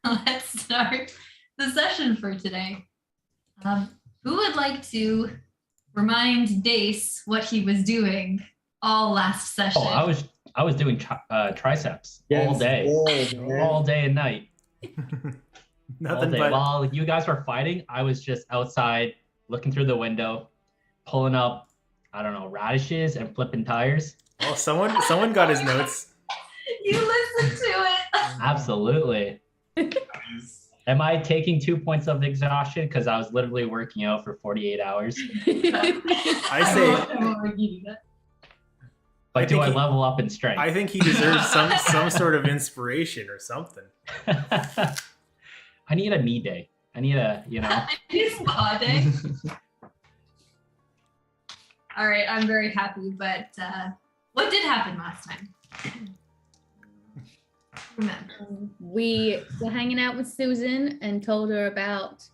let's start the session for today. Who would like to remind Dace what he was doing all last session? Oh, I was doing triceps all day and night. Nothing but while you guys were fighting, I was just outside looking through the window, pulling up, I don't know, radishes and flipping tires. Oh, someone got his notes. You listened to it. Absolutely. Am I taking 2 points of exhaustion because I was literally working out for 48 hours? I say. Like, do I level up in strength? I think he deserves some sort of inspiration or something. I need a me day. I need a, I need a spa day. All right, I'm very happy, but what did happen last time? Remember. We were hanging out with Susan and told her about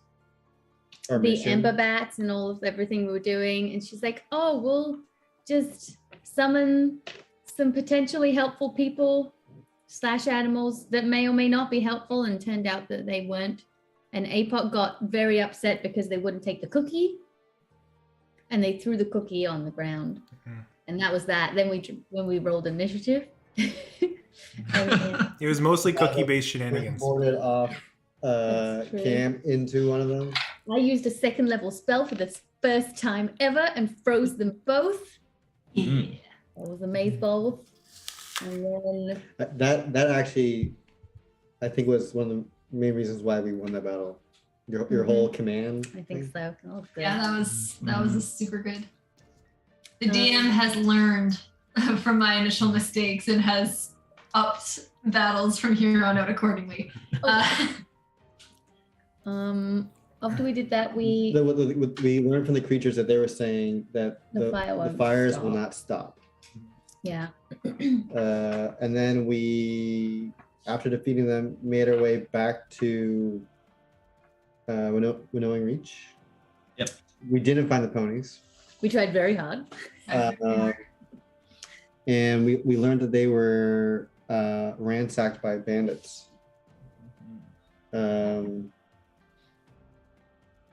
Our the mission. ember bats and all of everything we were doing. And she's like, oh, we'll just summon some potentially helpful people / animals that may or may not be helpful, and turned out that they weren't. And Apoc got very upset because they wouldn't take the cookie, and they threw the cookie on the ground. Mm-hmm. And that was that. Then when we rolled initiative. It was mostly cookie-based shenanigans. Boarded off That's true. Cam into one of them. I used a 2nd level spell for the first time ever and froze them both. Yeah. That was a maze ball. And then That actually, I think, was one of the main reasons why we won that battle. Your whole command. I think so. Oh, good. Yeah, that was a super good. The DM has learned from my initial mistakes and has upped battles from here on out accordingly. After we did that, we learned from the creatures that they were saying that The fire won't fires stop. will not stop. yeah. And then we, after defeating them, made our way back to Winnowing Reach. Yep. We didn't find the ponies. We tried very hard. And we learned that they were ransacked by bandits.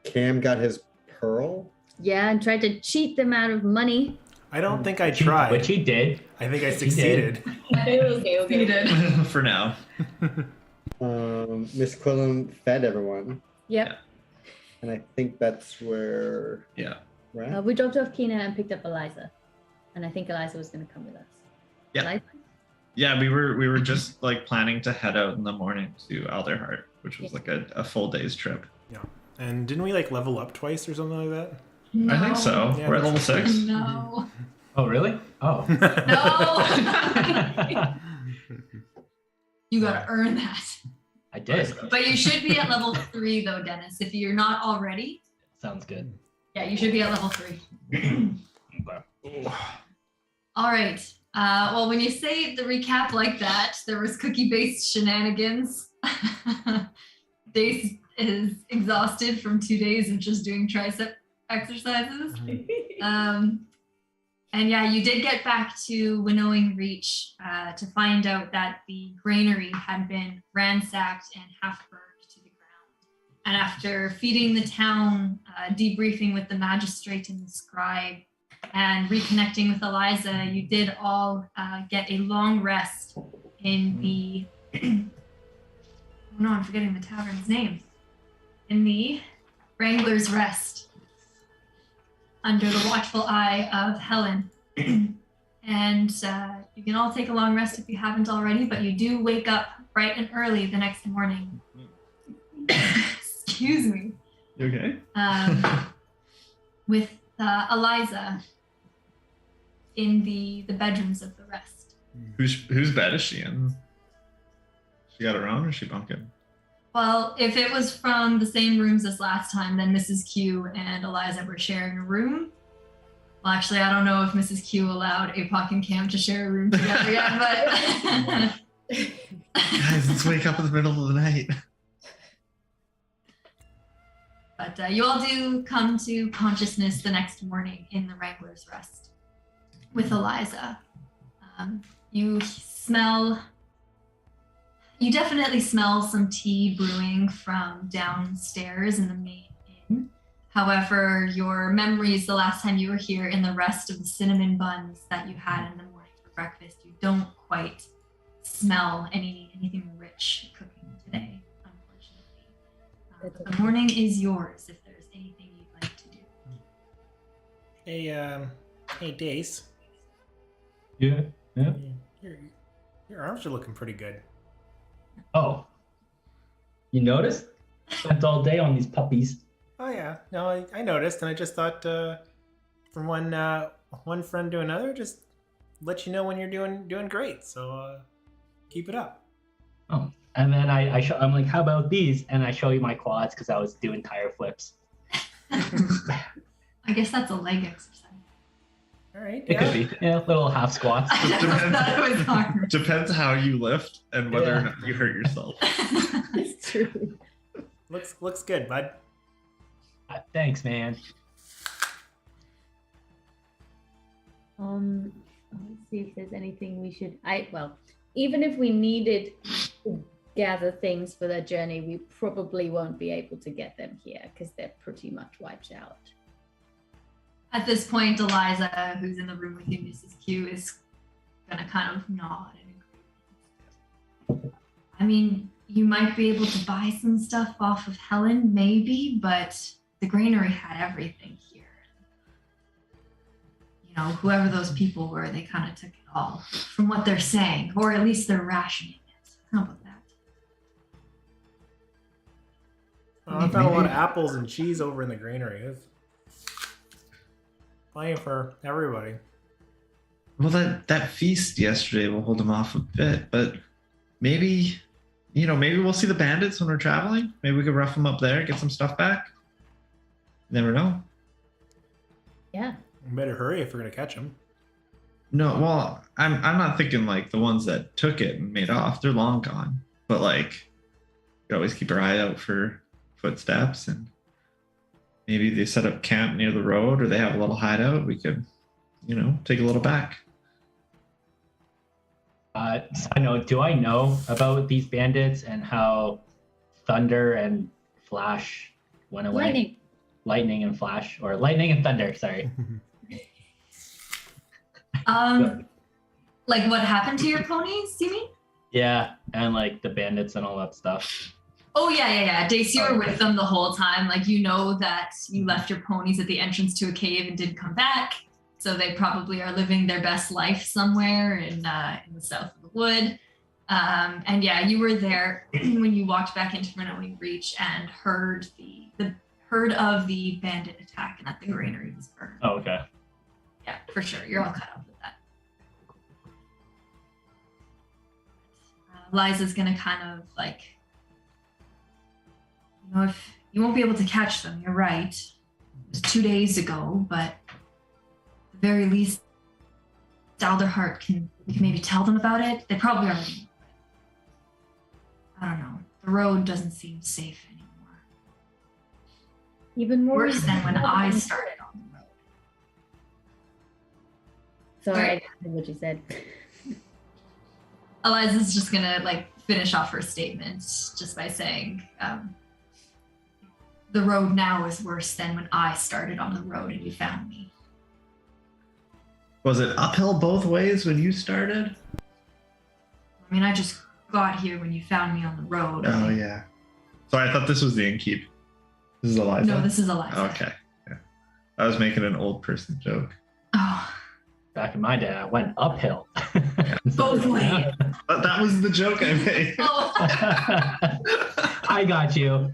Cam got his pearl. Yeah, and tried to cheat them out of money. I don't think I tried. Which he did. I think I succeeded. Okay. For now. Miss Quillam fed everyone. Yep. And I think that's where Yeah. we're at. We dropped off Kina and picked up Eliza. And I think Eliza was going to come with us. Yeah. Eliza? Yeah, we were just like planning to head out in the morning to Alderheart, which was like a full day's trip. Yeah. And didn't we like level up twice or something like that? No. I think so. Yeah, We're at level 6. No. Oh, really? Oh. No. You gotta earn that. I did. But you should be at level 3 though, Dennis. If you're not already, Sounds good. yeah, you should be at level 3. All right. Well, when you say the recap like that, there was cookie-based shenanigans. Dace is exhausted from 2 days of just doing tricep exercises. And yeah, you did get back to Winnowing Reach to find out that the granary had been ransacked and half burned to the ground. And after feeding the town, debriefing with the magistrate and the scribe, and reconnecting with Eliza, you did all get a long rest in the... oh no, I'm forgetting the tavern's name. In the Wrangler's Rest, under the watchful eye of Helen. And you can all take a long rest if you haven't already, but you do wake up bright and early the next morning. Excuse me. You okay? With Eliza in the bedrooms of the rest. Whose bed is she in? She got her own, or is she bunking? Well, if it was from the same rooms as last time, then Mrs. Q and Eliza were sharing a room. Well, actually, I don't know if Mrs. Q allowed Apoc and Cam to share a room together yet, but... Guys, let's wake up in the middle of the night. But you all do come to consciousness the next morning in the Wrangler's Rest with Eliza. You You definitely smell some tea brewing from downstairs in the main inn. However, your memories the last time you were here and the rest of the cinnamon buns that you had in the morning for breakfast, you don't quite smell anything rich cooking today, unfortunately. But the morning is yours if there's anything you'd like to do. Hey, Dace. Yeah. Your arms are looking pretty good. Oh, you noticed? Spent all day on these puppies. Oh yeah, no, I noticed, and I just thought from one friend to another, just let you know when you're doing great. So keep it up. Oh, and then I'm like, how about these? And I show you my quads because I was doing tire flips. I guess that's a leg exercise. All right. It could be, little half squats. I thought it was hard. Depends how you lift and whether or not you hurt yourself. It's true. Looks good, bud. Thanks, man. Let's see if there's anything we should. Even if we needed to gather things for the journey, we probably won't be able to get them here because they're pretty much wiped out. At this point, Eliza, who's in the room with you, Mrs. Q, is gonna kind of nod and agree. I mean, you might be able to buy some stuff off of Helen, maybe, but the granary had everything here. You know, whoever those people were, they kind of took it all, from what they're saying, or at least they're rationing it. How about that? I found a lot of apples and cheese over in the granary. It's plenty for everybody. Well, that feast yesterday will hold them off a bit, but maybe we'll see the bandits when we're traveling. Maybe we could rough them up there, get some stuff back. Never know. Yeah. You better hurry if we're gonna catch them. No, well, I'm not thinking like the ones that took it and made off. They're long gone. But like, we always keep our eye out for footsteps, and maybe they set up camp near the road or they have a little hideout. We could, take a little back. Side note, do I know about these bandits and how Thunder and Flash went away? Lightning and Flash, or Lightning and Thunder, sorry. Like what happened to your ponies, you mean? Yeah, and like the bandits and all that stuff. Oh yeah. Dace, you were with them the whole time. Like, you know that you left your ponies at the entrance to a cave and didn't come back. So they probably are living their best life somewhere in the south of the wood. And yeah, you were there when you walked back into Renowing Reach and heard of the bandit attack and that the granary was burned. Oh, okay. Yeah, for sure. You're all caught up with that. Liza's gonna kind of like, if you won't be able to catch them, you're right. It was 2 days ago, but at the very least, Alderheart we can maybe tell them about it. They probably already know. I don't know. The road doesn't seem safe anymore. Even more Worse than when I started on the road. Sorry, I didn't know what you said. Eliza's just gonna finish off her statement just by saying, the road now is worse than when I started on the road and you found me. Was it uphill both ways when you started? I mean, I just got here when you found me on the road. Oh, yeah. Sorry, I thought this was the innkeep. This is Eliza? No, this is Eliza. Okay. Yeah. I was making an old person joke. Oh. Back in my day, I went uphill. Both ways. But that was the joke I made. Oh. I got you.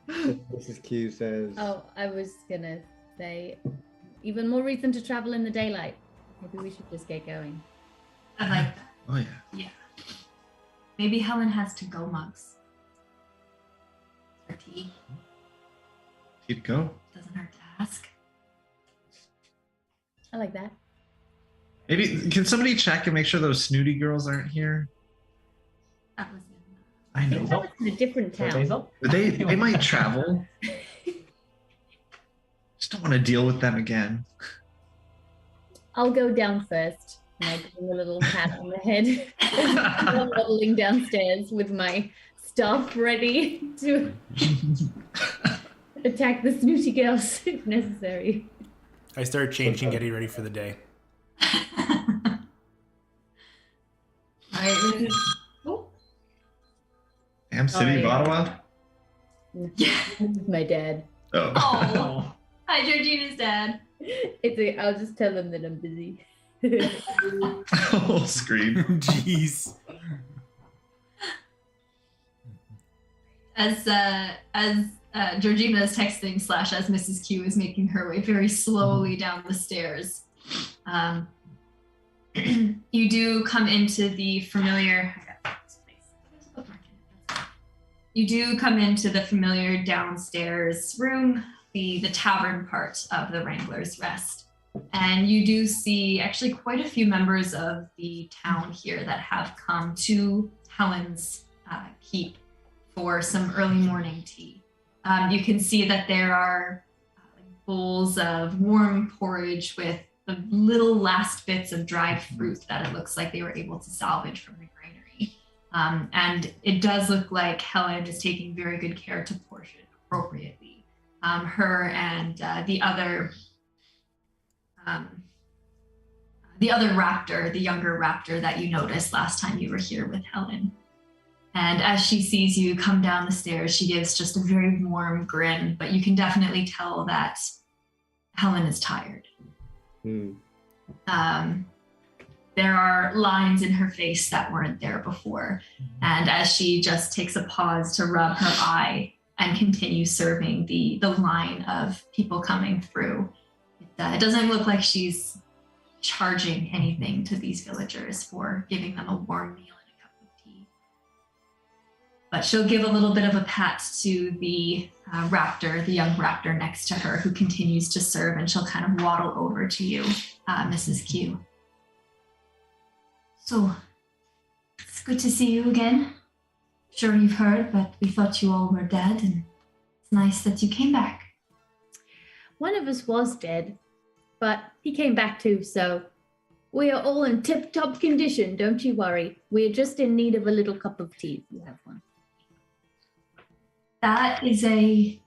Mrs. Q says, Oh, I was gonna say, even more reason to travel in the daylight. Maybe we should just get going. I like that. Oh, yeah. Yeah. Maybe Helen has to-go mugs. Or tea. He'd go. Doesn't hurt to ask. I like that. Maybe, can somebody check and make sure those snooty girls aren't here? That was in I know. That was in a different town. Basil? They might travel. Just don't want to deal with them again. I'll go down first And I give him a little pat on the head. I'm waddling downstairs with my stuff ready to attack the snooty girls if necessary. I start changing, getting ready for the day. All right. Oh. Damn City of Ottawa. Yeah. This is my dad. Oh. Oh. Hi, Georgina's dad. I'll just tell him that I'm busy. Oh, scream. Jeez. As Georgina is texting / as Mrs. Q is making her way very slowly down the stairs, you do come into the familiar. You do come into the familiar downstairs room, the tavern part of the Wrangler's Rest. And you do see actually quite a few members of the town here that have come to Helen's keep for some early morning tea. You can see that there are bowls of warm porridge with the little last bits of dried fruit that it looks like they were able to salvage from the granary. And it does look like Helen is taking very good care to portion appropriately. Her and the other raptor, the younger raptor that you noticed last time you were here with Helen. And as she sees you come down the stairs, she gives just a very warm grin, but you can definitely tell that Helen is tired. There are lines in her face that weren't there before. And as she just takes a pause to rub her eye and continue serving the line of people coming through, it doesn't look like she's charging anything to these villagers for giving them a warm meal and a cup of tea. But she'll give a little bit of a pat to the raptor, the young raptor next to her, who continues to serve, and she'll kind of waddle over to you, Mrs. Q. So, it's good to see you again. Sure you've heard, but we thought you all were dead, and it's nice that you came back. One of us was dead, but he came back too, so we are all in tip-top condition, don't you worry. We're just in need of a little cup of tea if you have one. That is a...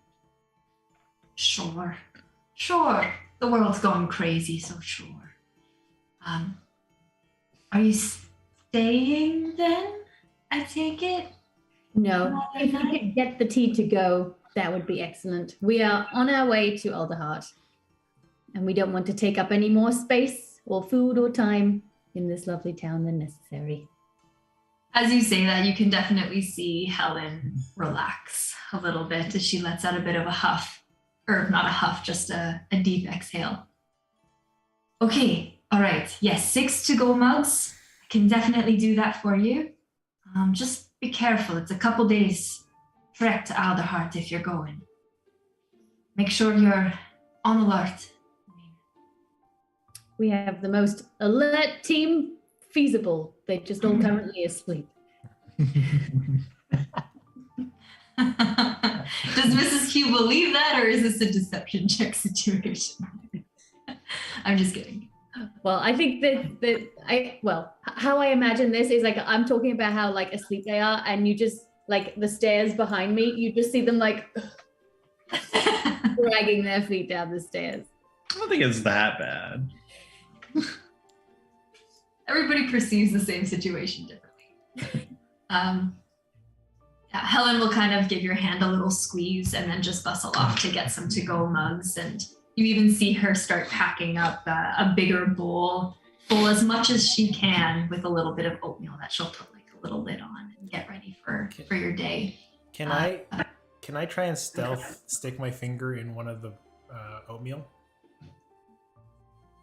Sure. The world's gone crazy, so sure. Are you staying then, I take it? No, if you could get the tea to go, that would be excellent. We are on our way to Alderheart, and we don't want to take up any more space or food or time in this lovely town than necessary. As you say that, you can definitely see Helen relax a little bit as she lets out a bit of a huff, or not a huff, just a deep exhale. Okay, all right. Yes, 6 to-go mugs. I can definitely do that for you. Just be careful. It's a couple days trek to Alderheart if you're going. Make sure you're on alert. We have the most alert team feasible. They're just all currently asleep. Does Mrs. Q believe that, or is this a deception check situation? I'm just kidding. Well, I think how I imagine this is like I'm talking about how like asleep they are, and you just like the stairs behind me, you just see them like dragging their feet down the stairs. I don't think it's that bad. Everybody perceives the same situation differently. Helen will kind of give your hand a little squeeze and then just bustle off to get some to-go mugs. And you even see her start packing up a bigger bowl full as much as she can with a little bit of oatmeal that she'll put like a little lid on and get ready for your day. Can I try and stealth stick my finger in one of the oatmeal?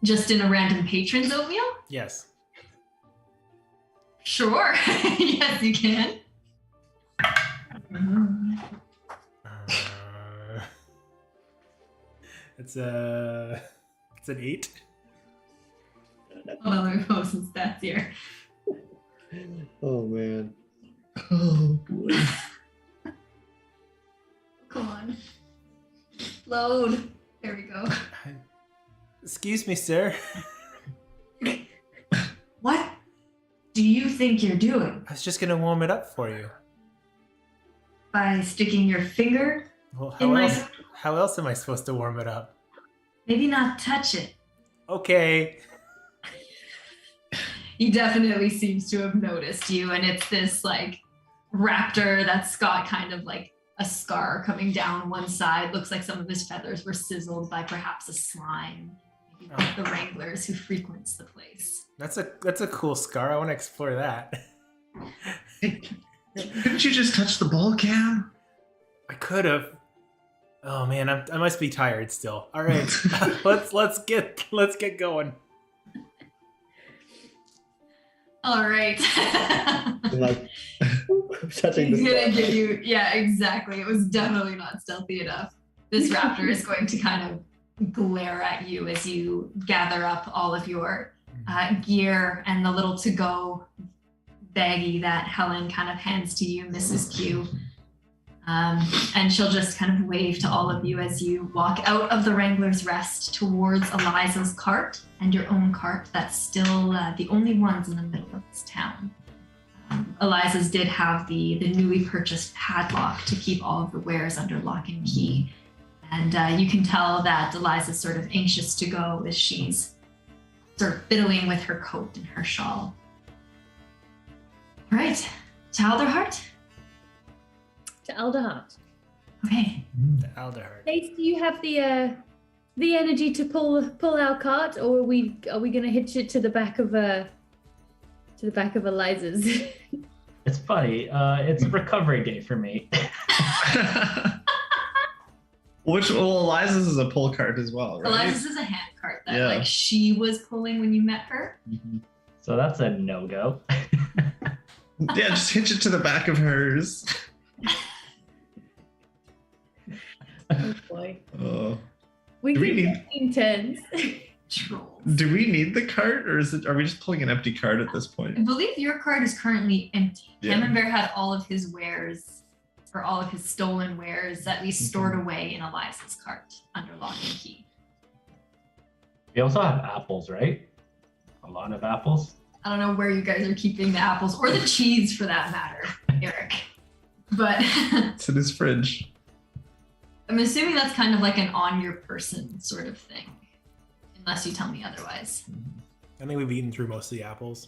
Just in a random patron's oatmeal? Yes. Sure. Yes, you can. It's an 8. Hold on, let me post some stats here. Oh man. Oh boy. Come on. Load. There we go. Excuse me, sir. think you're doing? I was just gonna warm it up for you. By sticking your finger Well, in my... how else am I supposed to warm it up? Maybe not touch it. Okay. He definitely seems to have noticed you, and it's this like raptor that's got kind of like a scar coming down one side. Looks like some of his feathers were sizzled by perhaps a slime. Maybe one of the wranglers who frequents the place. That's a cool scar. I want to explore that. Hey, couldn't you just touch the ball cam? I could have. Oh man, I must be tired still. All right, let's get going. All right. Like touching He's the gonna stuff. give you, yeah, exactly. It was definitely not stealthy enough. This raptor is going to kind of glare at you as you gather up all of your gear and the little to-go baggie that Helen kind of hands to you, Mrs. Q. And she'll just kind of wave to all of you as you walk out of the Wrangler's Rest towards Eliza's cart and your own cart. That's still the only ones in the middle of this town. Eliza's did have the newly purchased padlock to keep all of the wares under lock and key. And you can tell that Eliza's sort of anxious to go as she's sort of fiddling with her coat and her shawl. All right, to Alderheart? To Alderheart. Okay. The Alderheart. Ace, do you have the energy to pull our cart, or are we gonna hitch it to the back of Eliza's? It's funny. It's recovery day for me. Eliza's is a pull cart as well, right? Eliza's is a hand cart that like she was pulling when you met her. Mm-hmm. So that's a no-go. Yeah, just hitch it to the back of hers. Oh boy. Oh. We Do we keep need- taking turns. Trolls. Do we need the cart, or are we just pulling an empty cart at this I point? believe your cart is currently empty. Yeah. Camembert had all of his wares, or all of his stolen wares, at least stored away in Eliza's cart under lock and key. We also have apples, right? A lot of apples. I don't know where you guys are keeping the apples, or the cheese for that matter, Eric. But It's in his fridge. I'm assuming that's kind of like an on your person sort of thing. Unless you tell me otherwise. I think we've eaten through most of the apples.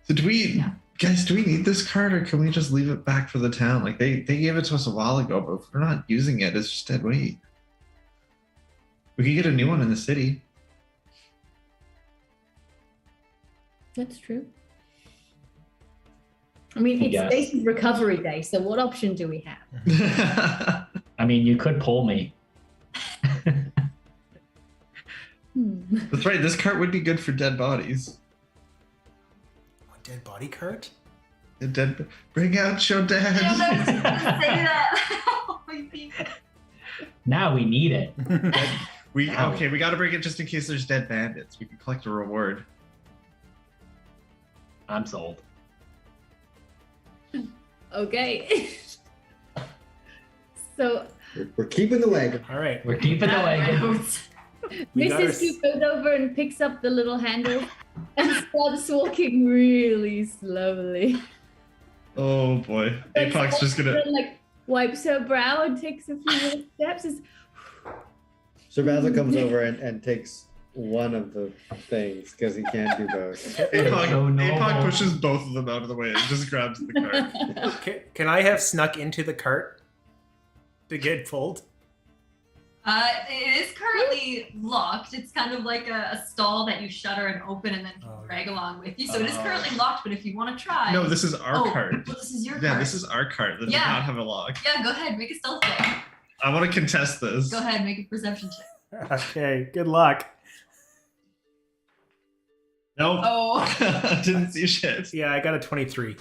So do we, Yeah. guys, do we need this cart, or can we just leave it back for the town? Like they gave it to us a while ago, but if we're not using it, it's just dead weight. We could get a new one in the city. That's true. I mean, it's Yes. Stacy's recovery day, so what option do we have? I mean, you could pull me. That's right. This cart would be good for dead bodies. A dead body cart? Bring out your dad. I was gonna say that. My people. Now we need it. We got to bring it just in case there's dead bandits. We can collect a reward. I'm sold. Okay. So We're keeping the wagon. All right. We're keeping the wagon. Notes. We got Mrs. Q goes over and picks up the little handle and starts walking really slowly. Oh boy. Like, Apoc's just gonna. like wipes her brow and takes a few little steps. Sir Basil comes over and takes one of the things because he can't do both. Apoc, So noble. Apoc pushes both of them out of the way and just grabs the cart. Can I have snuck into the cart to get pulled? It is currently locked. It's kind of like a stall that you shutter and open and then Oh. drag along with you. So it is currently locked, but if you want to try. No, this is our cart. Well, this is your Yeah, cart. this is our cart that does Yeah. not have a lock. Yeah, go ahead, make a stealth check. I want to contest this. Go ahead, make a perception check. Okay, good luck. Nope. Oh. Didn't see shit. Yeah, I got a 23.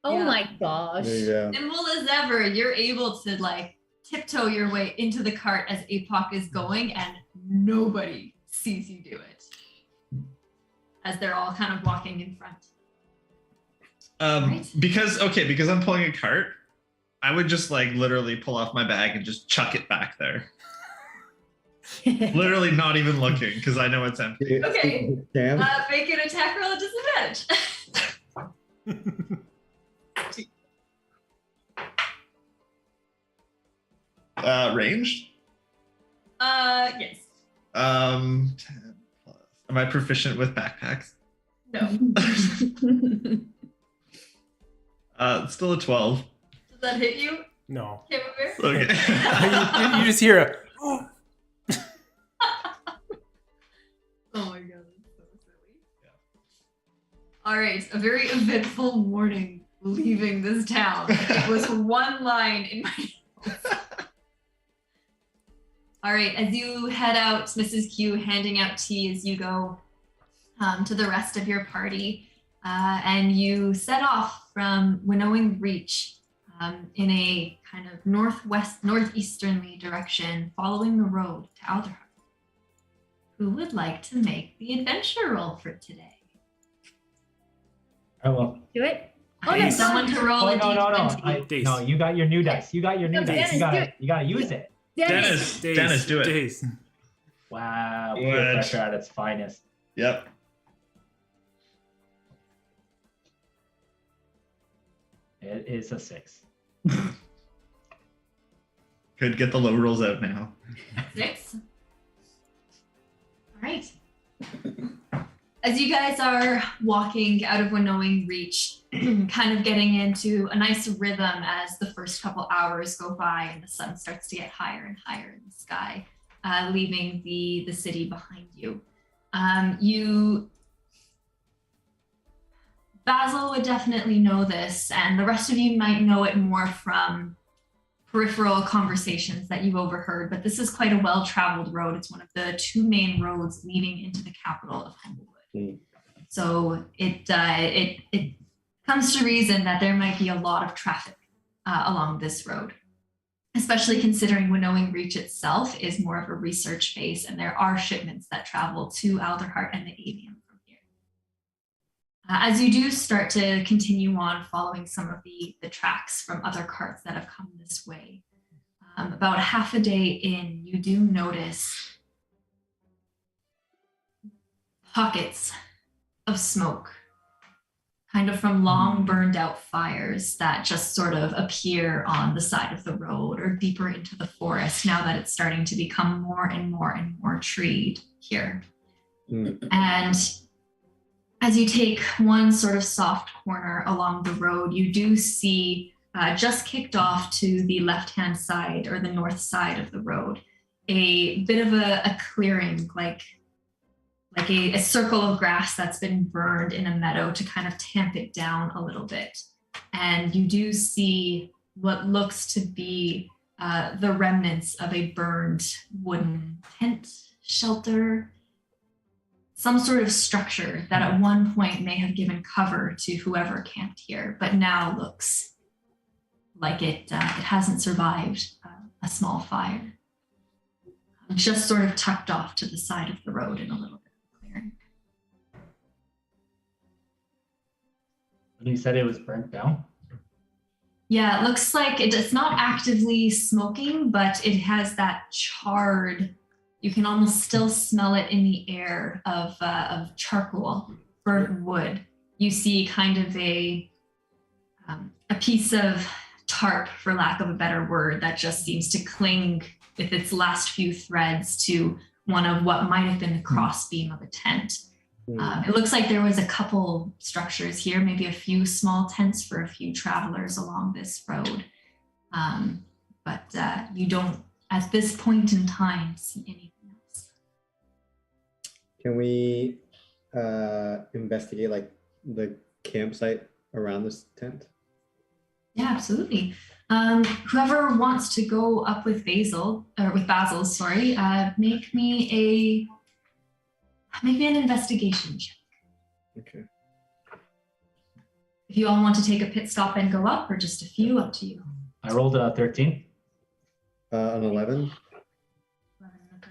Oh Yeah. my gosh. There you go. Nimble as ever, you're able to like tiptoe your way into the cart as Apoc is going, and nobody sees you do it. As they're all kind of walking in front. Right. Because I'm pulling a cart, I would just like literally pull off my bag and just chuck it back there. Literally not even looking because I know it's empty. Okay. Damn. Make an attack roll at disadvantage. Ranged? Yes. 10 plus. Am I proficient with backpacks? No. It's still a 12. Does that hit you? No. Okay. You just hear a. Oh my god, that's so silly. Yeah. All right, a very eventful morning leaving this town. It was one line in my notes. All right, as you head out, Mrs. Q handing out tea as you go to the rest of your party, and you set off from Winnowing Reach in a kind of northeasternly direction, following the road to Alderheart. Who would like to make the adventure roll for today? I will. Do it. I need someone to roll Oh, a no, d20. no, you got your new dice. You got your new dice. You gotta use it. Dennis, do it. Days. Wow, Good. peer pressure at its finest. Yep. It is a 6. Could get the low rolls out now. 6. All right. As you guys are walking out of Winnowing Reach, kind of getting into a nice rhythm as the first couple hours go by and the sun starts to get higher and higher in the sky, leaving the city behind you. Basil would definitely know this, and the rest of you might know it more from peripheral conversations that you've overheard, but this is quite a well-traveled road. It's one of the 2 main roads leading into the capital of Humblewood. So it comes to reason that there might be a lot of traffic along this road, especially considering Winnowing Reach itself is more of a research base, and there are shipments that travel to Alderheart and the Avium from here. As you do start to continue on following some of the tracks from other carts that have come this way, about half a day in, you do notice pockets of smoke, kind of from long burned out fires that just sort of appear on the side of the road or deeper into the forest now that it's starting to become more and more and more treed here. And as you take one sort of soft corner along the road, you do see just kicked off to the left-hand side or the north side of the road, a bit of a clearing, like a circle of grass that's been burned in a meadow to kind of tamp it down a little bit. And you do see what looks to be the remnants of a burned wooden tent, shelter, some sort of structure that at one point may have given cover to whoever camped here, but now looks like it hasn't survived a small fire. Just sort of tucked off to the side of the road in a little bit. And you said it was burnt down? Yeah, it looks like it's not actively smoking, but it has that charred, you can almost still smell it in the air of charcoal, burnt wood. You see kind of a piece of tarp, for lack of a better word, that just seems to cling with its last few threads to one of what might have been the crossbeam of a tent. It looks like there was a couple structures here, maybe a few small tents for a few travelers along this road. But you don't, at this point in time, see anything else. Can we investigate like the campsite around this tent? Yeah, absolutely. Whoever wants to go up with Basil, make me an investigation check. Okay. If you all want to take a pit stop and go up, or just a few, up to you. I rolled a 13. An 11. 11 and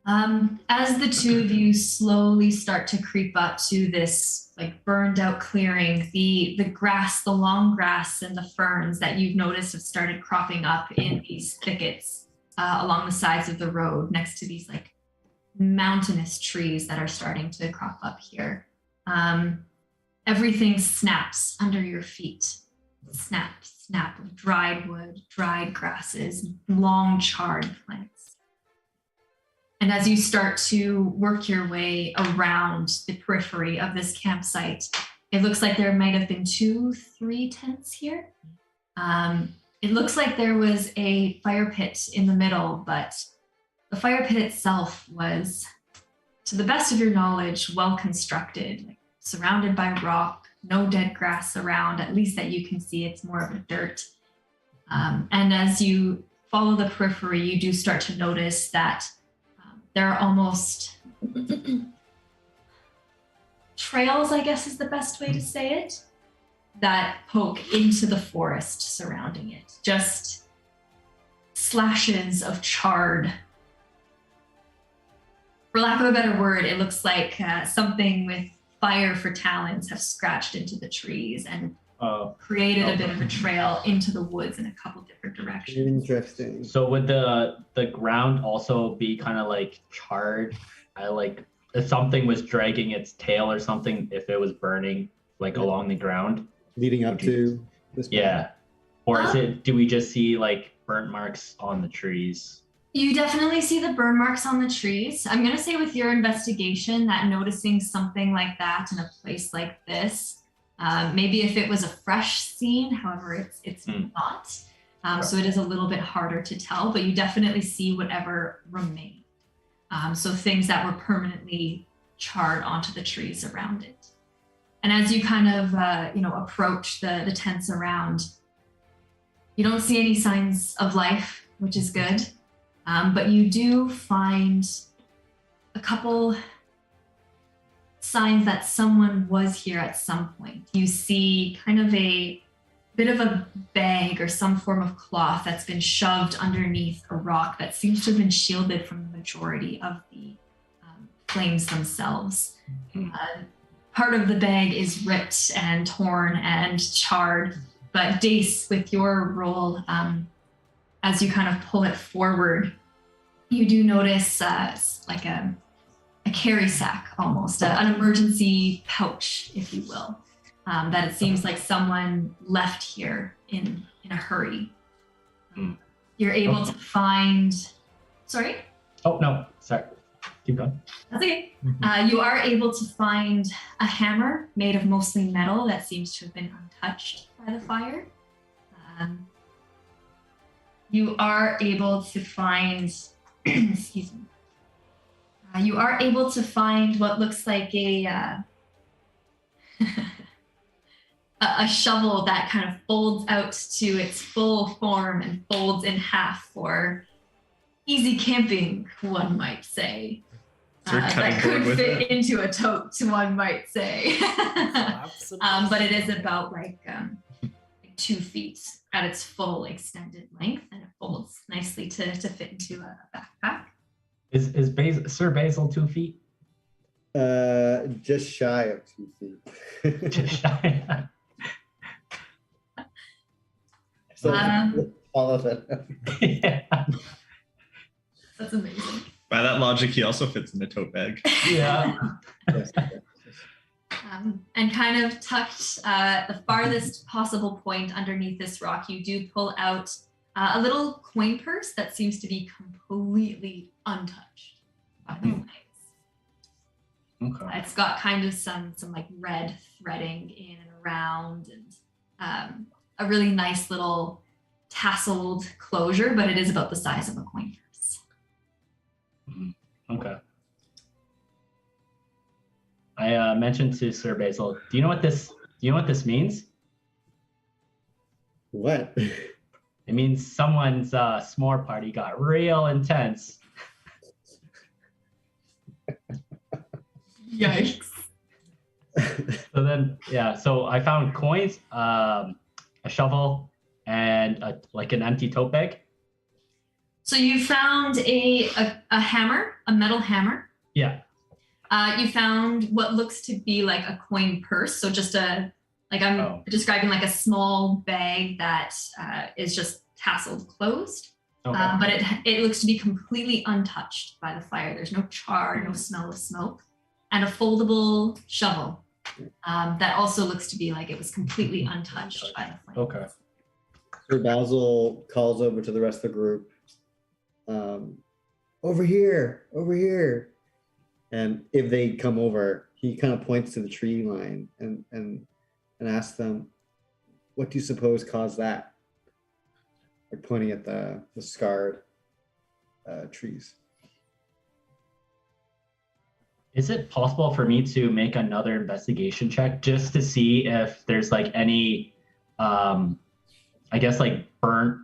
13. As the two of you slowly start to creep up to this like burned out clearing, the grass, the long grass and the ferns that you've noticed have started cropping up in these thickets along the sides of the road next to these like mountainous trees that are starting to crop up here. everything snaps under your feet. Snap, snap of dried wood, dried grasses, long charred planks. And as you start to work your way around the periphery of this campsite, it looks like there might have been 2-3 tents here. It looks like there was a fire pit in the middle, but the fire pit itself was, to the best of your knowledge, well constructed, like surrounded by rock, no dead grass around, at least that you can see. It's more of a dirt. And as you follow the periphery, you do start to notice that there are almost trails, I guess is the best way to say it, that poke into the forest surrounding it. Just slashes of charred. For lack of a better word, it looks like something with fire for talons have scratched into the trees and created a bit of a trail into the woods in a couple different directions. Interesting. So would the ground also be kind of like charred? Like if something was dragging its tail or something, if it was burning like along the ground? Leading up to this point. Yeah. Or is it, do we just see like burnt marks on the trees? You definitely see the burn marks on the trees. I'm going to say with your investigation that noticing something like that in a place like this, maybe if it was a fresh scene, however, it's not. So it is a little bit harder to tell, but you definitely see whatever remained. So things that were permanently charred onto the trees around it. And as you kind of, approach the tents around, you don't see any signs of life, which is good. But you do find a couple signs that someone was here at some point. You see kind of a bit of a bag or some form of cloth that's been shoved underneath a rock that seems to have been shielded from the majority of the flames themselves. Part of the bag is ripped and torn and charred, but Dace, with your roll, as you kind of pull it forward, you do notice like a carry sack almost, an emergency pouch, if you will, that it seems like someone left here in a hurry. You're able to find, sorry? Oh, no, sorry. Keep going. That's okay. You are able to find a hammer made of mostly metal that seems to have been untouched by the fire. You are able to find, excuse me. You are able to find what looks like a shovel that kind of folds out to its full form and folds in half for easy camping, one might say. That could fit into a tote, one might say. But it is about like 2 feet at its full extended length, and it folds nicely to fit into a backpack. Is Sir Basil 2 feet? Just shy of 2 feet. Just shy. So all of it. Yeah. That's amazing. By that logic, he also fits in a tote bag. Yeah. Yes. And kind of tucked the farthest possible point underneath this rock, you do pull out a little coin purse that seems to be completely untouched by the flames. Okay. It's got kind of some like red threading in and around, and a really nice little tasseled closure, but it is about the size of a coin purse. Okay. I mentioned to Sir Basil, do you know what this means? What? It means someone's s'more party got real intense. Yikes. So then, so I found coins, a shovel, and an empty tote bag. So you found a hammer, a metal hammer. Yeah. You found what looks to be like a coin purse. So just I'm describing like a small bag that is just tasseled closed. Okay. But it looks to be completely untouched by the fire. There's no char, no smell of smoke. And a foldable shovel that also looks to be like it was completely untouched by the flame. Okay. Sir Basil calls over to the rest of the group. Over here, over here. And if they come over, he kind of points to the tree line and asks them, what do you suppose caused that? They're pointing at the scarred trees. Is it possible for me to make another investigation check just to see if there's like any, I guess like burnt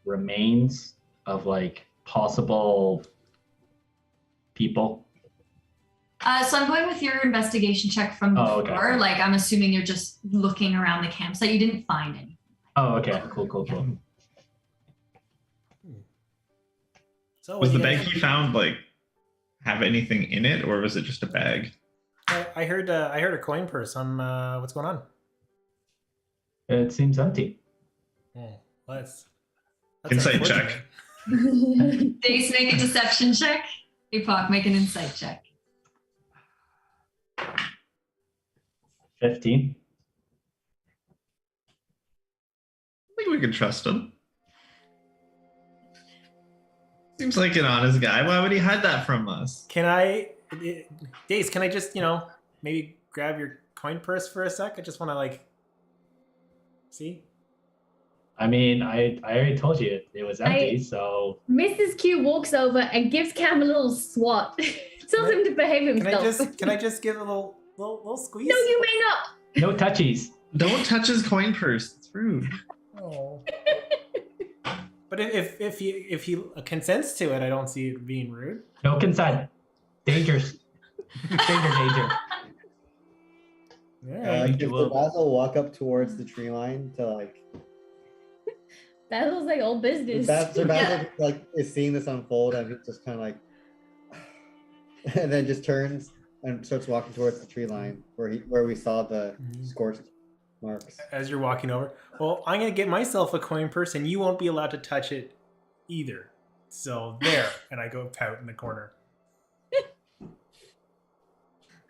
remains of like possible people? So I'm going with your investigation check from before. Okay. Like I'm assuming you're just looking around the campsite. You didn't find anything. Oh, okay. Cool. So Was the bag he found like have anything in it, or was it just a bag? I heard a coin purse. What's going on? It seems empty. Well, that's Insight check. unfortunate. Dace, make a deception check. Apoc, make an insight check. 15. I think we can trust him. Seems like an honest guy. Why would he hide that from us? Dace, can I just, maybe grab your coin purse for a sec? I just want to see. I mean, I already told you it was empty, so. Mrs. Q walks over and gives Cam a little swat. Tells him to behave himself. Can I just give a little squeeze? No, you may not. No touchies. Don't touch his coin purse. It's rude. Oh. But if he consents to it, I don't see it being rude. No consent. Dangerous. Danger. Yeah. Can Sir Basil walk up towards the tree line to Basil's like all business. Sir Basil is seeing this unfold and he's just kind of and then just turns and starts walking towards the tree line where we saw the scorched marks. As you're walking over, well, I'm gonna get myself a coin purse, and you won't be allowed to touch it either. So there, and I go pout in the corner.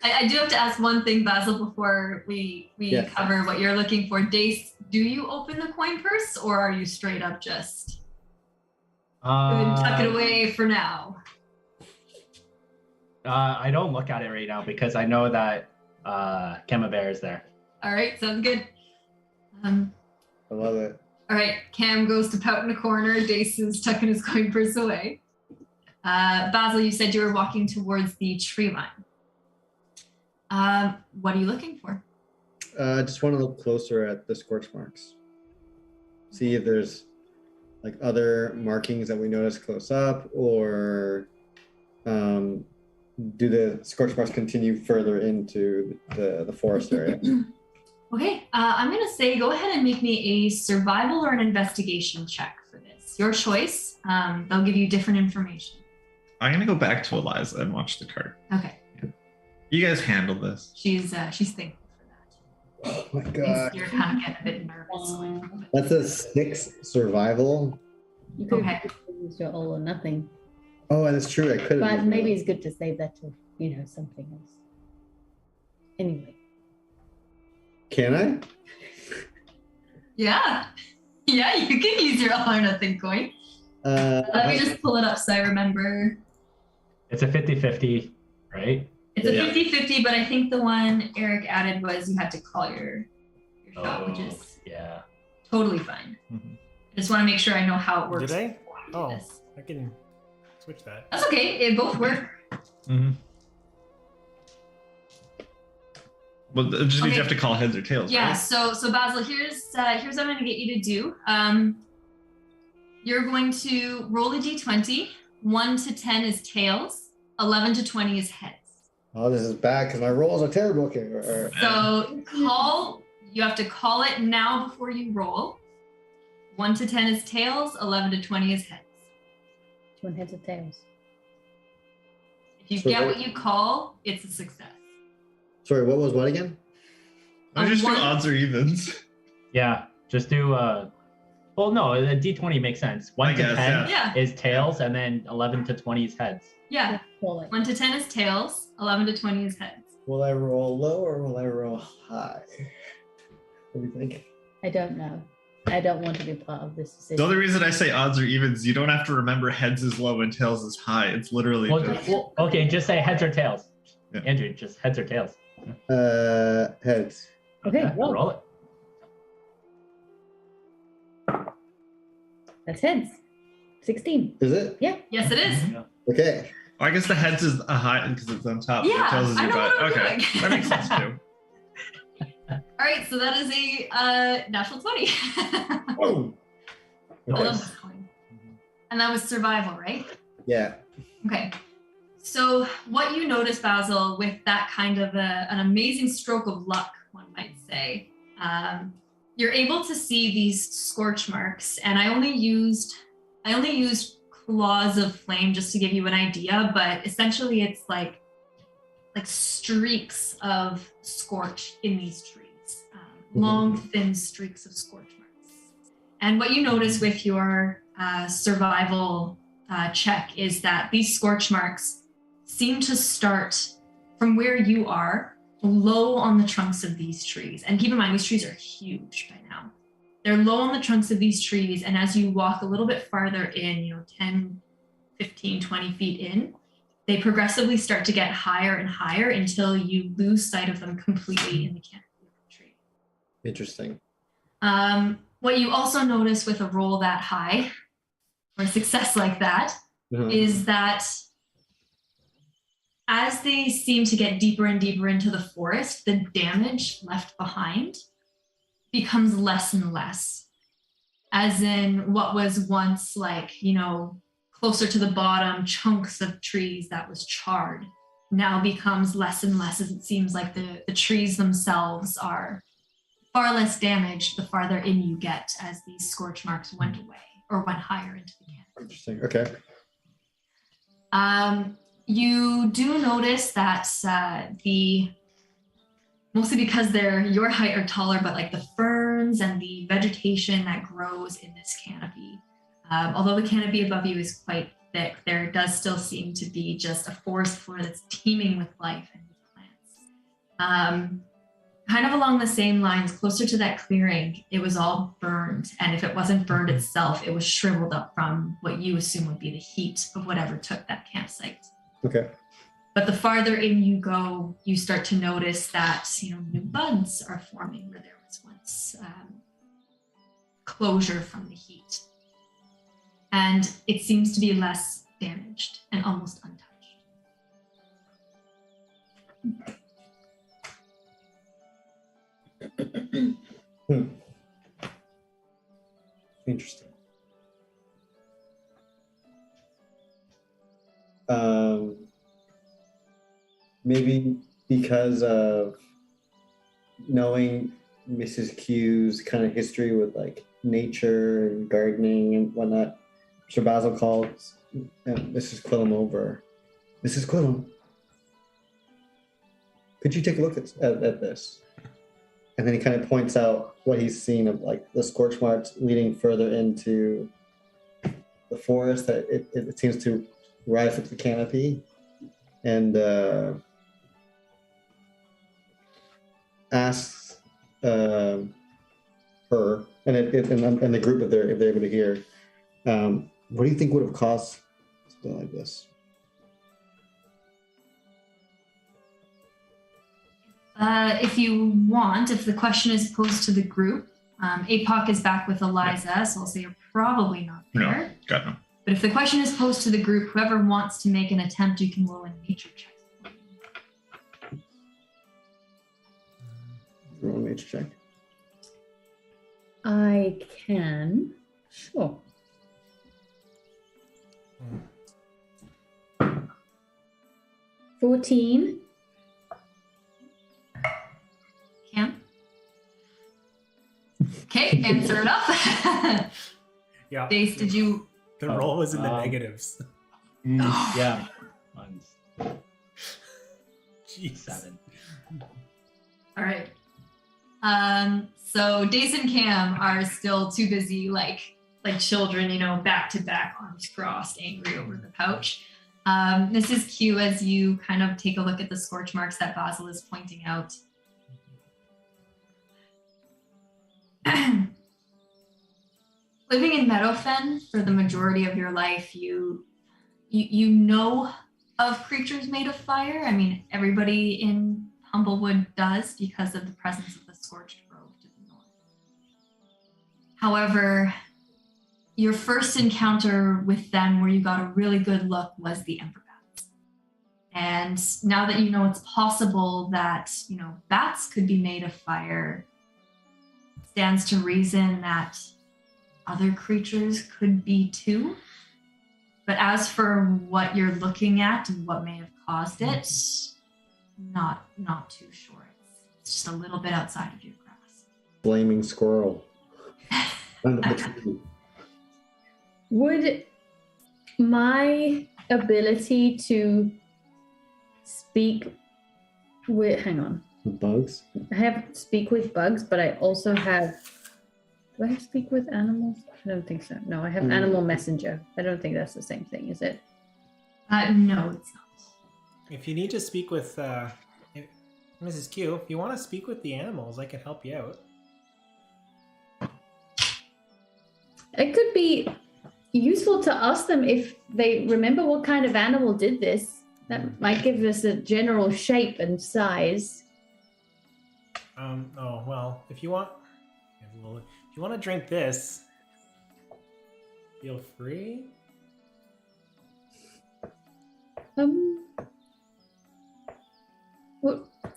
I do have to ask one thing, Basil, before we Yes. cover what you're looking for. Dace, do you open the coin purse, or are you straight up just tuck it away for now? I don't look at it right now because I know that Camembert is there. All right, sounds good. I love it. All right, Cam goes to pout in a corner. Dace is tucking his coin purse away. Basil, you said you were walking towards the tree line. What are you looking for? Just want to look closer at the scorch marks. See if there's other markings that we notice close up, or do the scorch marks continue further into the forest area? Okay, I'm gonna say go ahead and make me a survival or an investigation check for this. Your choice. They'll give you different information. I'm gonna go back to Eliza and watch the cart. Okay. You guys handle this. She's thankful for that. Oh my god. You're kind of getting a bit nervous going from it. That's a 6 survival. You could Okay. use your all or nothing. Oh, that's true. I could have. But maybe it's good to save that to, something else. Anyway. Can I? Yeah, you can use your all or nothing coin. Let me just pull it up so I remember. It's a 50-50, right? It's a 50-50, but I think the one Eric added was you had to call your shot, which is totally fine. Mhm. I just want to make sure I know how it works. Did I? before we do Oh, this. I can switch that. That's okay. It both work. Mm-hmm. Well, just means Okay. you have to call heads or tails, Yeah. right? So Basil, here's what I'm going to get you to do. You're going to roll a d20. 1 to 10 is tails. 11 to 20 is heads. Oh, this is bad because my rolls are terrible. Okay. So you have to call it now before you roll. 1 to 10 is tails, 11 to 20 is heads. Do you want heads or tails? If you So get what- what you call, it's a success. Sorry, what was what again? I just do one- odds or evens. Yeah, just do. Well, no, the D20 makes sense. 1 I to guess, 10 Yeah. is tails, and then 11 to 20 is heads. Yeah. Call it. 1 to 10 is tails, 11 to 20 is heads. Will I roll low or will I roll high? What do you think? I don't know. I don't want to be part of this decision. The only reason I say odds or evens, you don't have to remember heads is low and tails is high. It's literally okay, just say heads or tails. Yeah. Andrew, just heads or tails. Heads. Okay, roll it. That's heads. 16. Is it? Yeah. Yes, it is. Okay. I guess the heads is a high because it's on top. Yeah, the tails is I your know butt. what I'm Okay, doing. that makes sense too. All right, so that is a natural 20. Oh. I love Okay. this coin. And that was survival, right? Yeah. Okay. So what you notice, Basil, with that kind of an amazing stroke of luck, one might say, you're able to see these scorch marks, and I only used claws of flame just to give you an idea, but essentially it's like streaks of scorch in these trees, long, thin streaks of scorch marks. And what you notice with your survival check is that these scorch marks seem to start from where you are, low on the trunks of these trees. And keep in mind, these trees are huge by now. They're low on the trunks of these trees. And as you walk a little bit farther in, 10, 15, 20 feet in, they progressively start to get higher and higher until you lose sight of them completely in the canopy of the tree. Interesting. What you also notice with a roll that high, or success like that, is that as they seem to get deeper and deeper into the forest, the damage left behind becomes less and less. As in what was once closer to the bottom, chunks of trees that was charred now becomes less and less, as it seems like the trees themselves are far less damaged the farther in you get as these scorch marks went away or went higher into the canopy. Interesting. Okay. You do notice that mostly because they're your height or taller, but like the ferns and the vegetation that grows in this canopy, although the canopy above you is quite thick, there does still seem to be just a forest floor that's teeming with life and with plants. Kind of along the same lines, closer to that clearing, it was all burned. And if it wasn't burned itself, it was shriveled up from what you assume would be the heat of whatever took that campsite. Okay. But the farther in you go, you start to notice that, new buds are forming where there was once closure from the heat. And it seems to be less damaged and almost untouched. Interesting. Maybe because of knowing Mrs. Q's kind of history with like nature and gardening and whatnot, Sir Basil calls Mrs. Quillam over. Mrs. Quillam, could you take a look at this? And then he kind of points out what he's seen of like the scorch marks leading further into the forest, that it seems to rise up the canopy, and asks her and the group, if they're able to hear, what do you think would have caused something like this? If you want, if the question is posed to the group, Apoc is back with Eliza, so I'll say you're probably not there. No, got no. But if the question is posed to the group, whoever wants to make an attempt, you can roll a nature check. Roll a nature check. I can. Sure. Hmm. 14. Cam? Okay, answer it up. Yeah. Dace, did you? The roll was in the negatives. Yeah. Mine's Jeez. 7. All right. So Dace and Cam are still too busy, like children, back to back, arms crossed, angry over the pouch. This is cue as you kind of take a look at the scorch marks that Basil is pointing out. Living in Meadowfen for the majority of your life, you know of creatures made of fire. I mean, everybody in Humblewood does because of the presence of the scorched grove to the north. However, your first encounter with them where you got a really good look was the emperor bats. And now that you know it's possible that, bats could be made of fire, it stands to reason that other creatures could be too. But as for what you're looking at and what may have caused it, not too sure. It's just a little bit outside of your grasp. Flaming squirrel. Under the tree. Would my ability to speak with, hang on. Bugs? I have speak with bugs, but I also have, do I have speak with animals? I don't think so. No, I have animal messenger. I don't think that's the same thing, is it? No, it's not. If you need to speak with Mrs. Q, if you want to speak with the animals, I can help you out. It could be useful to ask them if they remember what kind of animal did this. That might give us a general shape and size. Oh well, if you want to drink this, feel free.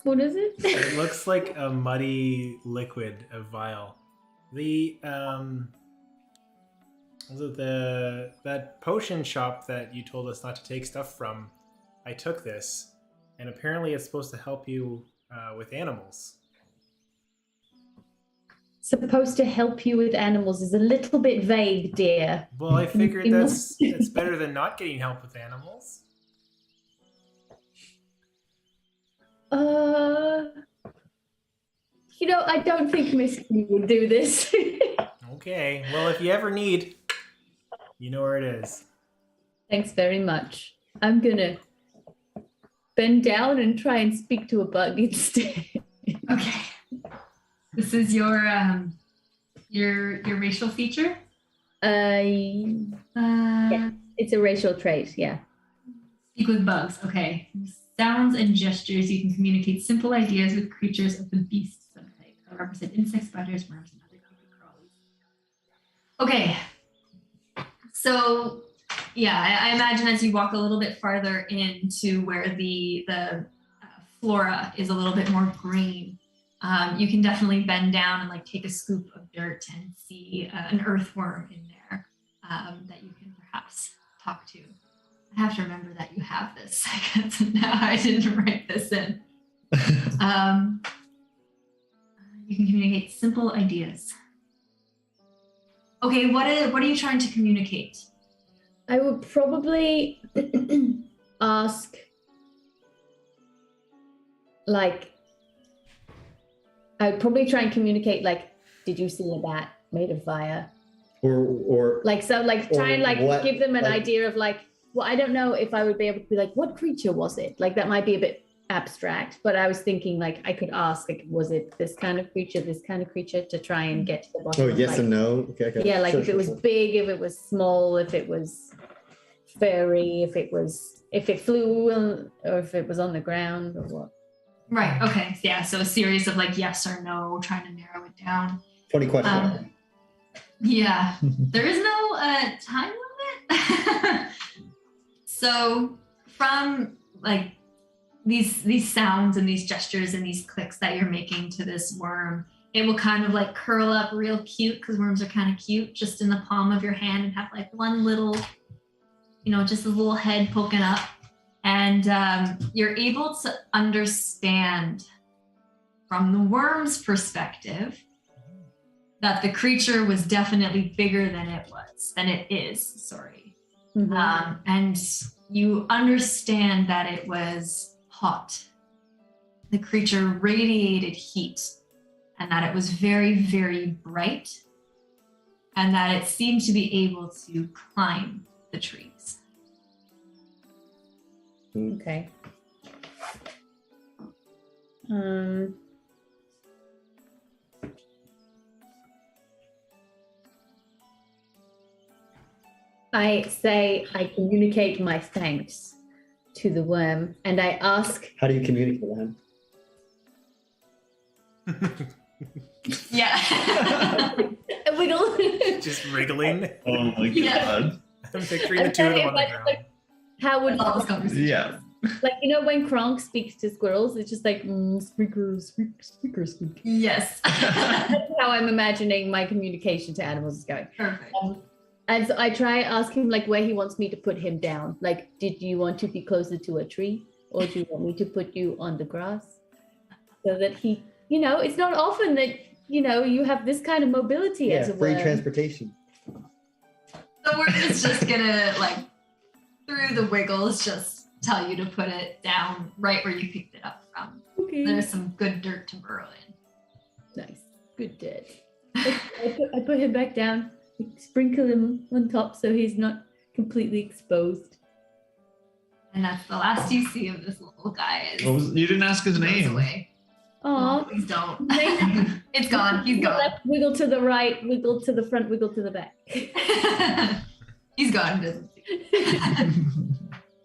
What is it? It looks like a muddy liquid, a vial. That potion shop that you told us not to take stuff from, I took this, and apparently it's supposed to help you with animals. Supposed to help you with animals is a little bit vague, dear. Well, I figured it's better than not getting help with animals. I don't think Miss Q would do this. Okay, well, if you ever need, you know where it is. Thanks very much. I'm gonna bend down and try and speak to a bug instead. Okay. This is your racial feature? Yeah, it's a racial trait, yeah. Speak with bugs, okay. Sounds and gestures, you can communicate simple ideas with creatures of the beast subtype. That represent insects, spiders, worms, and other creepy crawlies. Okay. So, yeah, I imagine as you walk a little bit farther into where the flora is a little bit more green, you can definitely bend down and take a scoop of dirt and see an earthworm in there that you can perhaps talk to. I have to remember that you have this. Now I didn't write this in. You can communicate simple ideas. Okay, what are you trying to communicate? I would probably ask, I would probably try and communicate, did you see a bat made of fire? Or try and give them an idea of well, I don't know if I would be able to be what creature was it? That might be a bit abstract, but I was thinking I could ask, was it this kind of creature, to try and get to the bottom of yes and no? Okay. Yeah, if it was big, if it was small, if it was furry, if it flew, or if it was on the ground, or what. Right, okay. Yeah, so a series of yes or no, trying to narrow it down. Funny question. Yeah, there is no time limit. So from these sounds and these gestures and these clicks that you're making to this worm, it will kind of curl up real cute, because worms are kind of cute, just in the palm of your hand, and have one little, just a little head poking up. And you're able to understand from the worm's perspective that the creature was definitely bigger than it is. Mm-hmm. And you understand that it was hot. The creature radiated heat, and that it was very, very bright, and that it seemed to be able to climb the trees. Okay. I say I communicate my thanks to the worm, and I ask. How do you communicate with him? Yeah. Wiggle. Just wriggling. Oh my god. I'm picturing the two of them on the Like, ground. how would All this conversation. Yeah. like when Kronk speaks to squirrels, it's just like squeaker, squeaker, squeak. Yes. That's how I'm imagining my communication to animals is going. Perfect. And so I try ask him like where he wants me to put him down. Like, did you want to be closer to a tree, or do you want me to put you on the grass, so that he, it's not often that you have this kind of mobility as a free worm. transportation. The word is just gonna through the wiggles just tell you to put it down right where you picked it up from. Okay. There's some good dirt to burrow in. Nice. Good dad. I put him back down. Sprinkle him on top so he's not completely exposed. And that's the last you see of this little guy. You didn't ask his He goes name. away. Oh, No, please don't. Amazing. It's gone. He's gone. Left, wiggle to the right, wiggle to the front, wiggle to the back. He's gone. Doesn't see.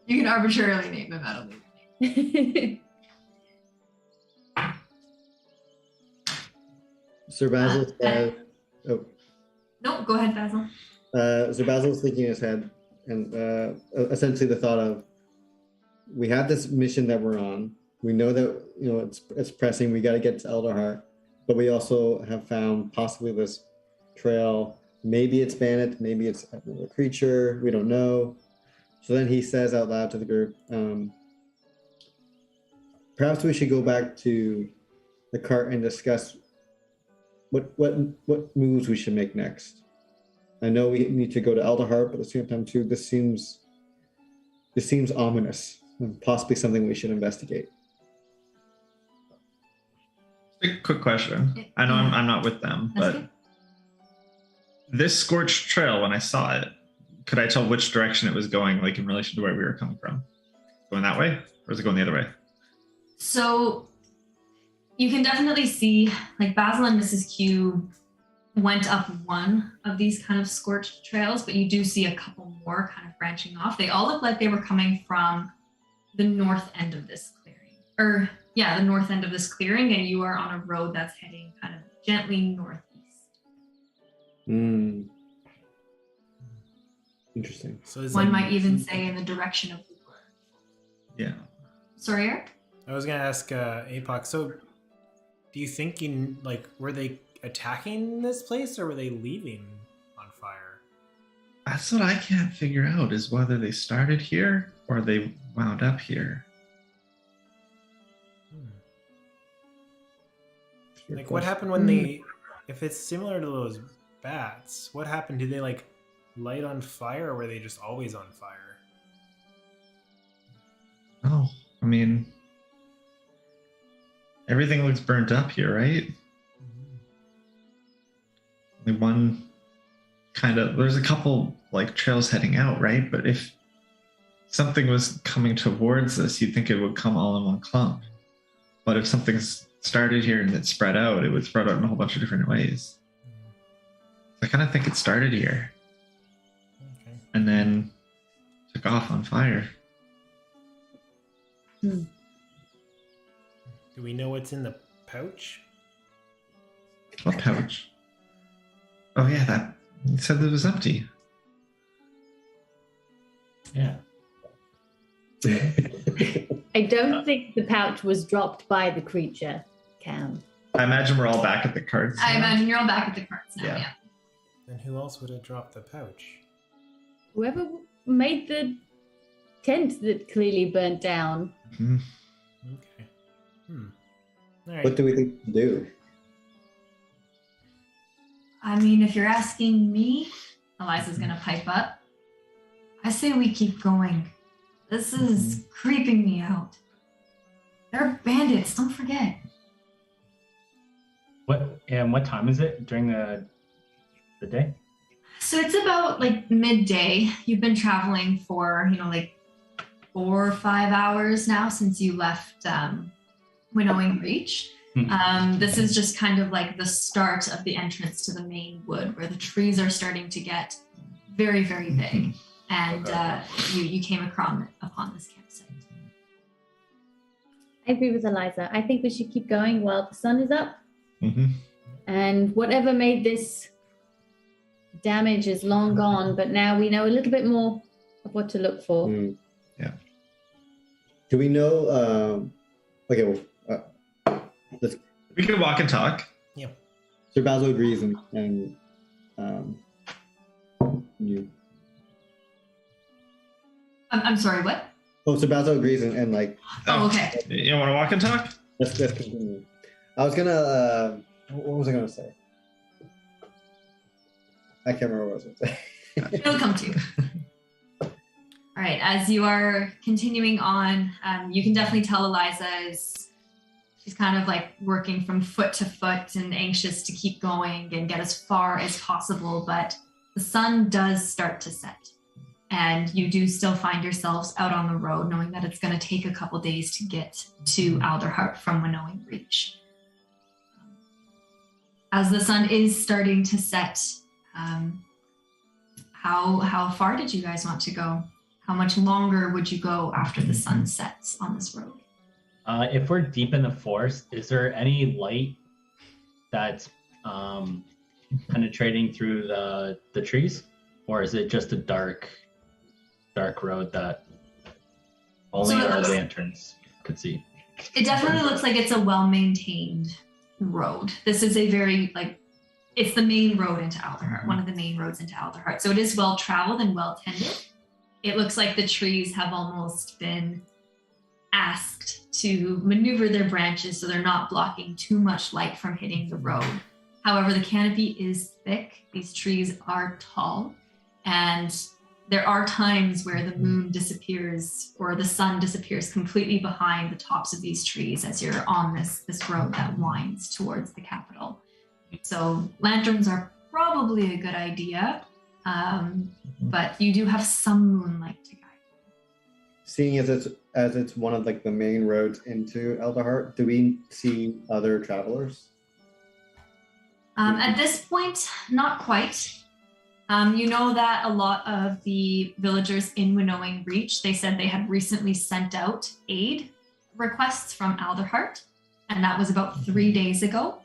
You can arbitrarily name him out of later. Sir Basil says, No, go ahead, Basil. Sir Basil's thinking in his head, and essentially the thought of, we have this mission that we're on. We know that it's pressing. We got to get to Elderheart, but we also have found possibly this trail. Maybe it's bandit, maybe it's a creature. We don't know. So then he says out loud to the group, perhaps we should go back to the cart and discuss what moves we should make next. I know we need to go to Elderheart, but at the same time too, this seems ominous and possibly something we should investigate. Quick question. I know I'm not with them, That's but good. this scorched trail, when I saw it, could I tell which direction it was going, like in relation to where we were coming from? Going that way, or is it going the other way? So you can definitely see, Basil and Mrs. Q went up one of these kind of scorched trails, but you do see a couple more kind of branching off. They all look like they were coming from the north end of this clearing. The north end of this clearing, and you are on a road that's heading kind of gently northeast. Interesting. So it's One might even say in the direction of the wood. Yeah. Sorry, Eric? I was gonna ask Apoc. So, do you think were they attacking this place or were they leaving on fire? That's what I can't figure out, is whether they started here or they wound up here. What happened when they? If it's similar to those bats, what happened? Did they light on fire, or were they just always on fire? Oh, I mean, everything looks burnt up here, right? Only one there's a couple trails heading out, right? But if something was coming towards us, you'd think it would come all in one clump. But if something's started here and it spread out, it would spread out in a whole bunch of different ways. I kind of think it started here. Okay. And then took off on fire. Do we know what's in the pouch? What pouch? Oh yeah, that it said that it was empty. Yeah. I don't think the pouch was dropped by the creature, Cam. I imagine we're all back at the carts. I now. imagine you're all back at the carts now, Yeah. yeah. Then who else would have dropped the pouch? Whoever made the tent that clearly burnt down. Mhm. Okay. All right. What do we think to do? I mean, if you're asking me, Eliza's gonna pipe up. I say we keep going. This is creeping me out. They're bandits, don't forget. What time is it during the day? So it's about midday. You've been traveling for, 4 or 5 hours now since you left Winnowing Reach. This is just kind of like the start of the entrance to the main wood, where the trees are starting to get very, very big. And you came upon this campsite. I agree with Eliza. I think we should keep going while the sun is up. And whatever made this damage is long gone, but now we know a little bit more of what to look for. Yeah. Do we know? Okay, well, we can walk and talk. Yeah. Sir Basil agrees, and you. I'm sorry, what? Oh, Sir Basil agrees, and like. Oh, okay. You want to walk and talk? Let's continue. I was gonna. What was I gonna say? I can't remember what I was gonna say. It'll come to you. All right, as you are continuing on, you can definitely tell Eliza she's kind of like working from foot to foot and anxious to keep going and get as far as possible, but the sun does start to set. And you do still find yourselves out on the road, knowing that it's going to take a couple days to get to Alderheart from Winnowing Reach. As the sun is starting to set, how far did you guys want to go? How much longer would you go after the sun sets on this road? If we're deep in the forest, is there any light that's penetrating through the trees? Or is it just a dark road that only our lanterns could see? It definitely looks like it's a well-maintained road. This is a very, it's the main road into Alderheart, one of the main roads into Alderheart. So it is well-traveled and well-tended. It looks like the trees have almost been asked to maneuver their branches so they're not blocking too much light from hitting the road. However, the canopy is thick. These trees are tall, and there are times where the moon disappears or the sun disappears completely behind the tops of these trees as you're on this road that winds towards the capital. So lanterns are probably a good idea, but you do have some moonlight to guide you. Seeing as it's one of the main roads into Alderheart, do we see other travelers? At this point, not quite. You know that a lot of the villagers in Winnowing Reach, they said they had recently sent out aid requests from Alderheart, and that was about 3 days ago.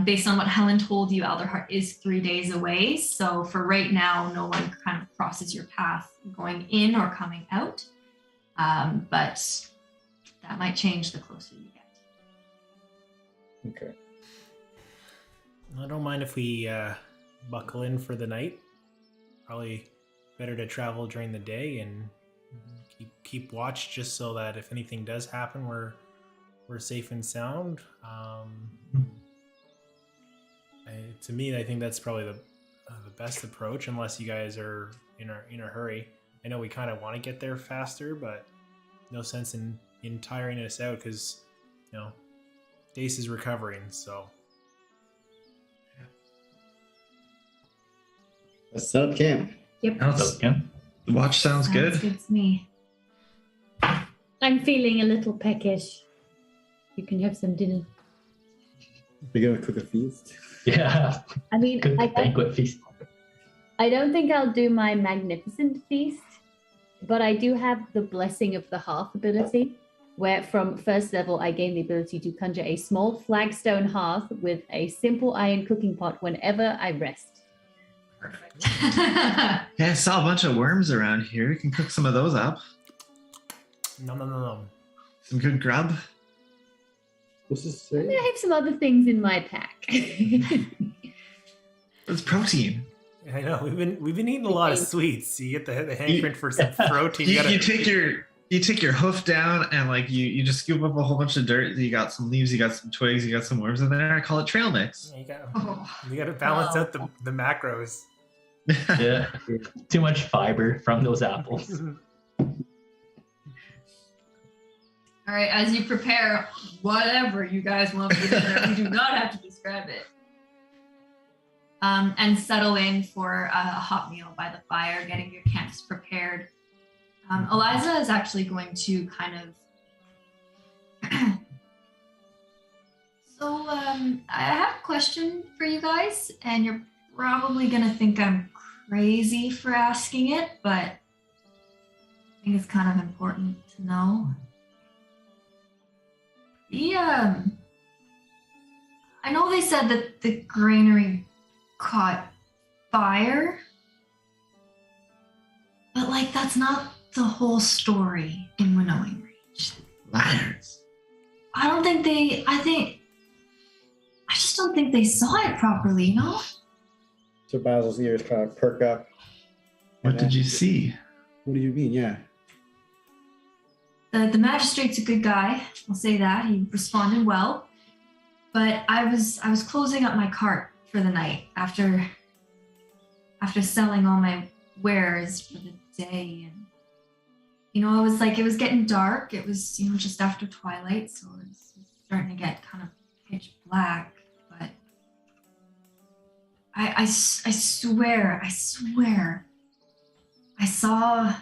Based on what Helen told you, Alderheart is 3 days away. So for right now, no one kind of crosses your path going in or coming out. But that might change the closer you get. Okay. I don't mind if we buckle in for the night. Probably better to travel during the day and keep watch, just so that if anything does happen, we're safe and sound. To me, I think that's probably the best approach, unless you guys are in a hurry. I know we kind of want to get there faster, but no sense in tiring us out, because Dace is recovering. So let's set up camp. Yep. The watch sounds good. Sounds good to me. I'm feeling a little peckish. You can have some dinner. We're gonna cook a feast. Yeah. I mean, Good banquet feast. I don't think I'll do my magnificent feast, but I do have the Blessing of the Hearth ability, where from first level I gain the ability to conjure a small flagstone hearth with a simple iron cooking pot whenever I rest. Perfect. Yeah, I saw a bunch of worms around here. You can cook some of those up. No. Some good grub. What's this I'm say? gonna have some other things in my pack. It's protein. I know we've been eating a lot of sweets. You get the hankering for some protein. You take your hoof down and you just scoop up a whole bunch of dirt. You got some leaves, you got some twigs, you got some worms in there. I call it trail mix. You got to balance out the macros. Yeah. Too much fiber from those apples. All right, as you prepare whatever you guys want for dinner, you do not have to describe it. And settle in for a hot meal by the fire, getting your camps prepared. Eliza is actually going to kind of. So, I have a question for you guys, and you're probably gonna think I'm crazy for asking it, but I think it's kind of important to know. I know they said that the granary caught fire, but like that's not the whole story in Winnowing Reach. Liars. I just don't think they saw it properly, you know? So Basil's ears kind of perk up. What did you see? What do you mean? Yeah. The magistrate's a good guy. I'll say that. He responded well. But I was closing up my cart for the night after selling all my wares for the day, and it was getting dark. It was just after twilight, so it was starting to get kind of pitch black. But I swear I saw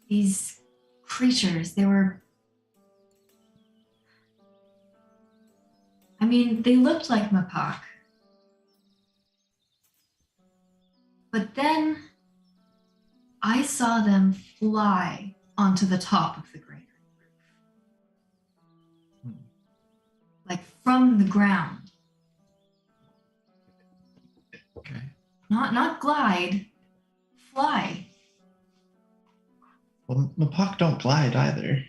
these creatures. They looked like Apoc. But then I saw them fly onto the top of the granary roof. Like from the ground. Okay. Not glide, fly. Well, Apoc don't glide either.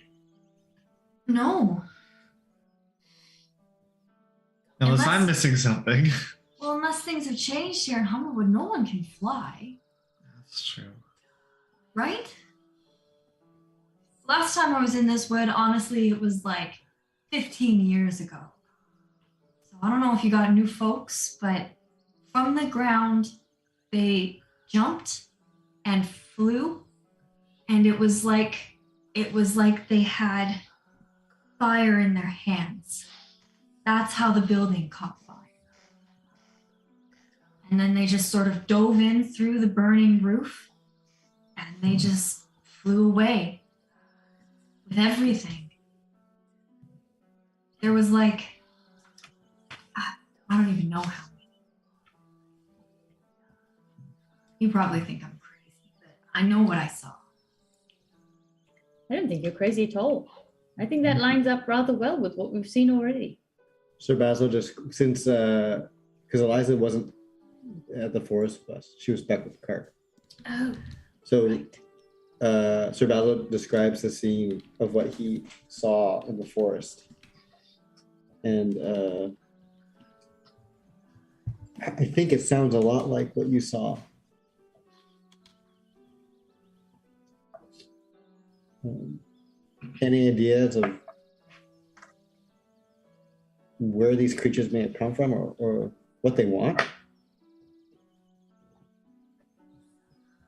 No. Unless I'm missing something. Well, unless things have changed here in Humblewood, no one can fly. That's true. Right? Last time I was in this wood, honestly, it was like 15 years ago. So I don't know if you got new folks, but from the ground, they jumped and flew, and it was like they had fire in their hands. That's how the building caught fire. And then they just sort of dove in through the burning roof, and they just flew away with everything. There was like, I don't even know how many. You probably think I'm crazy, but I know what I saw. I don't think you're crazy at all. I think that lines up rather well with what we've seen already. Sir Basil, just since, because Eliza wasn't at the forest bus, she was back with the cart. Oh. So right. Sir Basil describes the scene of what he saw in the forest. And I think it sounds a lot like what you saw. Any ideas of where these creatures may have come from, or what they want?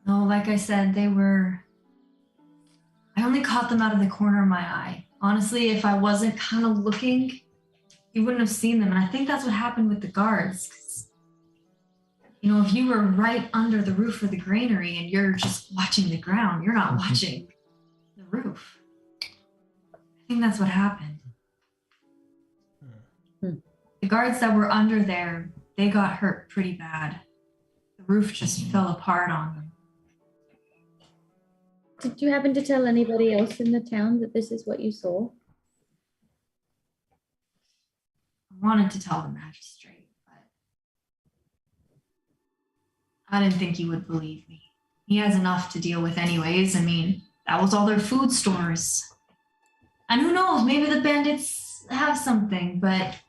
No, like I said, I only caught them out of the corner of my eye. Honestly, if I wasn't kind of looking, you wouldn't have seen them. And I think that's what happened with the guards. 'Cause, if you were right under the roof of the granary and you're just watching the ground, you're not watching the roof. I think that's what happened. The guards that were under there, they got hurt pretty bad. The roof just fell apart on them. Did you happen to tell anybody else in the town that this is what you saw? I wanted to tell the magistrate, but I didn't think he would believe me. He has enough to deal with anyways. That was all their food stores. And who knows, maybe the bandits have something, but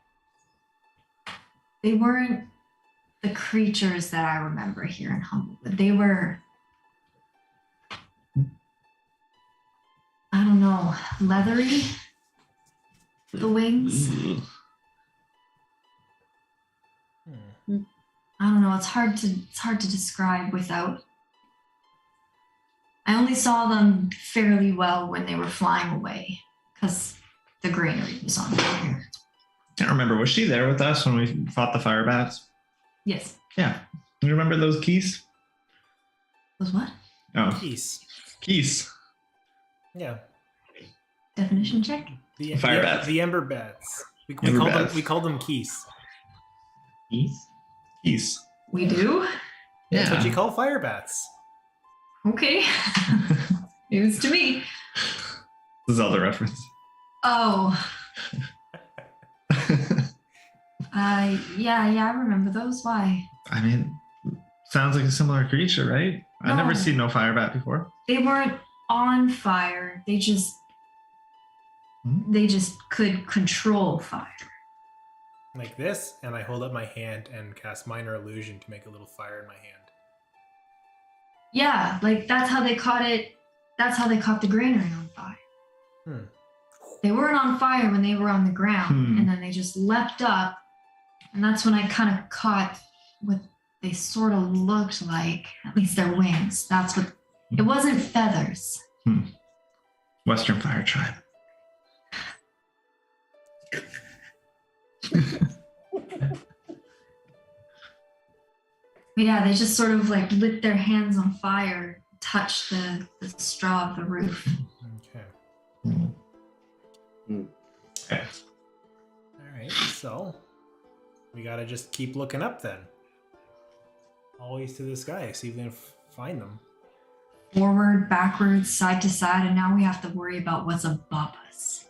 they weren't the creatures that I remember here in Humblewood. They were, I don't know, leathery, the wings. I don't know, it's hard to describe without. I only saw them fairly well when they were flying away because the granary was on fire. Can't remember. Was she there with us when we fought the fire bats? Yes. Yeah. You remember those keys? Was what? Oh, Peace. keys. Yeah. Definition check. Fire bats. The ember bats. We called them keys. Keys? Keys. We do? That's what you call fire bats. Okay. News to me. Zelda reference. Oh. Yeah, I remember those. Why? I mean, sounds like a similar creature, right? I've never No. seen no fire bat before. They weren't on fire. They just could control fire. Like this, and I hold up my hand and cast minor illusion to make a little fire in my hand. Yeah, like that's how they caught it. That's how they caught the granary on fire. They weren't on fire when they were on the ground, and then they just leapt up, and that's when I kind of caught what they sort of looked like, at least their wings. That's what, it wasn't feathers. Western Fire Tribe. But yeah, they just sort of like lit their hands on fire, touched the straw of the roof. Okay. Okay. All right, so we gotta just keep looking up then. Always to the sky, see if we can find them. Forward, backwards, side to side, and now we have to worry about what's above us.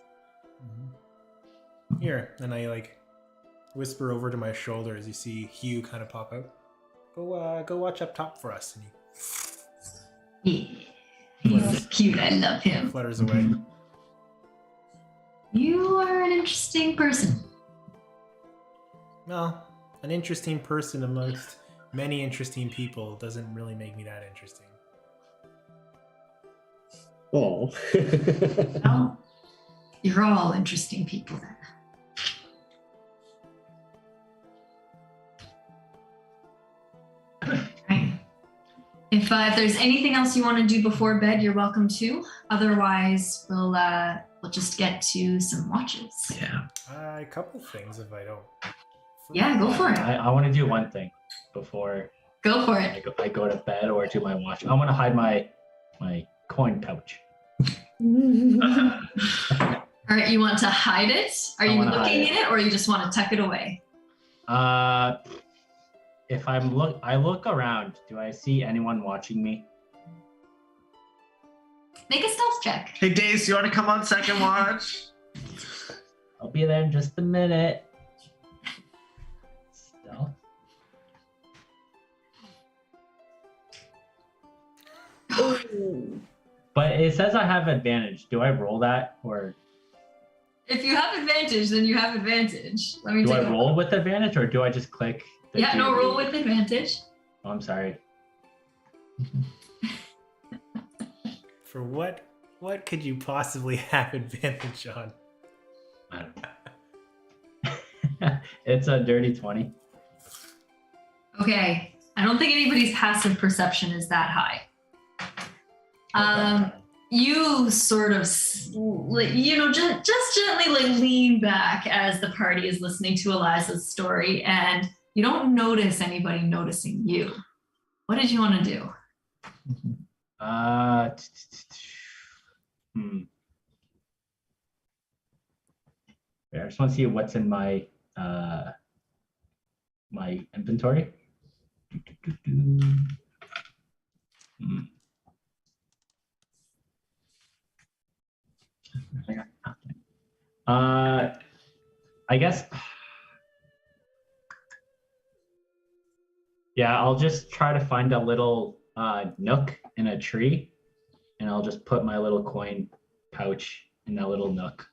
Here, and I like whisper over to my shoulder as you see Hugh kind of pop out. Go watch up top for us. And Yeah, he's cute. I love he him. flutters away. You are an interesting person. Well, an interesting person amongst many interesting people doesn't really make me that interesting. Oh. Well, you're all interesting people then. Right. If there's anything else you want to do before bed, you're welcome to. Otherwise, we'll just get to some watches. Yeah. A couple things if I don't. Yeah, go for it. I want to do one thing before Go for it. I go to bed or do my watch. I want to hide my coin pouch. All right, you want to hide it? Are you looking in it, or you just want to tuck it away? If I look around, do I see anyone watching me? Make a stealth check. Hey, Dace, you want to come on second watch? I'll be there in just a minute. Stealth. But it says I have advantage. Do I roll that, or If you have advantage, then you have advantage. Let me do take I roll with advantage, or do I just click? Yeah, no, roll with advantage. Oh, I'm sorry. For what could you possibly have advantage on? I don't know. It's a dirty 20. Okay, I don't think anybody's passive perception is that high. You sort of, just gently lean back as the party is listening to Eliza's story, and you don't notice anybody noticing you. What did you want to do? Yeah, I just want to see what's in my my inventory. I guess. Yeah, I'll just try to find a little nook in a tree, and I'll just put my little coin pouch in that little nook.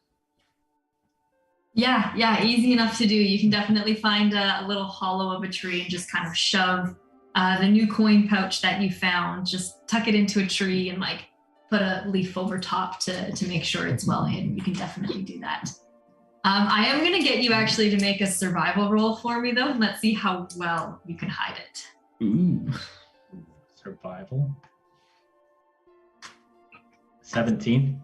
Yeah, easy enough to do. You can definitely find a little hollow of a tree and just kind of shove the new coin pouch that you found, just tuck it into a tree and like put a leaf over top to make sure it's well hidden. You can definitely do that. I am going to get you actually to make a survival roll for me, though. Let's see how well you can hide it. Ooh. Survival. 17.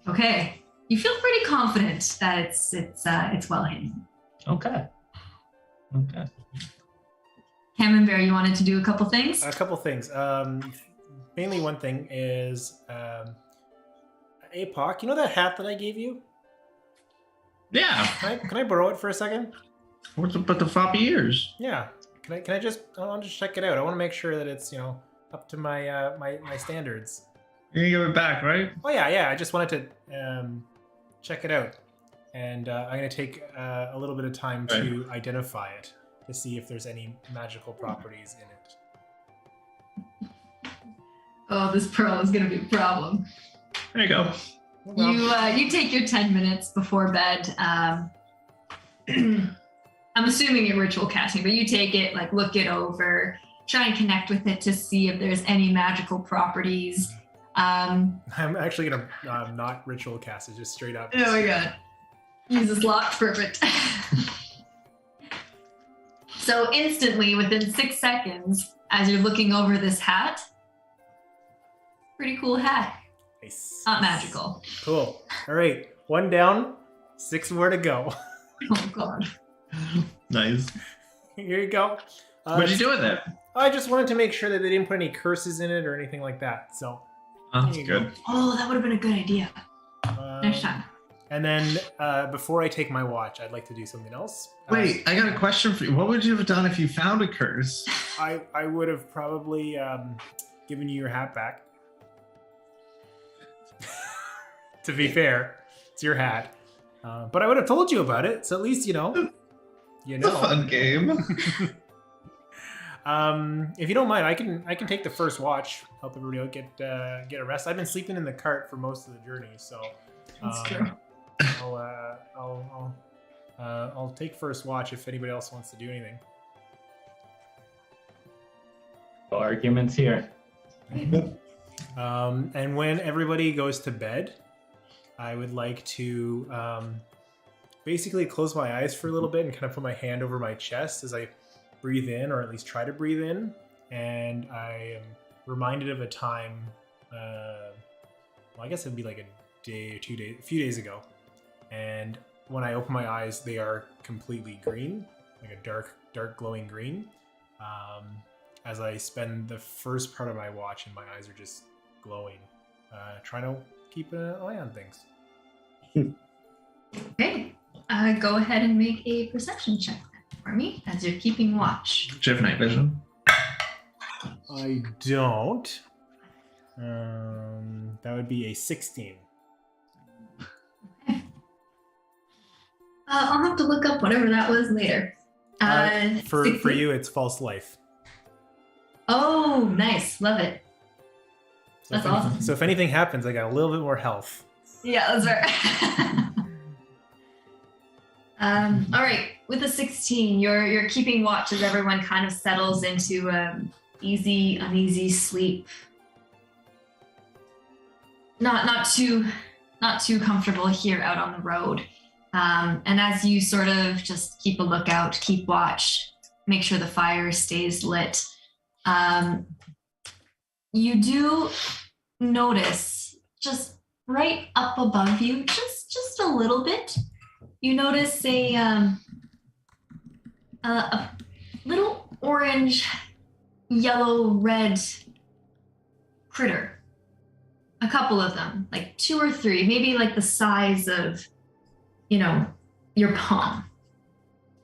Okay. You feel pretty confident that it's well hidden. Okay. Camembert, you wanted to do a couple things? A couple things. Mainly one thing is Apoc, you know that hat that I gave you? Yeah. Can I borrow it for a second? What's up with the floppy ears? Yeah. I want to just check it out. I want to make sure that it's, up to my my standards. You're gonna give it back, right? Oh yeah. I just wanted to check it out, and I'm gonna take a little bit of time to identify it to see if there's any magical properties in it. Oh, this pearl is gonna be a problem. There you go. You take your 10 minutes before bed. I'm assuming you're ritual casting, but you take it, like look it over, try and connect with it to see if there's any magical properties. I'm actually gonna not ritual cast it, just straight up. Oh my god. Use this lock, perfect. So instantly, within 6 seconds, as you're looking over this hat, pretty cool hat. Nice. Not magical. Cool. All right, 1 down, 6 more to go. Oh god. Nice. Here you go. What'd you do with it? I just wanted to make sure that they didn't put any curses in it or anything like that. So That's there you good. go. Oh, that would have been a good idea. Next time. And then before I take my watch, I'd like to do something else. Wait, I got a question for you. What would you have done if you found a curse? I would have probably given you your hat back. To be fair, it's your hat. But I would have told you about it, so at least you know. It's a fun game. If you don't mind, I can take the first watch, help everybody out, get a rest. I've been sleeping in the cart for most of the journey, so That's true. I'll take first watch if anybody else wants to do anything. No arguments here. And when everybody goes to bed, I would like to basically close my eyes for a little bit and kind of put my hand over my chest as I breathe in, or at least try to breathe in. And I am reminded of a time, I guess it'd be like a day or 2 days, a few days ago. And when I open my eyes, they are completely green, like a dark glowing green. As I spend the first part of my watch and my eyes are just glowing, trying to keep an eye on things. Okay. Go ahead and make a perception check for me as you're keeping watch. Do you have night vision? I don't. That would be a 16. I'll have to look up whatever that was later. For you, it's false life. Oh, nice. Love it. That's awesome. So if anything happens, I got a little bit more health. Yeah, that's right. All right. With a 16, you're keeping watch as everyone kind of settles into easy, uneasy sleep. Not too comfortable here out on the road. And as you sort of just keep a lookout, keep watch, make sure the fire stays lit, you do notice just right up above you, just a little bit, you notice a little orange, yellow, red critter. A couple of them, like 2 or 3, maybe like the size of, your palm.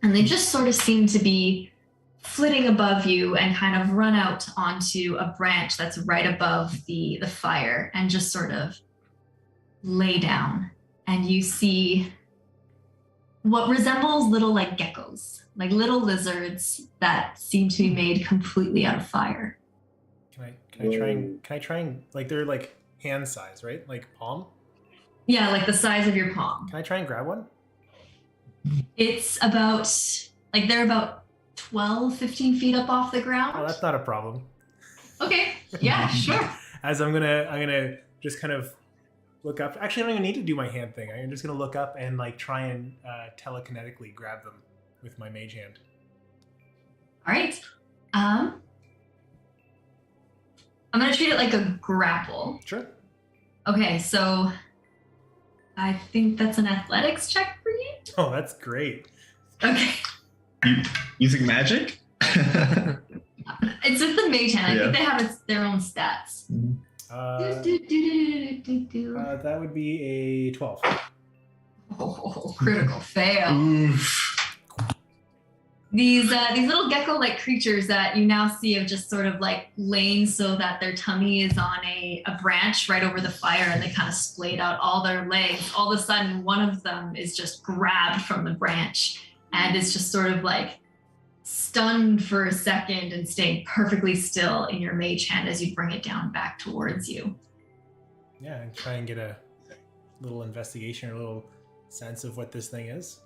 And they just sort of seem to be flitting above you and kind of run out onto a branch that's right above the fire and just sort of lay down. And you see what resembles little like geckos, like little lizards that seem to be made completely out of fire. Can I try and like they're like hand size, right? Like palm? Yeah, like the size of your palm. Can I try and grab one? It's about, like they're about 12, 15 feet up off the ground. Oh, that's not a problem. Okay, yeah, sure. As I'm gonna just kind of look up. Actually, I don't even need to do my hand thing. I'm just gonna look up and like try and telekinetically grab them with my mage hand. All right. I'm gonna treat it like a grapple. Sure. Okay, so I think that's an athletics check for you. Oh, that's great. Okay. Using magic? It's with the mage hand. I think they have their own stats. That would be a 12. Oh, critical fail. These little gecko-like creatures that you now see have just sort of like laying so that their tummy is on a branch right over the fire, and they kind of splayed out all their legs. All of a sudden, one of them is just grabbed from the branch and is just sort of like stunned for a second and staying perfectly still in your mage hand as you bring it down back towards you. Yeah, and try and get a little investigation or a little sense of what this thing is.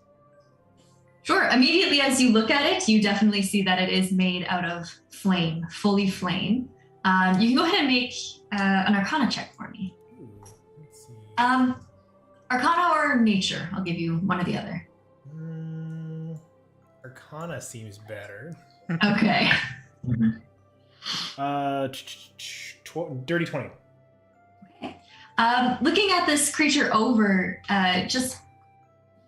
Sure. Immediately as you look at it, you definitely see that it is made out of flame, fully flame. You can go ahead and make an Arcana check for me. Ooh, let's see. Arcana or Nature? I'll give you one or the other. Arcana seems better. Okay. Dirty 20. Okay. Looking at this creature over, just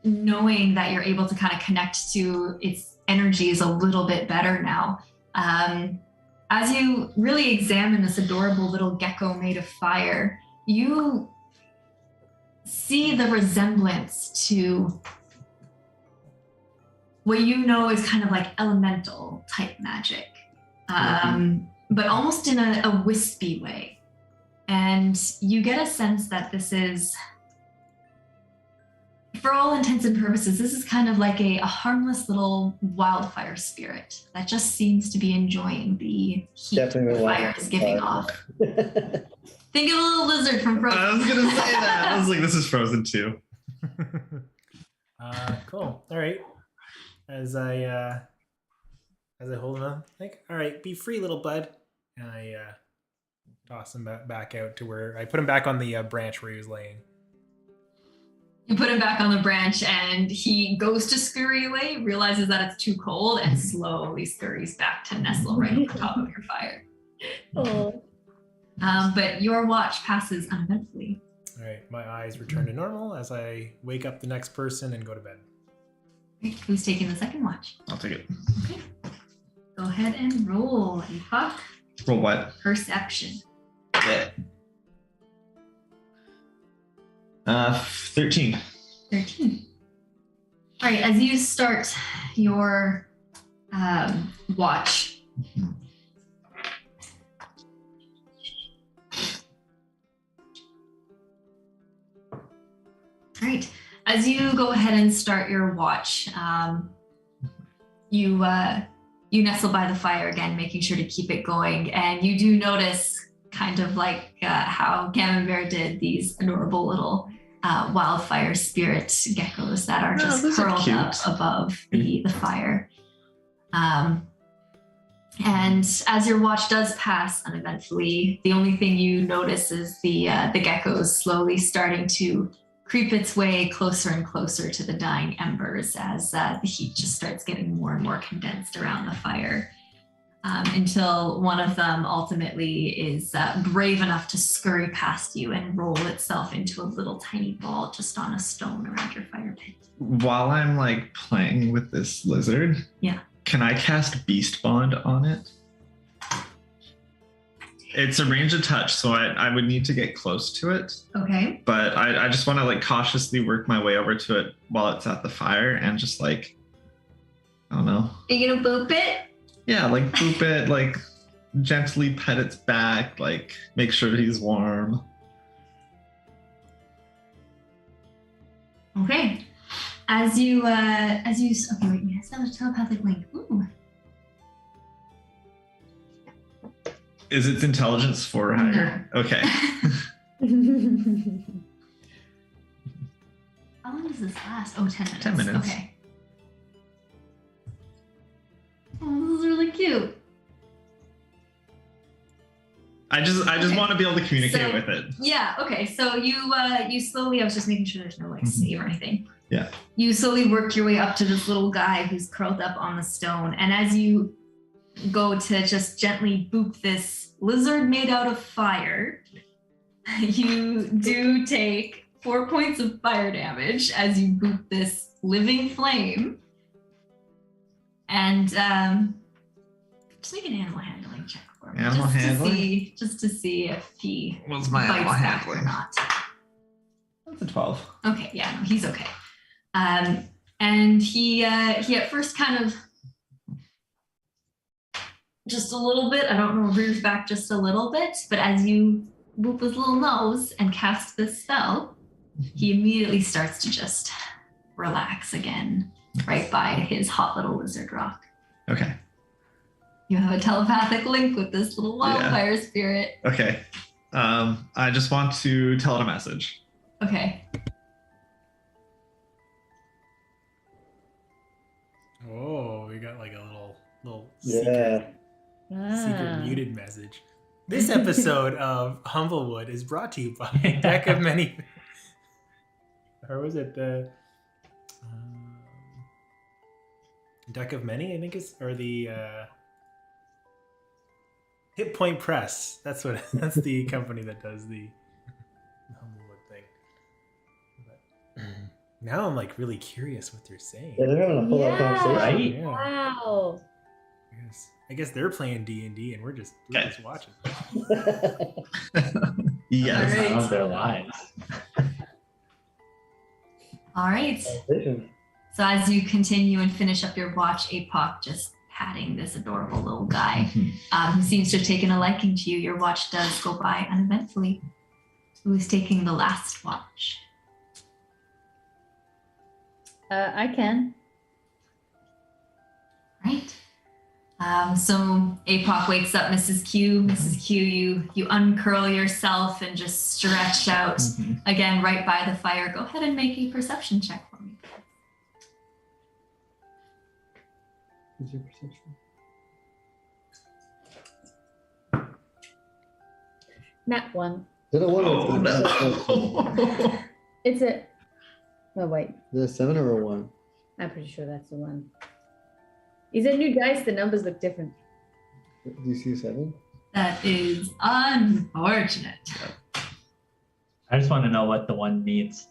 knowing that you're able to kind of connect to its energies a little bit better now. As you really examine this adorable little gecko made of fire, you see the resemblance to what you know is kind of like elemental type magic, but almost in a wispy way. And you get a sense that this is, for all intents and purposes, this is kind of like a harmless little wildfire spirit that just seems to be enjoying the heat the fire is giving off. Think of a little lizard from Frozen. I was going to say that. I was like, this is Frozen too. Cool. All right. As I hold him up, like, all right, be free, little bud. And I toss him back out to where I put him back on the branch where he was laying. You put him back on the branch and he goes to scurry away, realizes that it's too cold, and slowly scurries back to nestle right on the top of your fire. Oh. But your watch passes uneventfully. All right, my eyes return to normal as I wake up the next person and go to bed. Okay, who's taking the second watch? I'll take it. Okay. Go ahead and roll, Apoc. Roll what? Perception. Yeah. 13. 13. All right, as you start your watch, all right, as you go ahead and start your watch, you nestle by the fire again, making sure to keep it going, and you do notice, kind of like how Camembert did, these adorable little wildfire spirit geckos that are just curled up above the fire. And as your watch does pass uneventfully, the only thing you notice is the geckos slowly starting to creep its way closer and closer to the dying embers as the heat just starts getting more and more condensed around the fire. Until one of them ultimately is brave enough to scurry past you and roll itself into a little tiny ball just on a stone around your fire pit. While I'm like playing with this lizard, yeah, can I cast Beast Bond on it? It's a range of touch, so I would need to get close to it. Okay. But I just want to like cautiously work my way over to it while it's at the fire and just like, I don't know. Are you gonna boop it? Yeah, like boop it, like gently pet its back, like make sure he's warm. Okay. As you okay, wait, yes, that was telepathic link. Ooh. Is its intelligence 4 higher? No. Okay. How long does this last? Oh, 10 minutes. 10 minutes. Okay. Oh, this is really cute. I just want to be able to communicate So- with it. Yeah, okay. So you slowly, I was just making sure there's no like save or anything. Yeah. You slowly work your way up to this little guy who's curled up on the stone. And as you go to just gently boop this lizard made out of fire, you do take 4 points of fire damage as you boop this living flame. And just make an animal handling check for for me. Animal handling? Just to see if he What's my animal bites back or handling? not. That's a 12. Okay, yeah, no, he's okay. And he at first kind of just a little bit, I don't know, rears back just a little bit, but as you whoop his little nose and cast this spell, he immediately starts to just relax again right by his hot little lizard rock. Okay. You have a telepathic link with this little wildfire spirit. Okay. I just want to tell it a message. Okay. Oh, we got like a little Yeah. secret muted message. This episode of Humblewood is brought to you by Deck of Many. Or was it the Deck of Many? I think it's or the Hit Point Press. That's the company that does the Humblewood thing. But now I'm like really curious what they're saying. Yeah, they're having a whole lot of conversation. Right? Yeah. Wow. I guess they're playing D&D and we're just watching. Yes. All right. Of their lives. All right. So as you continue and finish up your watch, Apoc just patting this adorable little guy who seems to have taken a liking to you. Your watch does go by uneventfully. Who's taking the last watch? I can. Right. So Apoc wakes up Mrs. Q. Mrs. Q, you uncurl yourself and just stretch out again right by the fire. Go ahead and make a perception check for me. What's your perception? Nat 1. Is it a one or Oh, no. It's a. Oh wait, Is it a 7 or a 1? I'm pretty sure that's the one. These are new dice. The numbers look different. Do you see a 7? That is unfortunate. I just want to know what the one means.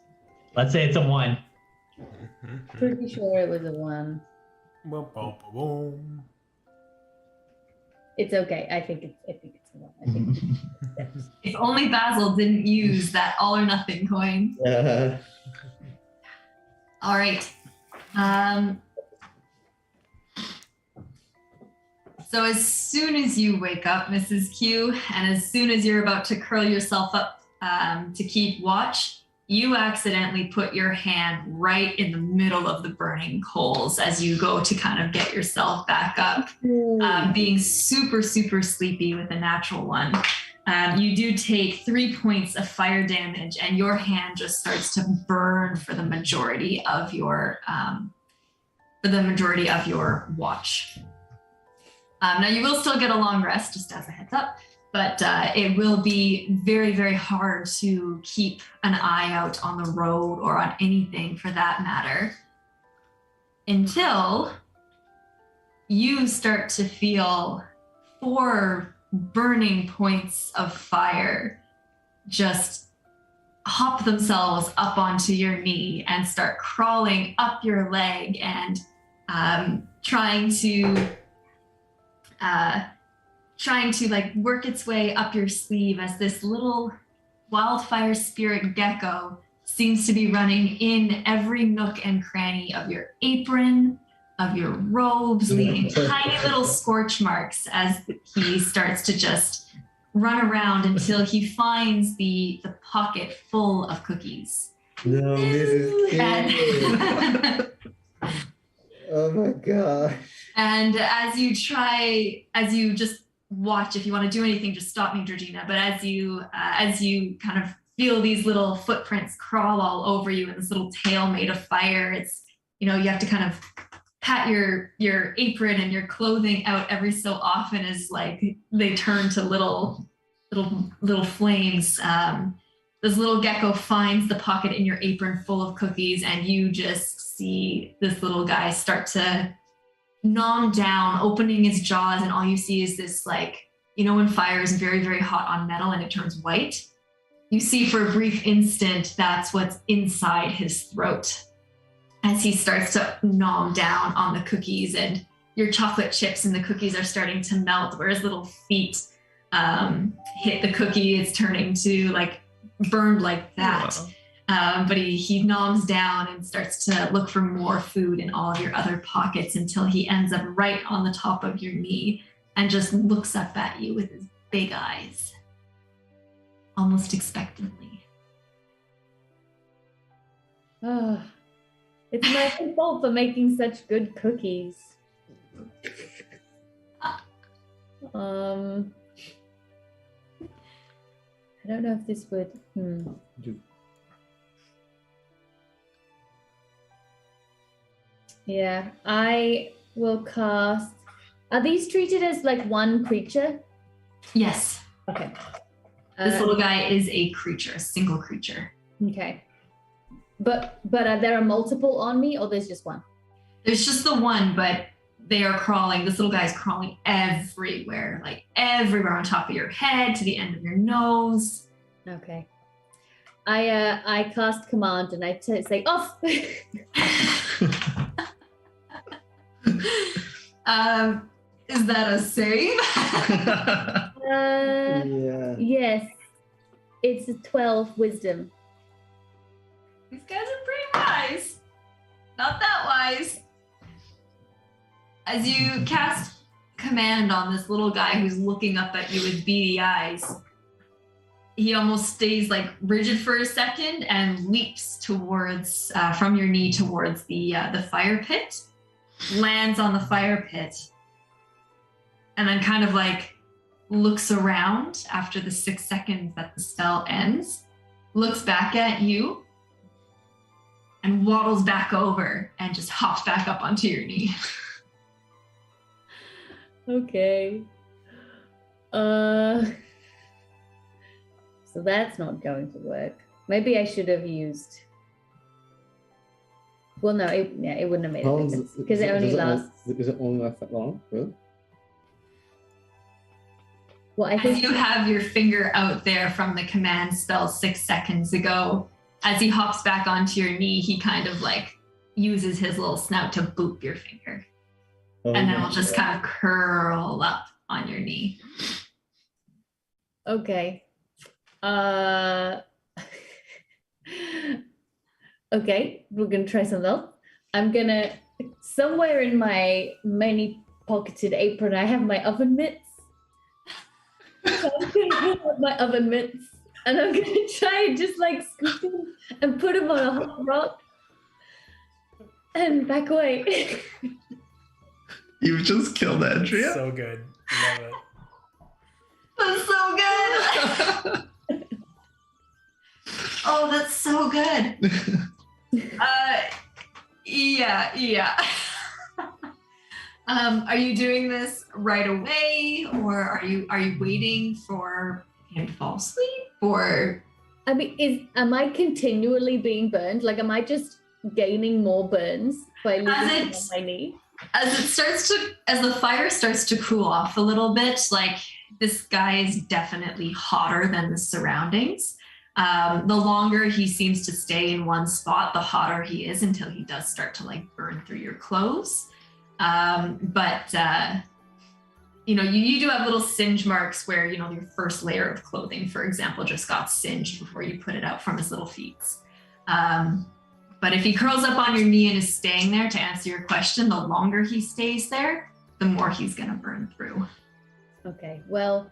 Let's say it's a 1. Pretty sure it was a 1. Boom, boom, boom. It's okay. I think it's a 1. I think. If only Basil didn't use that all or nothing coin. Yeah. All right. So as soon as you wake up, Mrs. Q, and as soon as you're about to curl yourself up to keep watch, you accidentally put your hand right in the middle of the burning coals as you go to kind of get yourself back up, being super, super sleepy with a natural one. You do take 3 points of fire damage, and your hand just starts to burn for the majority of your watch. Now you will still get a long rest, just as a heads up, but it will be very, very hard to keep an eye out on the road or on anything for that matter until you start to feel 4 burning points of fire just hop themselves up onto your knee and start crawling up your leg and trying to like work its way up your sleeve as this little wildfire spirit gecko seems to be running in every nook and cranny of your apron, of your robes, leaving tiny little scorch marks as he starts to just run around until he finds the pocket full of cookies. No, Mrs. Q. And Oh my god. And as you just watch, if you want to do anything, just stop me, Georgina. But as you kind of feel these little footprints crawl all over you and this little tail made of fire, it's, you have to kind of pat your apron and your clothing out every so often as like they turn to little flames. This little gecko finds the pocket in your apron full of cookies, and you just see this little guy start to nom down, opening his jaws, and all you see is this, like, when fire is very, very hot on metal and it turns white, you see for a brief instant that's what's inside his throat as he starts to nom down on the cookies, and your chocolate chips and the cookies are starting to melt, where his little feet hit the cookie. It's turning to like burned like that. But he noms down and starts to look for more food in all of your other pockets until he ends up right on the top of your knee and just looks up at you with his big eyes, almost expectantly. Oh, it's my fault for making such good cookies. I don't know if this would. Yeah, I will cast. Are these treated as like one creature? Yes. Okay. This little guy is a creature, a single creature. Okay. But are there multiple on me, or there's just one? There's just the one, but they are crawling. This little guy is crawling everywhere, like everywhere on top of your head, to the end of your nose. Okay. I cast command and I say off. Is that a save? Yeah. Yes. It's a 12 wisdom. These guys are pretty wise. Not that wise. As you cast command on this little guy who's looking up at you with beady eyes, he almost stays like rigid for a second and leaps towards from your knee towards the fire pit, lands on the fire pit, and then kind of like looks around after the 6 seconds that the spell ends, looks back at you, and waddles back over and just hops back up onto your knee. Okay. So that's not going to work. Maybe I should have used. Well, no, it wouldn't have made a difference because it only lasts. Is it only last that long? Really? Well, I As think you have your finger out there from the command spell 6 seconds ago, as he hops back onto your knee, he kind of like uses his little snout to boop your finger. Oh, And then we'll just kind of curl up on your knee. Okay. Okay, we're gonna try something else. I'm gonna somewhere in my many pocketed apron, I have my oven mitts. So I'm gonna pick up my oven mitts and I'm gonna try and just like scoop them and put them on a hot rock and back away. You've just killed Andrea. So good. Love it. That's so good. Oh, that's so good. Yeah. Are you doing this right away, or are you waiting for him to fall asleep, or? I mean, am I continually being burned? Like, am I just gaining more burns by losing on my knee? As the fire starts to cool off a little bit, like this guy is definitely hotter than the surroundings. The longer he seems to stay in one spot, the hotter he is until he does start to like burn through your clothes. But you do have little singe marks where, your first layer of clothing, for example, just got singed before you put it out from his little feet. But if he curls up on your knee and is staying there, to answer your question, the longer he stays there, the more he's going to burn through. Okay, well,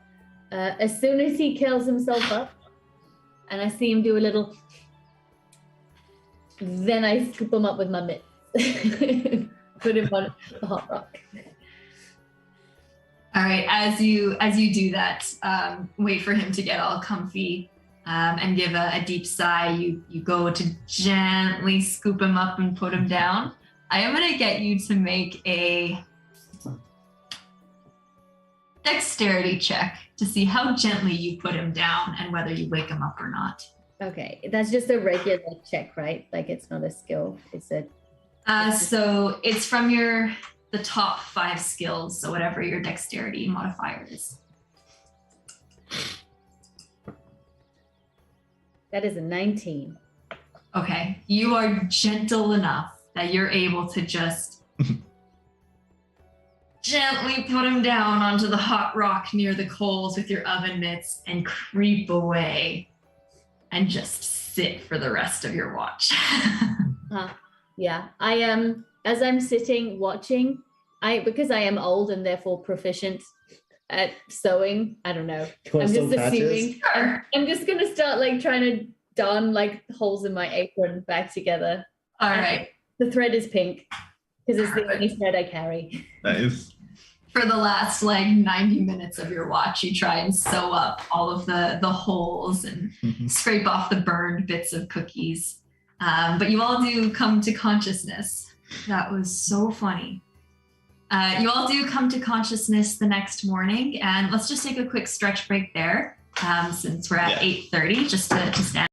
as soon as he curls himself up and I see him do a little, then I scoop him up with my mitts. Put him on the hot rock. All right, as you do that, wait for him to get all comfy. And give a deep sigh. You go to gently scoop him up and put him down. I am going to get you to make a dexterity check to see how gently you put him down and whether you wake him up or not. Okay, that's just a regular check, right? Like it's not a skill. It's a. So it's from the top 5 skills. So whatever your dexterity modifier is. That is a 19. Okay, you are gentle enough that you're able to just gently put him down onto the hot rock near the coals with your oven mitts and creep away and just sit for the rest of your watch. Yeah, I am. As I'm sitting watching, because I am old and therefore proficient at sewing. I don't know. I'm just assuming. I'm just gonna start like trying to darn like holes in my apron back together. All right. The thread is pink because it's the only thread I carry. Nice. For the last like 90 minutes of your watch, you try and sew up all of the holes and scrape off the burned bits of cookies. But you all do come to consciousness. That was so funny. You all do come to consciousness the next morning, and let's just take a quick stretch break there, since we're at 8:30, just to stand.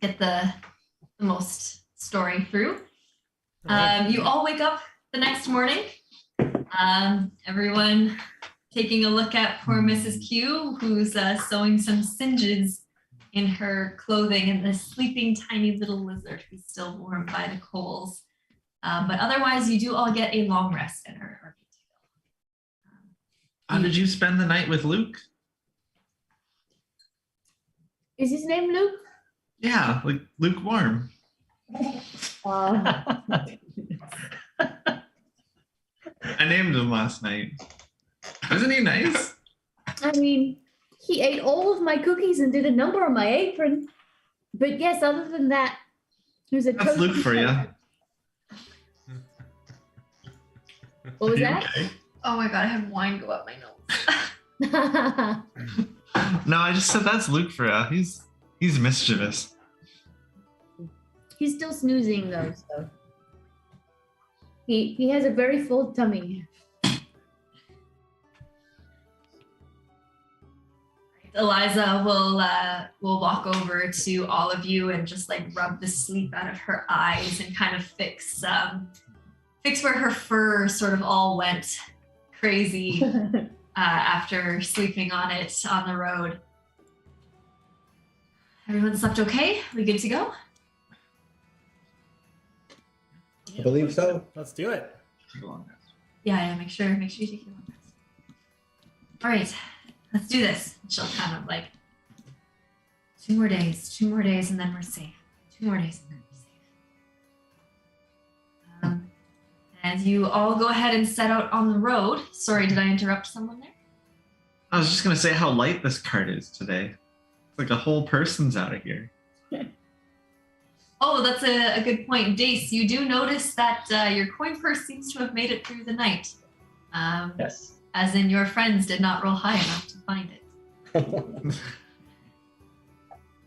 get the most story through. Alright. You all wake up the next morning. Everyone taking a look at poor Mrs. Q, who's sewing some singes in her clothing, and the sleeping tiny little lizard who's still warm by the coals. But otherwise, you do all get a long rest in her RV. How did you spend the night with Luke? Is his name Luke? Yeah, like lukewarm. Uh, I named him last night. Wasn't he nice? I mean, he ate all of my cookies and did a number on my apron. But yes, other than that, he was a That's Luke for you. What was You that? okay? Oh my god, I had wine go up my nose. No, I just said that's Luke for you. He's mischievous. He's still snoozing though, so he has a very full tummy. Eliza will walk over to all of you and just like rub the sleep out of her eyes and kind of fix where her fur sort of all went crazy after sleeping on it on the road. Everyone slept okay? We good to go? I believe so. Let's do it. Yeah, make sure you take your long rest. All right, let's do this. She'll kind of like, 2 more days, and then we're safe. 2 more days, and then we're safe. As you all go ahead and set out on the road. Sorry, did I interrupt someone there? I was just gonna say how light this cart is today. It's like a whole person's out of here. Oh, that's a good point. Dace, you do notice that your coin purse seems to have made it through the night. Yes. As in your friends did not roll high enough to find it.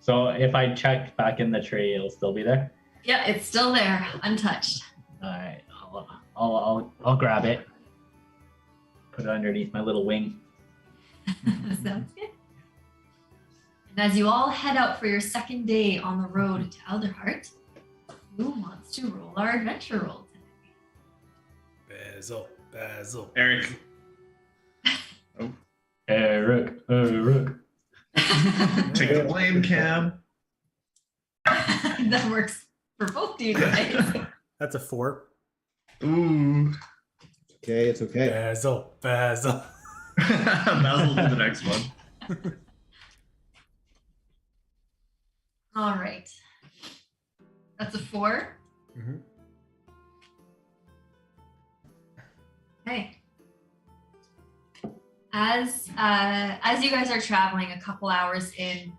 So if I check back in the tree, it'll still be there. Yeah, it's still there, untouched. All right, I'll grab it. Put it underneath my little wing. Sounds good. And as you all head out for your second day on the road to Elderheart, who wants to roll our adventure roll today? Basil. Eric. Eric. Take the blame, Cam. That works for both of you guys. That's a 4. Ooh. Okay, it's okay. Basil. Basil will do the next one. All right. That's a 4. Mm-hmm. Okay. As you guys are traveling a couple hours in,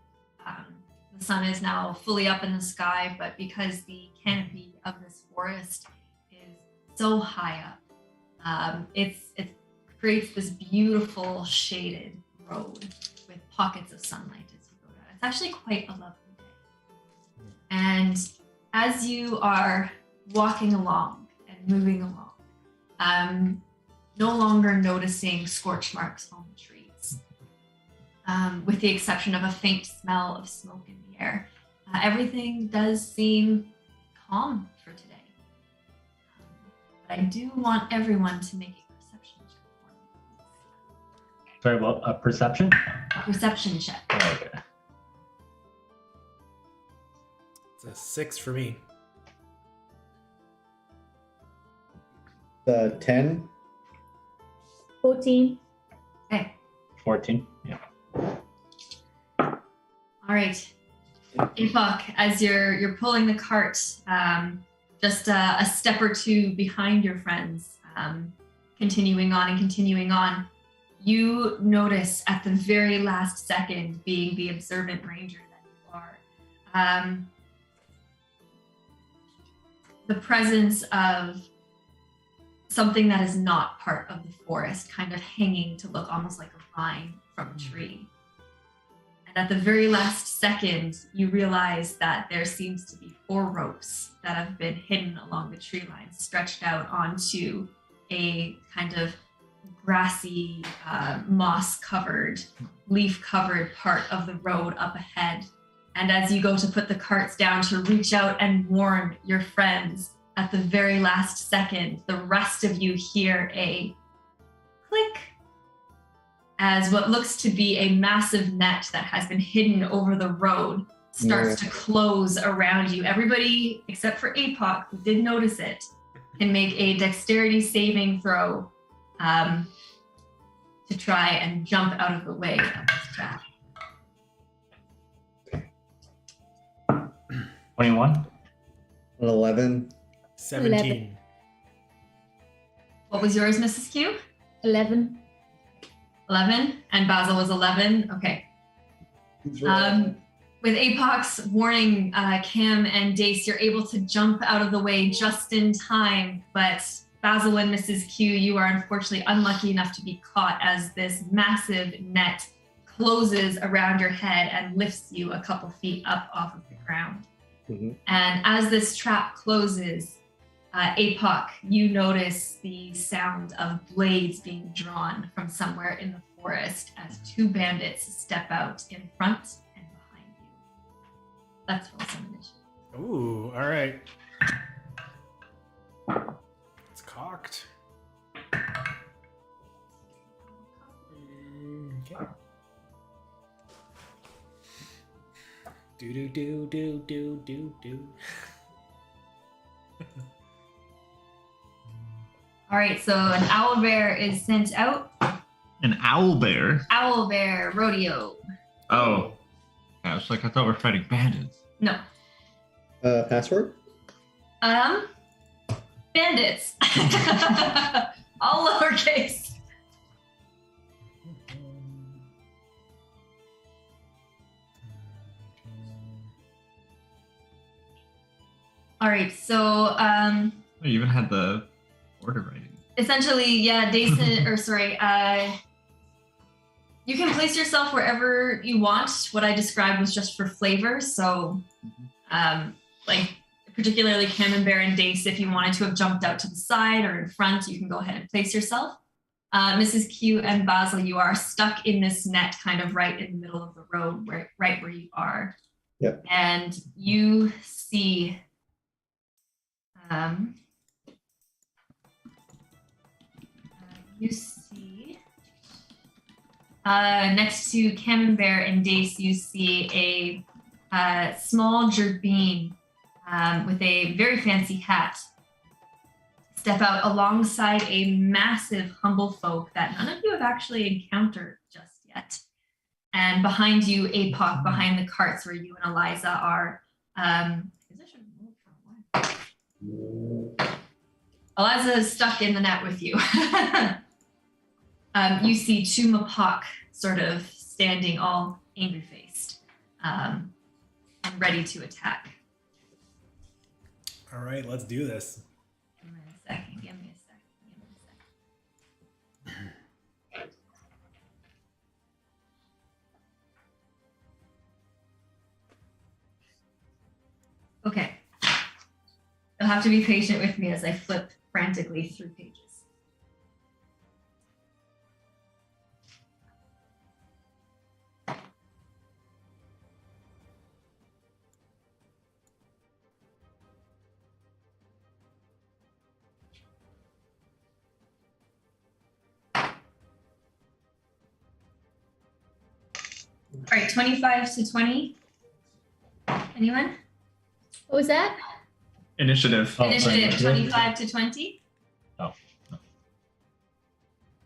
the sun is now fully up in the sky, but because the canopy of this forest is so high up, it creates this beautiful shaded road with pockets of sunlight as you go down. It's actually quite a lovely day. And as you are walking along and moving along, no longer noticing scorch marks on the trees, with the exception of a faint smell of smoke in the air. Everything does seem calm for today. But I do want everyone to make a perception check for me. Sorry, what? A perception? A perception check. Okay. It's a 6 for me. 10. 14. Okay. 14. Yeah. All right. Apoc, as you're pulling the cart, just a step or two behind your friends, continuing on, you notice at the very last second, being the observant ranger that you are, the presence of something that is not part of the forest, kind of hanging to look almost like a vine from a tree. And at the very last second, you realize that there seems to be 4 ropes that have been hidden along the tree line, stretched out onto a kind of grassy, moss-covered, leaf-covered part of the road up ahead. And as you go to put the carts down to reach out and warn your friends, at the very last second, the rest of you hear a click as what looks to be a massive net that has been hidden over the road starts to close around you. Everybody, except for Apoc, who did notice it, can make a dexterity saving throw to try and jump out of the way of this trap. 21. 11. 17. What was yours, Mrs. Q? 11. 11, and Basil was 11. Okay. With Apoc's warning, Cam and Dace, you're able to jump out of the way just in time, but Basil and Mrs. Q, you are unfortunately unlucky enough to be caught as this massive net closes around your head and lifts you a couple feet up off of the ground. Mm-hmm. And as this trap closes, Apoc, you notice the sound of blades being drawn from somewhere in the forest as two bandits step out in front and behind you. Let's roll some initiative. Ooh, all right. It's cocked. Okay. Do. All right, so an owl bear is sent out. An owl bear? Owl bear rodeo. Oh. Yeah, it's like I thought we were fighting bandits. No. Password? Bandits. All lowercase. All right, so I even had the order right. essentially, yeah, Dason, or sorry, you can place yourself wherever you want. What I described was just for flavor. So, like particularly Camembert and Dace, if you wanted to have jumped out to the side or in front, you can go ahead and place yourself. Mrs. Q and Basil, you are stuck in this net kind of right in the middle of the road, right where you are. Yep. And you see next to Camembert and Dace, you see a small gerbine with a very fancy hat step out alongside a massive humble folk that none of you have actually encountered just yet. And behind you, Apoc, behind the carts where you and Eliza are. Eliza is stuck in the net with you. You see two Apoc sort of standing all angry-faced and ready to attack. All right, let's do this. Give me a second. Okay. You'll have to be patient with me as I flip frantically through pages. All right, 25 to 20. Anyone? What was that? Initiative. Initiative, 25 to 20. Oh. All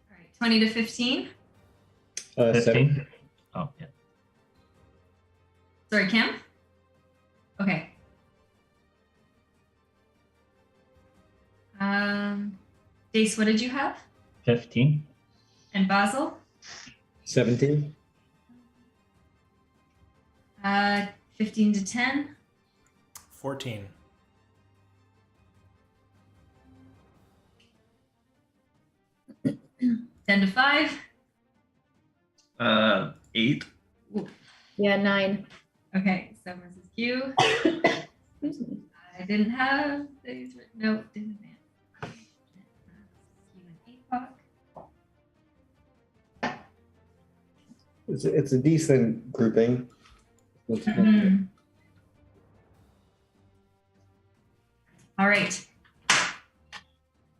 right, 20 to 15. 15. Oh, yeah. Sorry, Cam? Okay. Dace, what did you have? 15. And Basil? 17. 15 to 10. 14. 10 to 5. 8. Yeah, 9. Okay, so Mrs. Q. Excuse me. I didn't have these written. No, didn't have. Q and Apoc. It's a decent grouping. Mhm. All right.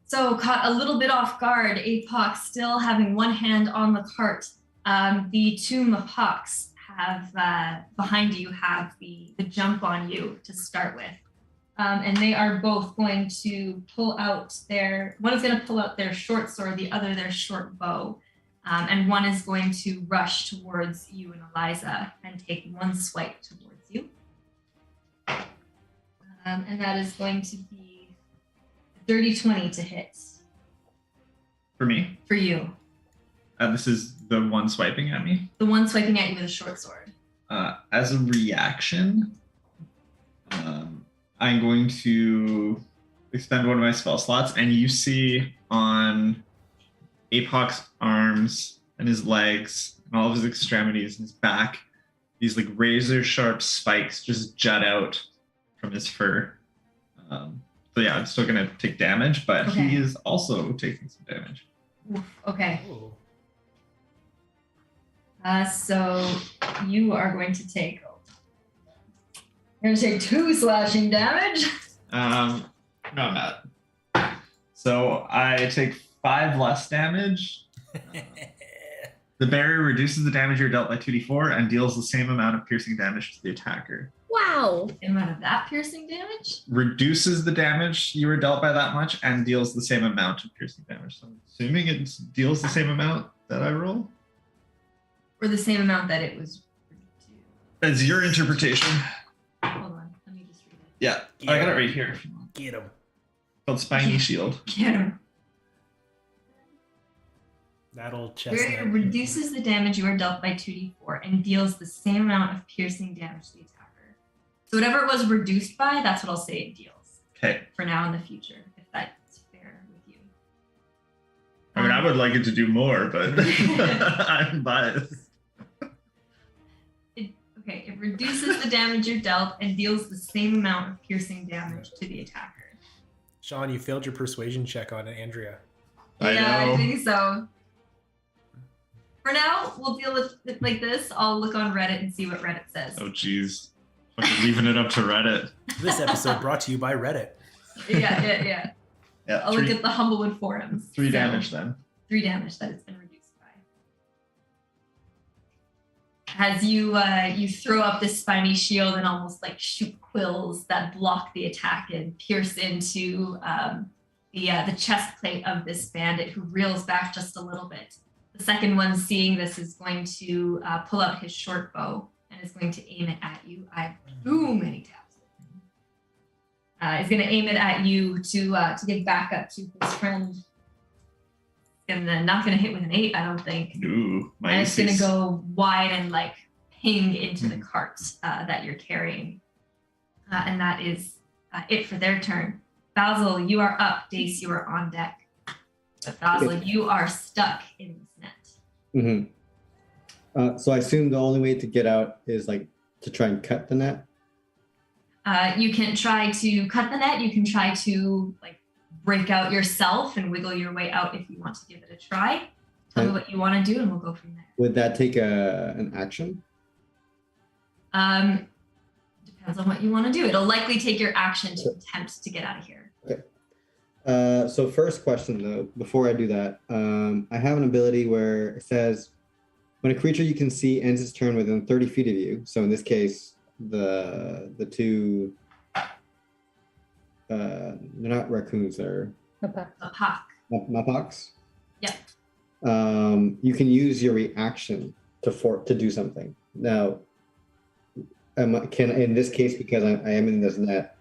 So caught a little bit off guard, Apoc still having one hand on the cart. The two Mapocs have behind you have the jump on you to start with. And they are both going to pull out one is going to pull out their short sword, the other their short bow. And one is going to rush towards you and Eliza and take one swipe towards you. And that is going to be a dirty 20 to hit. For me? For you. This is the one swiping at me? The one swiping at you with a short sword. As a reaction, I'm going to expend one of my spell slots, and you see on Apoc's arms and his legs and all of his extremities and his back, these like razor sharp spikes just jut out from his fur. So yeah, I'm still gonna take damage, but he is also taking some damage. Oof, okay. So you are going to take. You're gonna take 2 slashing damage. No, I'm not. So I take 5 less damage. The barrier reduces the damage you're dealt by 2d4 and deals the same amount of piercing damage to the attacker. Wow. The amount of that piercing damage? Reduces the damage you were dealt by that much and deals the same amount of piercing damage. So I'm assuming it deals the same amount that I roll? Or the same amount that it was reduced. That's your interpretation. Hold on, let me just read it. Yeah, I got it right here. Get him. Called Spiny Shield. Get him. That old Where it chestnut. reduces the damage you are dealt by 2d4 and deals the same amount of piercing damage to the attacker. So whatever it was reduced by, that's what I'll say it deals. Okay. For now in the future, if that's fair with you. I mean, I would like it to do more, but I'm biased. It reduces the damage you're dealt and deals the same amount of piercing damage to the attacker. Sean, you failed your persuasion check on Andrea. I know. I think so. For now, we'll deal with it like this. I'll look on Reddit and see what Reddit says. Oh, geez. Fucking leaving it up to Reddit. This episode brought to you by Reddit. Yeah. Yeah, I'll look at the Humblewood forums. 3 So, damage then. 3 damage that it's been reduced by. As you throw up this spiny shield and almost like shoot quills that block the attack and pierce into the chest plate of this bandit, who reels back just a little bit. The second one, seeing this, is going to pull out his short bow and is going to aim it at you. I have too many tabs. Is going to aim it at you to give backup to his friend. And then not going to hit with an 8, I don't think. Ooh, my And it's going to AC's go wide and like ping into the cart that you're carrying. And that is it for their turn. Basil, you are up. Dace, you are on deck. But Basil, you are stuck in this net. So I assume the only way to get out is like to try and cut the net. You can try to cut the net. You can try to like break out yourself and wiggle your way out if you want to give it a try. Tell me what you want to do and we'll go from there. Would that take an action? Depends on what you want to do. It'll likely take your action to attempt to get out of here. Okay. So first question though, before I do that, I have an ability where it says when a creature you can see ends its turn within 30 feet of you. So in this case, the two, they're not raccoons, they're Apoc. Mapocs. Yep. You can use your reaction to do something. Now, can in this case, because I am in this net,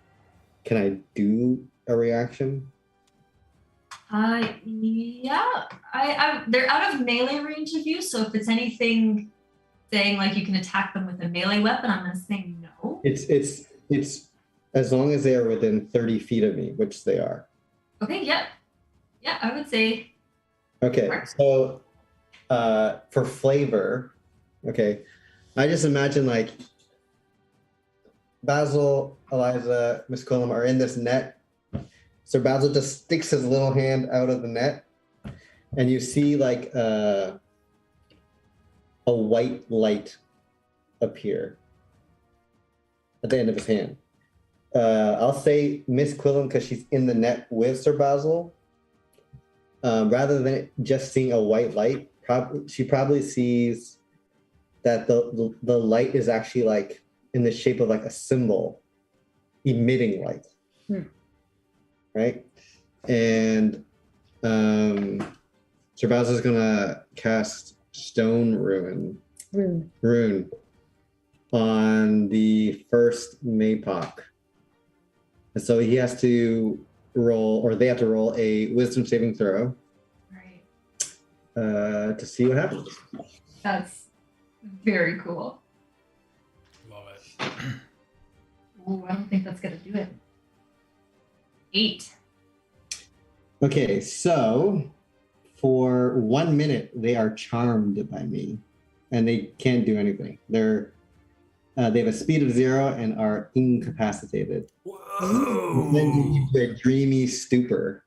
can I do a reaction? Yeah. They're out of melee range of you, so if it's anything saying like you can attack them with a melee weapon, I'm gonna say no. It's as long as they are within 30 feet of me, which they are. Okay, yeah, I would say. Okay, so for flavor, okay, I just imagine like Basil, Eliza, Miss Quillam are in this net. So Basil just sticks his little hand out of the net, and you see like a white light appear. at the end of his hand. I'll say Miss Quillam because she's in the net with Sir Basil. Rather than just seeing a white light, she probably sees that the light is actually like in the shape of like a symbol emitting light. Right? And Sir Basil is gonna cast Stone Rune on the first Mapoc. And so he has to roll, or they have to roll a wisdom saving throw. Right. To see what happens. That's very cool. Love it. Ooh, I don't think that's gonna do it. 8. Okay, so for 1 minute, they are charmed by me, and they can't do anything. They have a speed of 0 and are incapacitated. Whoa! And then you do a dreamy stupor.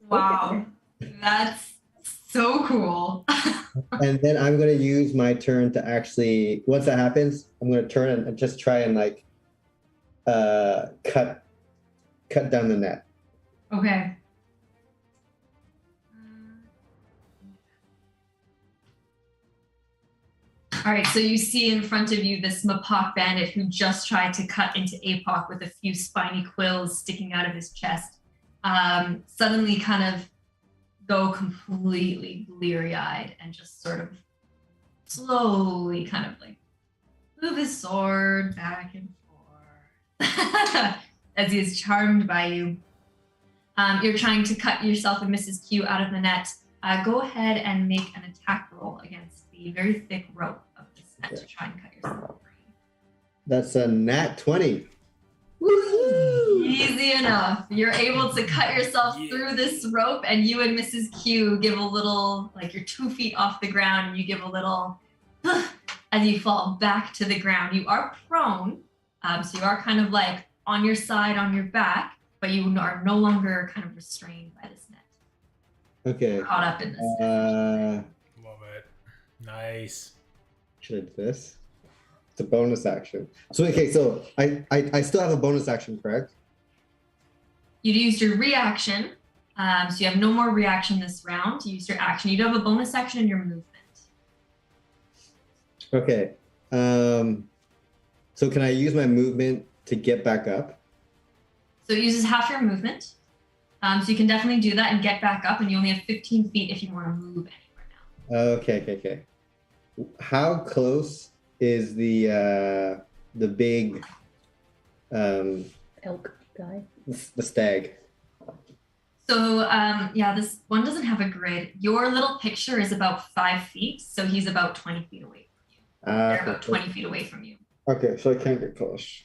Wow. That's so cool. And then I'm going to use my turn to actually, once that happens, I'm going to turn and just try and like cut down the net. Okay. All right, so you see in front of you this Mapoc bandit who just tried to cut into Apoc with a few spiny quills sticking out of his chest. Suddenly kind of go completely bleary-eyed and just sort of slowly kind of like move his sword back and forth as he is charmed by you. You're trying to cut yourself and Mrs. Q out of the net. Go ahead and make an attack roll against the very thick rope of this net to try and cut yourself free. That's a nat 20. Woo-hoo! Easy enough. You're able to cut yourself through this rope, and you and Mrs. Q give a little, like you're 2 feet off the ground, and you give a little as you fall back to the ground. You are prone, so you are kind of like on your side, on your back, but you are no longer kind of restrained by this net. Okay. Caught up in this. Love it. Nice. Should I do this? It's a bonus action. So okay, so I still have a bonus action, correct? You used your reaction, so you have no more reaction this round. You used your action. You do have a bonus action in your movement. Okay. So can I use my movement to get back up? So it uses half your movement. So you can definitely do that and get back up, and you only have 15 feet if you want to move anywhere now. Okay. How close is the big Elk guy. the stag? So this one doesn't have a grid. Your little picture is about 5 feet, so he's about 20 feet away from you. They're about 20 feet away from you. Okay, so I can't get close.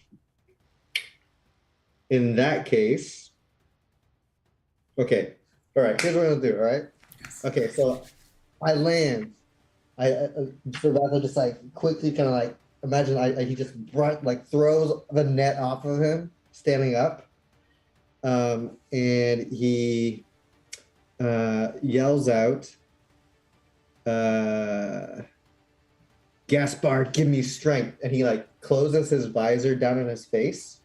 In that case, okay. All right, here's what I'm gonna do. All right. Okay, so I land. So rather just like quickly kind of like imagine he just throws the net off of him standing up, and he yells out, "Gaspar, give me strength!" And he like closes his visor down on his face,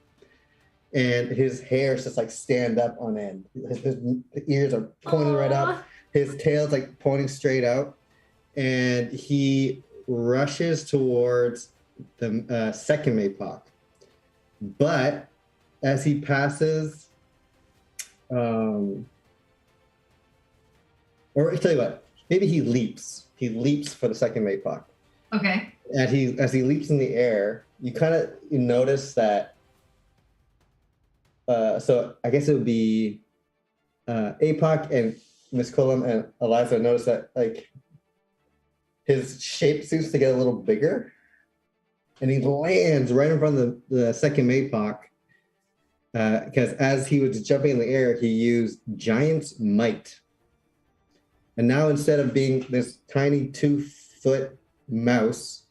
and his hair's just like stand up on end. His ears are pointed right up. His tail's like pointing straight out. And he rushes towards the second Mapoc. But as he passes, or I'll tell you what, maybe he leaps. He leaps for the second Mapoc. Okay. And as he leaps in the air, you notice that. So I guess it would be Apoc and Miss Quillam and Eliza notice that like his shape seems to get a little bigger, and he lands right in front of the second Mapoc. Because as he was jumping in the air, he used Giant's Might. And now instead of being this tiny 2-foot mouse,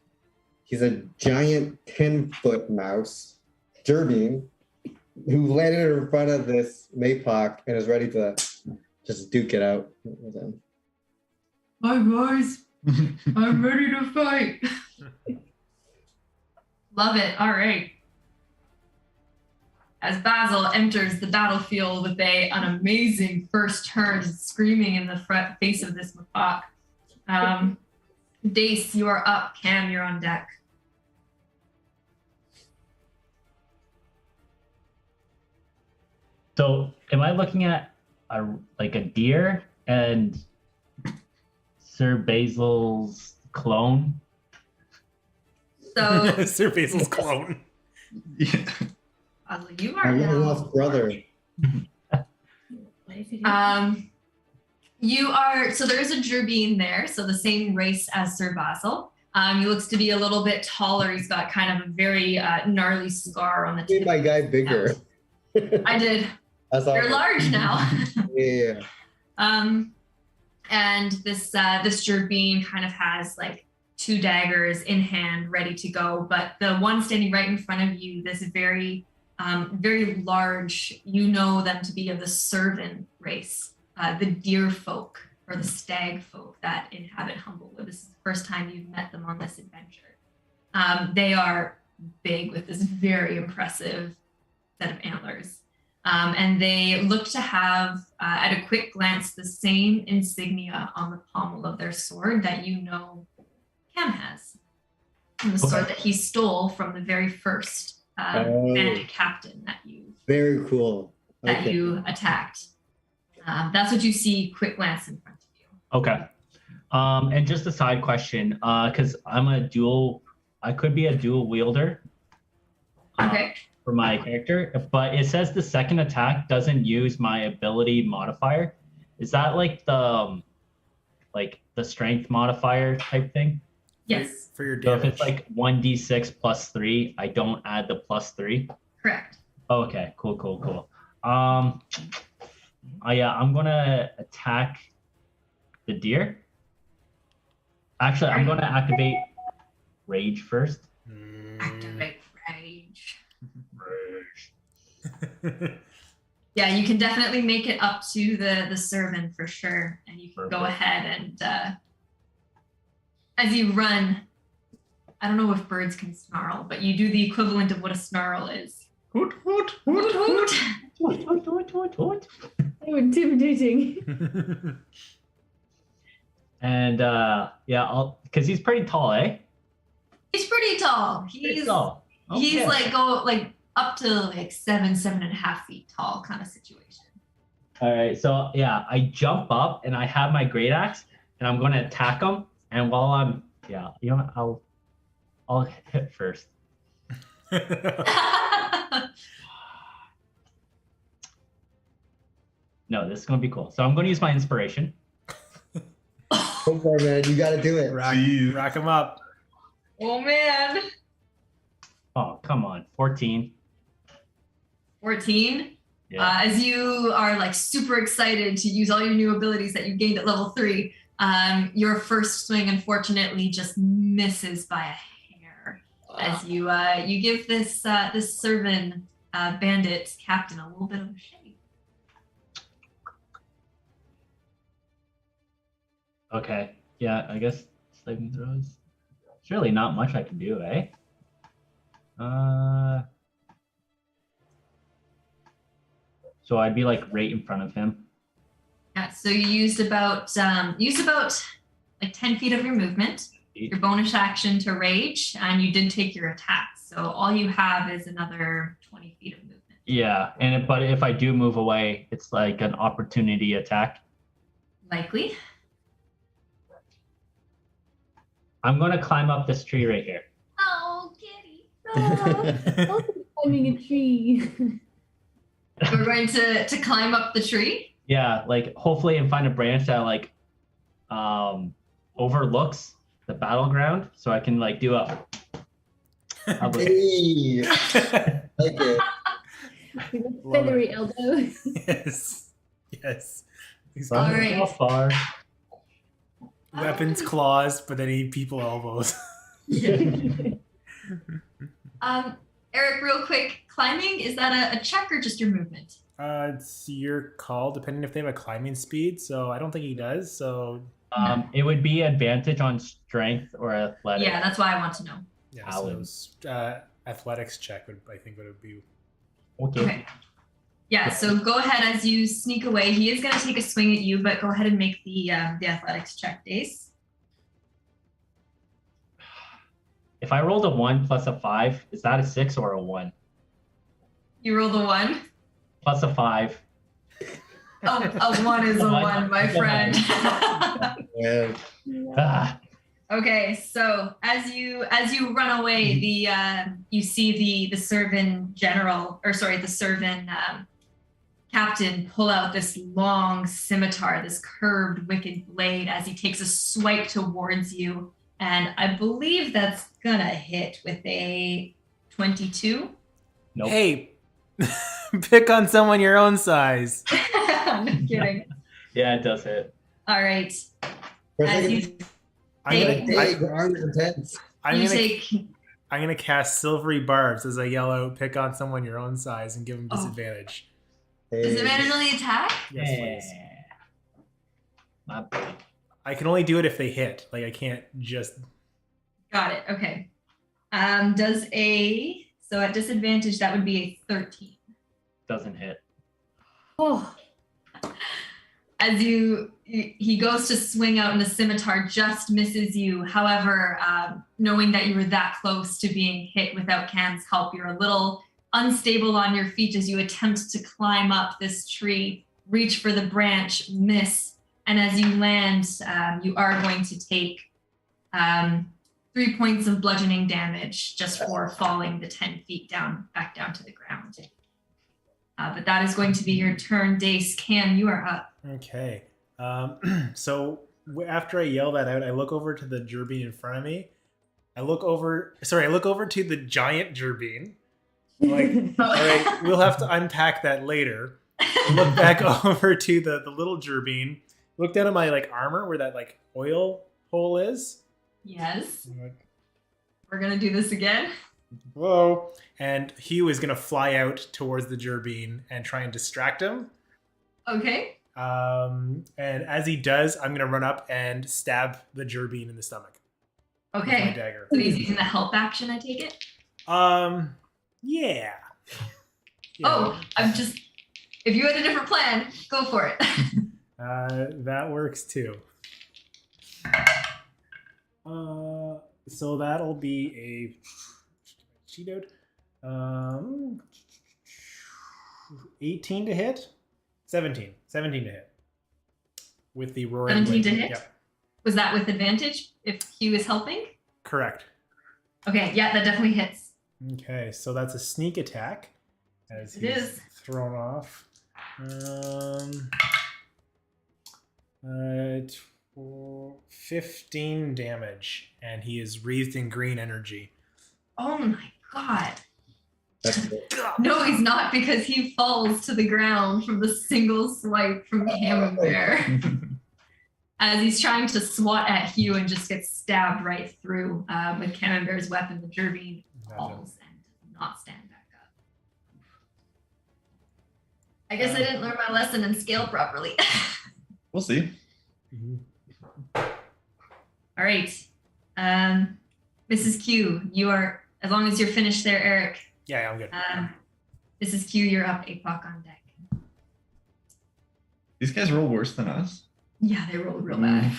he's a giant 10-foot mouse, Durbine, who landed in front of this Mapoc and is ready to just duke it out with him. Hi guys, I'm ready to fight. Love it. All right. As Basil enters the battlefield with an amazing first turn, screaming in the front face of this Apoc. Dace, you are up. Cam, you're on deck. So, am I looking at a deer and Sir Basil's clone? So, Sir Basil's clone. Yeah. Basil, you My are now. lost brother. You are, so there is a Gerbine there, so the same race as Sir Basil. He looks to be a little bit taller. He's got kind of a very gnarly scar on the Made tip. my guy bigger. I did. That's You're awesome. large now. Yeah. And this Gerbine kind of has like 2 daggers in hand, ready to go. But the one standing right in front of you, this very, very large, you know them to be of the servant race, the deer folk or the stag folk that inhabit Humblewood. This is the first time you've met them on this adventure. They are big with this very impressive set of antlers. And they look to have, at a quick glance, the same insignia on the pommel of their sword that you know Cam has. And the sword that he stole from the very first bandit captain that Very cool. you attacked. That's what you see quick glance in front of you. Okay. And just a side question, because I could be a dual wielder. Okay. For my character, but it says the second attack doesn't use my ability modifier. Is that like the strength modifier type thing? Yes. For your So damage. if it's like 1d6 plus 3, I don't add the plus 3. Correct. Oh, okay, cool. I'm gonna attack the deer. Actually, I'm gonna activate rage first. Activate rage. Yeah, you can definitely make it up to the servant for sure. And you can go ahead and as you run, I don't know if birds can snarl, but you do the equivalent of what a snarl is. Hoot, hoot, Hoot, hoot. hoot. So intimidating. And because he's pretty tall, eh? He's pretty tall. Pretty tall. He's Okay. like up to like 7.5 feet tall kind of situation. All right, so yeah, I jump up and I have my great axe and I'm gonna attack him. And while I'm I'll hit first. No, this is gonna be cool. So I'm gonna use my inspiration. Go for it, man. You got to do it. rack him up. Oh man. Oh, come on, 14. 14. Yeah. As you are like super excited to use all your new abilities that you gained at level 3, your first swing unfortunately just misses by a hair. As you give this servant bandit captain a little bit of a shake. Okay. Yeah, I guess saving throws. There's really not much I can do, eh? So I'd be like right in front of him. Yeah, so you used about like 10 feet of your movement, your bonus action to rage, and you did take your attack. So all you have is another 20 feet of movement. Yeah, but if I do move away, it's like an opportunity attack. Likely. I'm gonna climb up this tree right here. Oh, kitty. Oh, climbing a tree. We're going to climb up the tree. Yeah, like hopefully and find a branch that like overlooks the battleground, so I can like do a. Hey, like it. Feathery elbow. Yes. He's All got right. How far? weapons, claws, but then he people elbows. Eric, real quick, climbing, is that a check or just your movement? It's your call, depending if they have a climbing speed. So I don't think he does. So It would be advantage on strength or athletic. Yeah, that's why I want to know. Yeah, Alan. so athletics check would be Okay. Yeah, so go ahead as you sneak away. He is going to take a swing at you, but go ahead and make the athletics check, Dace. If I rolled a 1 plus a 5, is that a 6 or a 1? You rolled a 1. Plus a 5. Oh, a 1 is a 1, my friend. Yeah. Ah, Okay, so as you run away, you see the servant captain pull out this long scimitar, this curved wicked blade, as he takes a swipe towards you, and I believe that's gonna hit with a 22. nope. Hey, pick on someone your own size. I'm not kidding. Yeah, it does hit. All right. For a As second, you your arm is intense. I'm gonna cast silvery barbs as I yell out, "Pick on someone your own size," and give them disadvantage. disadvantage on the attack. Yes, please. My boy. I can only do it if they hit. Like I can't just. Got it. Okay. So at disadvantage that would be a 13. Doesn't hit. Oh. As he goes to swing out and the scimitar just misses you. However, knowing that you were that close to being hit without Cam's help, you're a little unstable on your feet as you attempt to climb up this tree, reach for the branch, miss, and as you land, you are going to take 3 points of bludgeoning damage just for falling the 10 feet back down to the ground. But that is going to be your turn, Dace. Cam, you are up. Okay. So after I yell that out, I look over to the gerbine in front of me. I look over to the giant gerbine. Like, all right, we'll have to unpack that later. Look back over to the little gerbine. Look down at my armor where that oil hole is. Yes. We're gonna do this again. Whoa. And Hugh is gonna fly out towards the gerbine and try and distract him. Okay. And as he does, I'm gonna run up and stab the gerbine in the stomach. With my Okay. dagger. So he's using the help action, I take it? Yeah. Oh, if you had a different plan, go for it. That works too. So that'll be a cheat out. 18 to hit. 17 to hit. With the roaring 17 to blade. hit? Yep. Was that with advantage if Hugh is helping? Correct. Okay, yeah, that definitely hits. Okay, so that's a sneak attack. As It he's is. thrown off. 15 damage, and he is wreathed in green energy. Oh my god. That's it. No, he's not, because he falls to the ground from the single swipe from Camembert. As he's trying to swat at Hugh and just gets stabbed right through with Camembert's weapon, the gerbine falls and does not stand back up. I guess I didn't learn my lesson and scale properly. We'll see. All right. Mrs. Q, you are, as long as you're finished there, Eric. Yeah, I'm good. Mrs. Q, you're up. Apoc on deck. These guys roll worse than us. Yeah, they rolled real bad.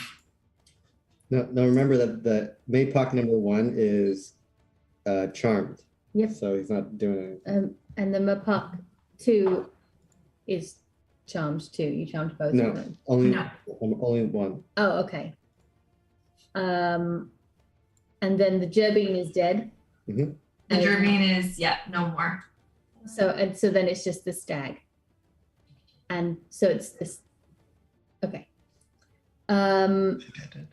No, remember that the Maypock number 1 is charmed. Yep. So he's not doing anything. And the Mapak 2 is charmed too. You charmed both No. of them. Only No. one. Oh, okay. And then the gerbine is dead. Mm-hmm. The gerbine is, no more. So then it's just the stag. And so it's this. Okay. Yeah, he's dead.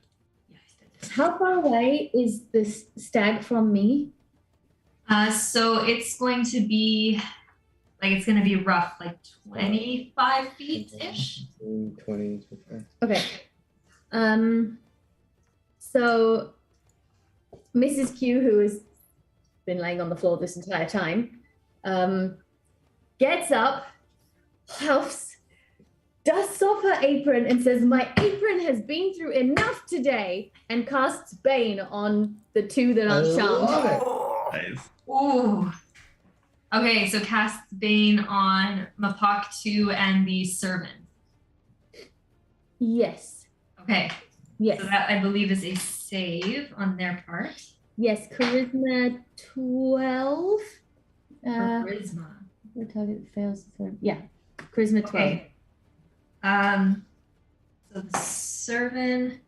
How far away is this stag from me? So it's going to be, it's going to be rough, 25 feet-ish. 20, 25. Okay. So Mrs. Q, who has been laying on the floor this entire time, gets up, huffs, dusts off her apron and says, "My apron has been through enough today," and casts Bane on the two that aren't charmed. Nice. Ooh. Okay, so cast Bane on Apoc 2 and the servant. Yes. Okay. Yes. So that I believe is a save on their part. Yes. Charisma 12. Charisma. The target fails. Yeah. Charisma 12. Okay. So the servant.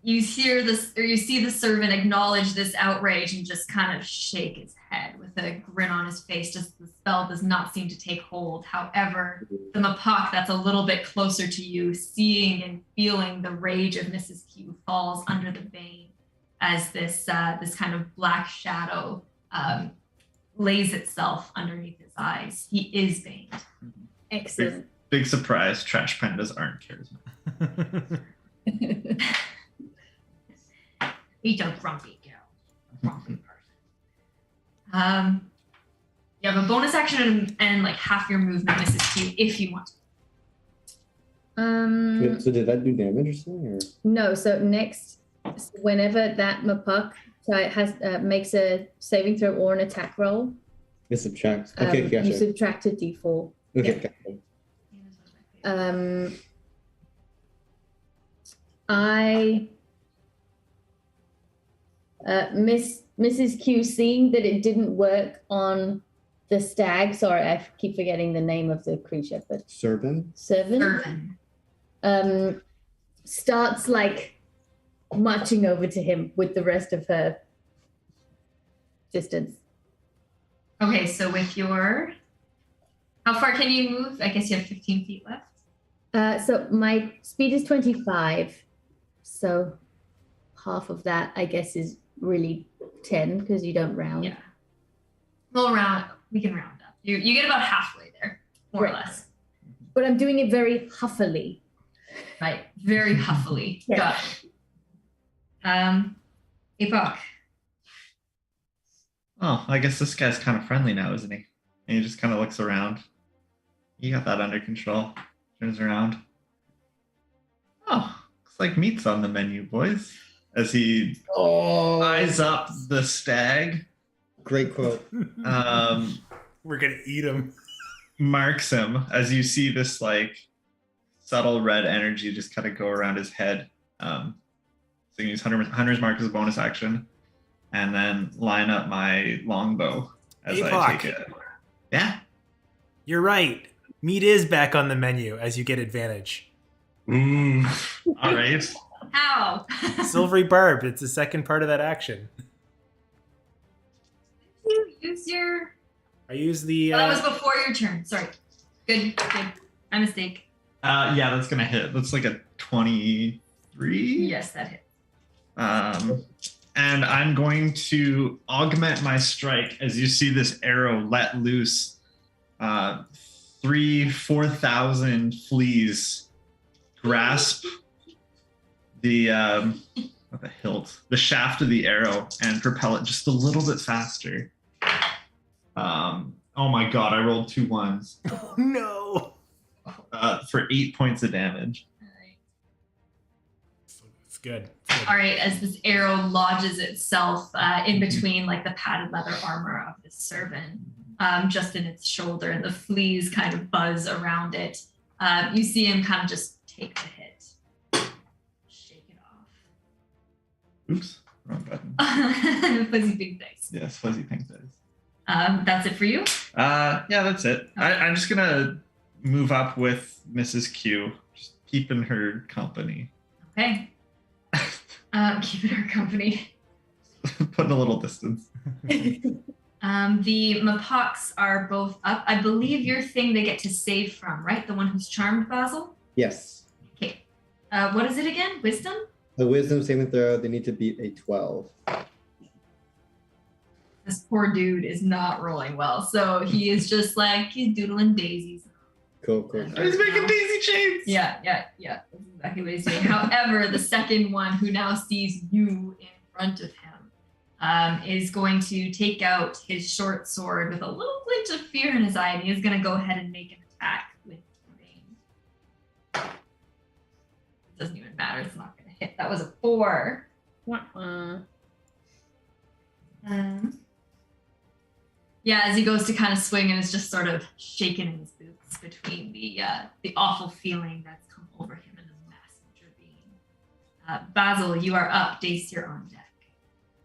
You hear this, or you see the servant acknowledge this outrage and just kind of shake his head with a grin on his face. Just the spell does not seem to take hold. However, the Apoc that's a little bit closer to you, seeing and feeling the rage of Mrs. Q, falls under the bane as this kind of black shadow lays itself underneath his eyes. He is baned. Excellent. Big surprise, trash pandas aren't charismatic. He's a grumpy girl. Grumpy person. You have a bonus action and like half your movement, Mrs. Q, if you want to. So did that do damage or something? Or? No. So next, whenever that Apoc has makes a saving throw or an attack roll, It subtracts. Okay, gotcha. you subtract a d4. Okay, Yeah. I Mrs. Q, seeing that it didn't work on the stag. Sorry, I keep forgetting the name of the creature, but Servant. servant. Starts like marching over to him with the rest of her distance. Okay, so with your, how far can you move? I guess you have 15 feet left. So my speed is 25. So half of that, I guess, is really 10 because you don't round. Yeah. We can round up. You get about halfway there, more or less. But I'm doing it very huffily. Right. Very huffily. Yeah. Got it. Apoc. Oh, I guess this guy's kind of friendly now, isn't he? And he just kind of looks around. You got that under control. Turns around. Oh, looks like meat's on the menu, boys. As he eyes up the stag. Great quote. We're gonna eat him. Marks him as you see this like subtle red energy just kind of go around his head. So you can use Hunter's Mark as a bonus action, and then line up my longbow as Apoc. I take it. Yeah. You're right. Meat is back on the menu as you get advantage. All right. Ow. Silvery barb. It's the second part of that action. You use your. I use the. That was before your turn. Sorry. Good. My mistake. Yeah, that's gonna hit. That's like a 23. Yes, that hit. And I'm going to augment my strike as you see this arrow let loose. 4,000 fleas grasp the not the hilt, the shaft of the arrow, and propel it just a little bit faster. Oh my god, I rolled 2 ones. Oh no. For 8 points of damage. It's good. All right, as this arrow lodges itself in between like the padded leather armor of the servant, just in its shoulder, and the fleas kind of buzz around it. You see him kind of just take the hit. Shake it off. Oops, wrong button. Fuzzy pink dice. Yes, fuzzy pink dice. That's it for you? Yeah, that's it. Okay. I'm just gonna move up with Mrs. Q, just keeping her company. Okay. Keeping her company. Putting a little distance. The Mapocs are both up. I believe your thing they get to save from, right? The one who's charmed, Basil? Yes. Okay. What is it again? Wisdom? The wisdom saving throw, they need to beat a 12. This poor dude is not rolling well. So he is just like, he's doodling daisies. Cool. He's making daisy chains. Yeah. That's exactly what he's doing. However, the second one who now sees you in front of him is going to take out his short sword with a little glint of fear in his eye, and he is going to go ahead and make an attack with range. It doesn't even matter. It's not going to hit. That was a 4. Yeah, as he goes to kind of swing and is just sort of shaking in his boots between the awful feeling that's come over him and the massive ravine. Basil, you are up. Dace, you're on deck.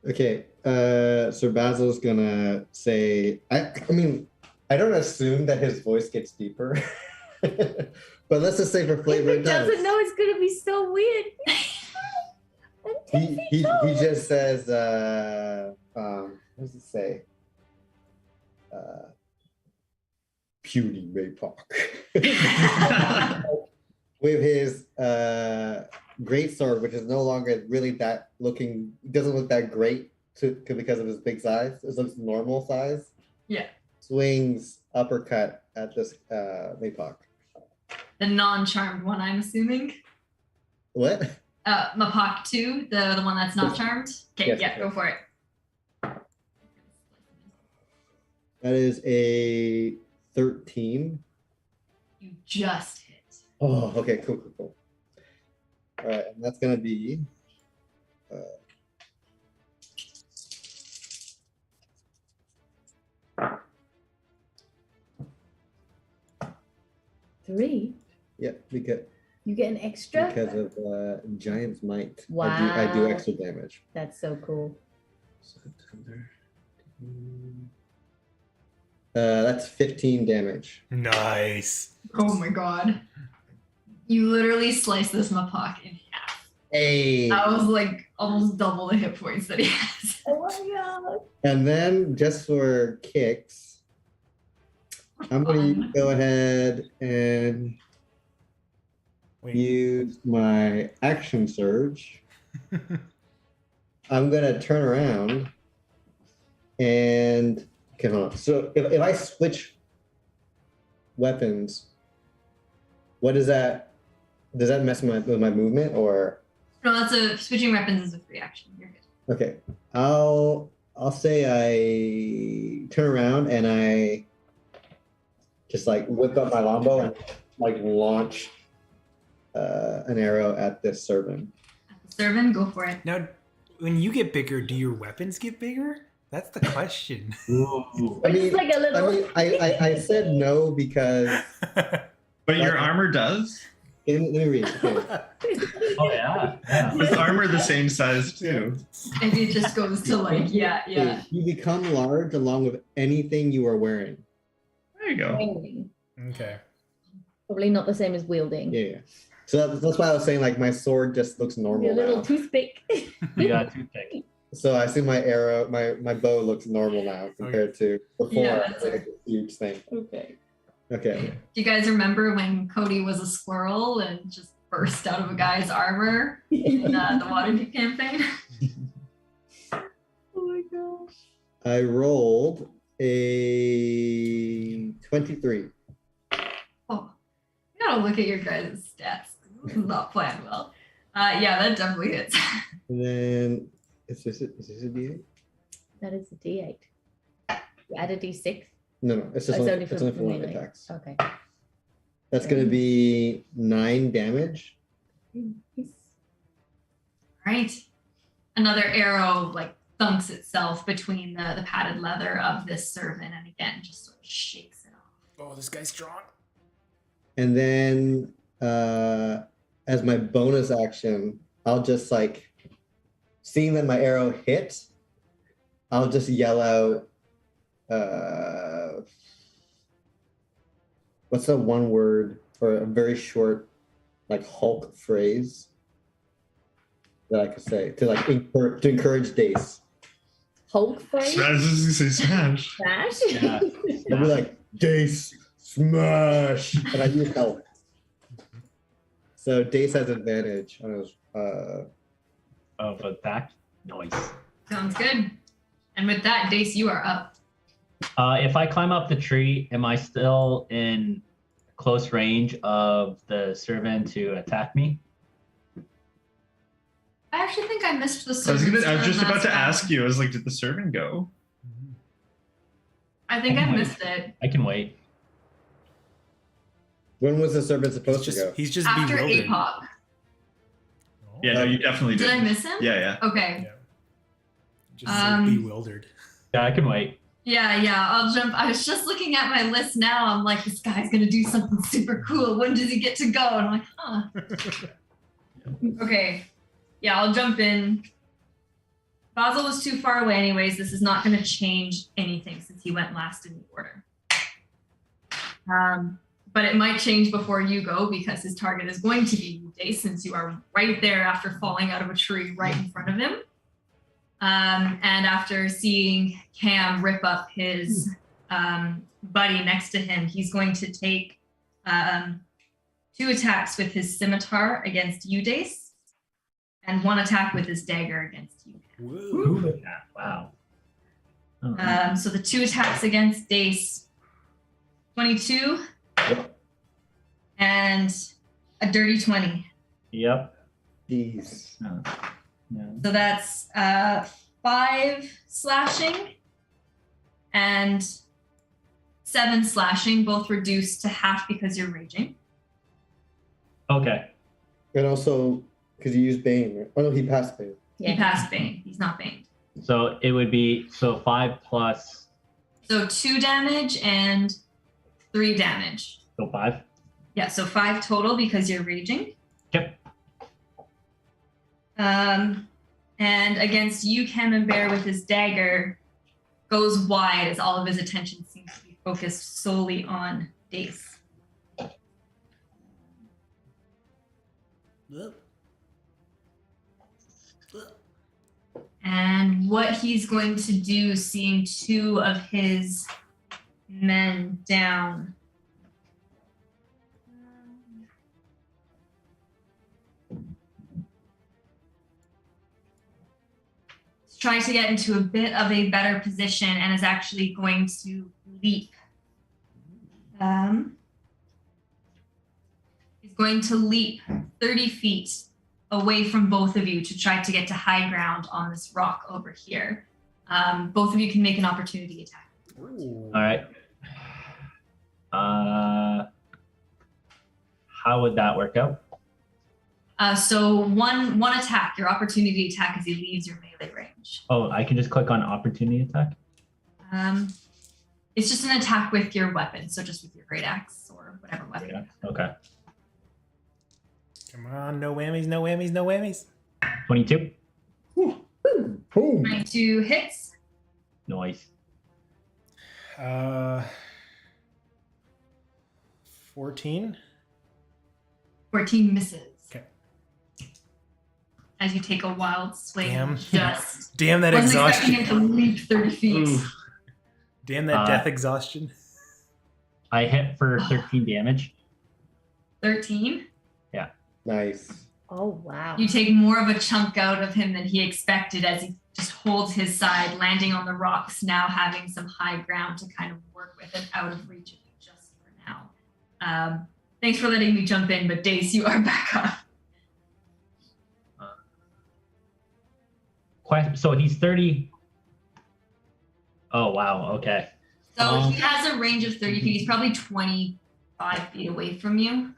Okay, so Basil's gonna say, I mean, I don't assume that his voice gets deeper, but let's just say for flavor He doesn't know it's gonna be so weird. He just says, what does it say? Puny Apoc. With his great sword, which is no longer really that looking, doesn't look that great because of his big size. It looks normal size. Yeah. Swings uppercut at this Apoc. The non-charmed one, I'm assuming. What? Mapoc 2, the one that's not charmed. Okay, Yes, yeah, go for it. That is a 13. You just hit. Oh, okay, cool. All right, and that's gonna be 3. yeah, because You get an extra. because of Giant's Might. Wow. I do extra damage. That's so cool. That's 15 damage. Nice. Oh my god. You literally slice this Mapoc in half. Hey. That was like almost double the hit points that he has. Oh my god. And then just for kicks, I'm gonna go ahead and Wait. use my action surge. I'm gonna turn around and okay, hold on. So if I switch weapons, what is that? Does that mess with my movement or? No, switching weapons is a free action. You're good. Okay, I'll say I turn around and I just like whip up my longbow and like launch an arrow at this servant. Servant, go for it. Now, when you get bigger, do your weapons get bigger? That's the question. I It's mean, like a little. I said no because But your armor does? let me read. Okay. Oh yeah. Is armor the same size too? And it just goes to like, yeah. You become large along with anything you are wearing. There you go. Wielding. Okay. Probably not the same as wielding. Yeah. So that's why I was saying like my sword just looks normal Your little now. toothpick. You got a toothpick. So I see my arrow, my bow looks normal now compared to before. Yeah, It was like a huge thing. Okay. Okay. Do you guys remember when Cody was a squirrel and just burst out of a guy's armor in the Waterdeep campaign? Oh my gosh. I rolled a 23. Oh, you gotta look at your guys' stats. This is not planned well. Yeah, that definitely hits. And then is this a D8? That is a D8. You add a D6. No, it's just Oh, only for one melee. attacks. Okay. That's gonna be 9 damage. Nice. Right. Another arrow like thunks itself between the padded leather of this servant, and again just sort of shakes it off. Oh, this guy's strong. And then as my bonus action, I'll just like seeing that my arrow hit, I'll just yell out what's the one word or a very short like Hulk phrase that I could say to like encourage Dace. Hulk phrase? I was just gonna say smash. Smash? Yeah. I'll be like, Dace, smash! And I use help. So Dace has advantage on his Of attack. Noise. Sounds good. And with that, Dace, you are up. If I climb up the tree, am I still in close range of the servant to attack me? I actually think I missed the I was servant's just turn about last to round. ask you. I was like, did the servant go? I think I missed it. I can wait. When was the servant supposed to go? He's just After bewildered. Apoc. Yeah, no, you definitely did. Did I miss him? Yeah. Okay. Yeah. Just so bewildered. Yeah, I can wait. Yeah, I'll jump. I was just looking at my list now. I'm like, this guy's gonna do something super cool. When does he get to go? And I'm like, huh. Okay. Yeah, I'll jump in. Basil was too far away anyways. This is not gonna change anything since he went last in the order. But it might change before you go because his target is going to be you, Dace, since you are right there after falling out of a tree right in front of him. And after seeing Cam rip up his buddy next to him, he's going to take 2 attacks with his scimitar against you, Dace, and 1 attack with his dagger against you. Woo. Wow. So the 2 attacks against Dace, 22 and a dirty 20. Yep. Jeez. Yeah. So that's 5 slashing and 7 slashing, both reduced to half because you're raging. Okay. And also, because you used Bane, right? Oh no, he passed Bane. He passed Bane. He's not Baned. So it would be 5 plus. So 2 damage and 3 damage. So 5. Yeah, so 5 total because you're raging. Yep. And against you, Camembert, with his dagger, goes wide as all of his attention seems to be focused solely on Dace. And what he's going to do, seeing 2 of his men down. Trying to get into a bit of a better position and is actually going to leap. He's going to leap 30 feet away from both of you to try to get to high ground on this rock over here. Both of you can make an opportunity attack. Ooh. All right. How would that work out? So one attack, your opportunity attack, as he leaves your melee range. Oh, I can just click on opportunity attack? It's just an attack with your weapon, so just with your great axe or whatever weapon. Yeah. Okay. Come on, no whammies, no whammies, no whammies. 22. Boom. 22 hits. Nice. 14. 14 misses. Okay. As you take a wild swing. Damn. Just Damn that wasn't exhaustion. expecting him to leap 30 feet. Oof. Damn that death exhaustion. I hit for 13 damage. 13. Nice. Oh, wow. You take more of a chunk out of him than he expected as he just holds his side, landing on the rocks, now having some high ground to kind of work with and out of reach of you just for now. Thanks for letting me jump in, but Dace, you are back up. So he's 30. Oh, wow. Okay. So he has a range of 30 feet. He's probably 25 feet away from you.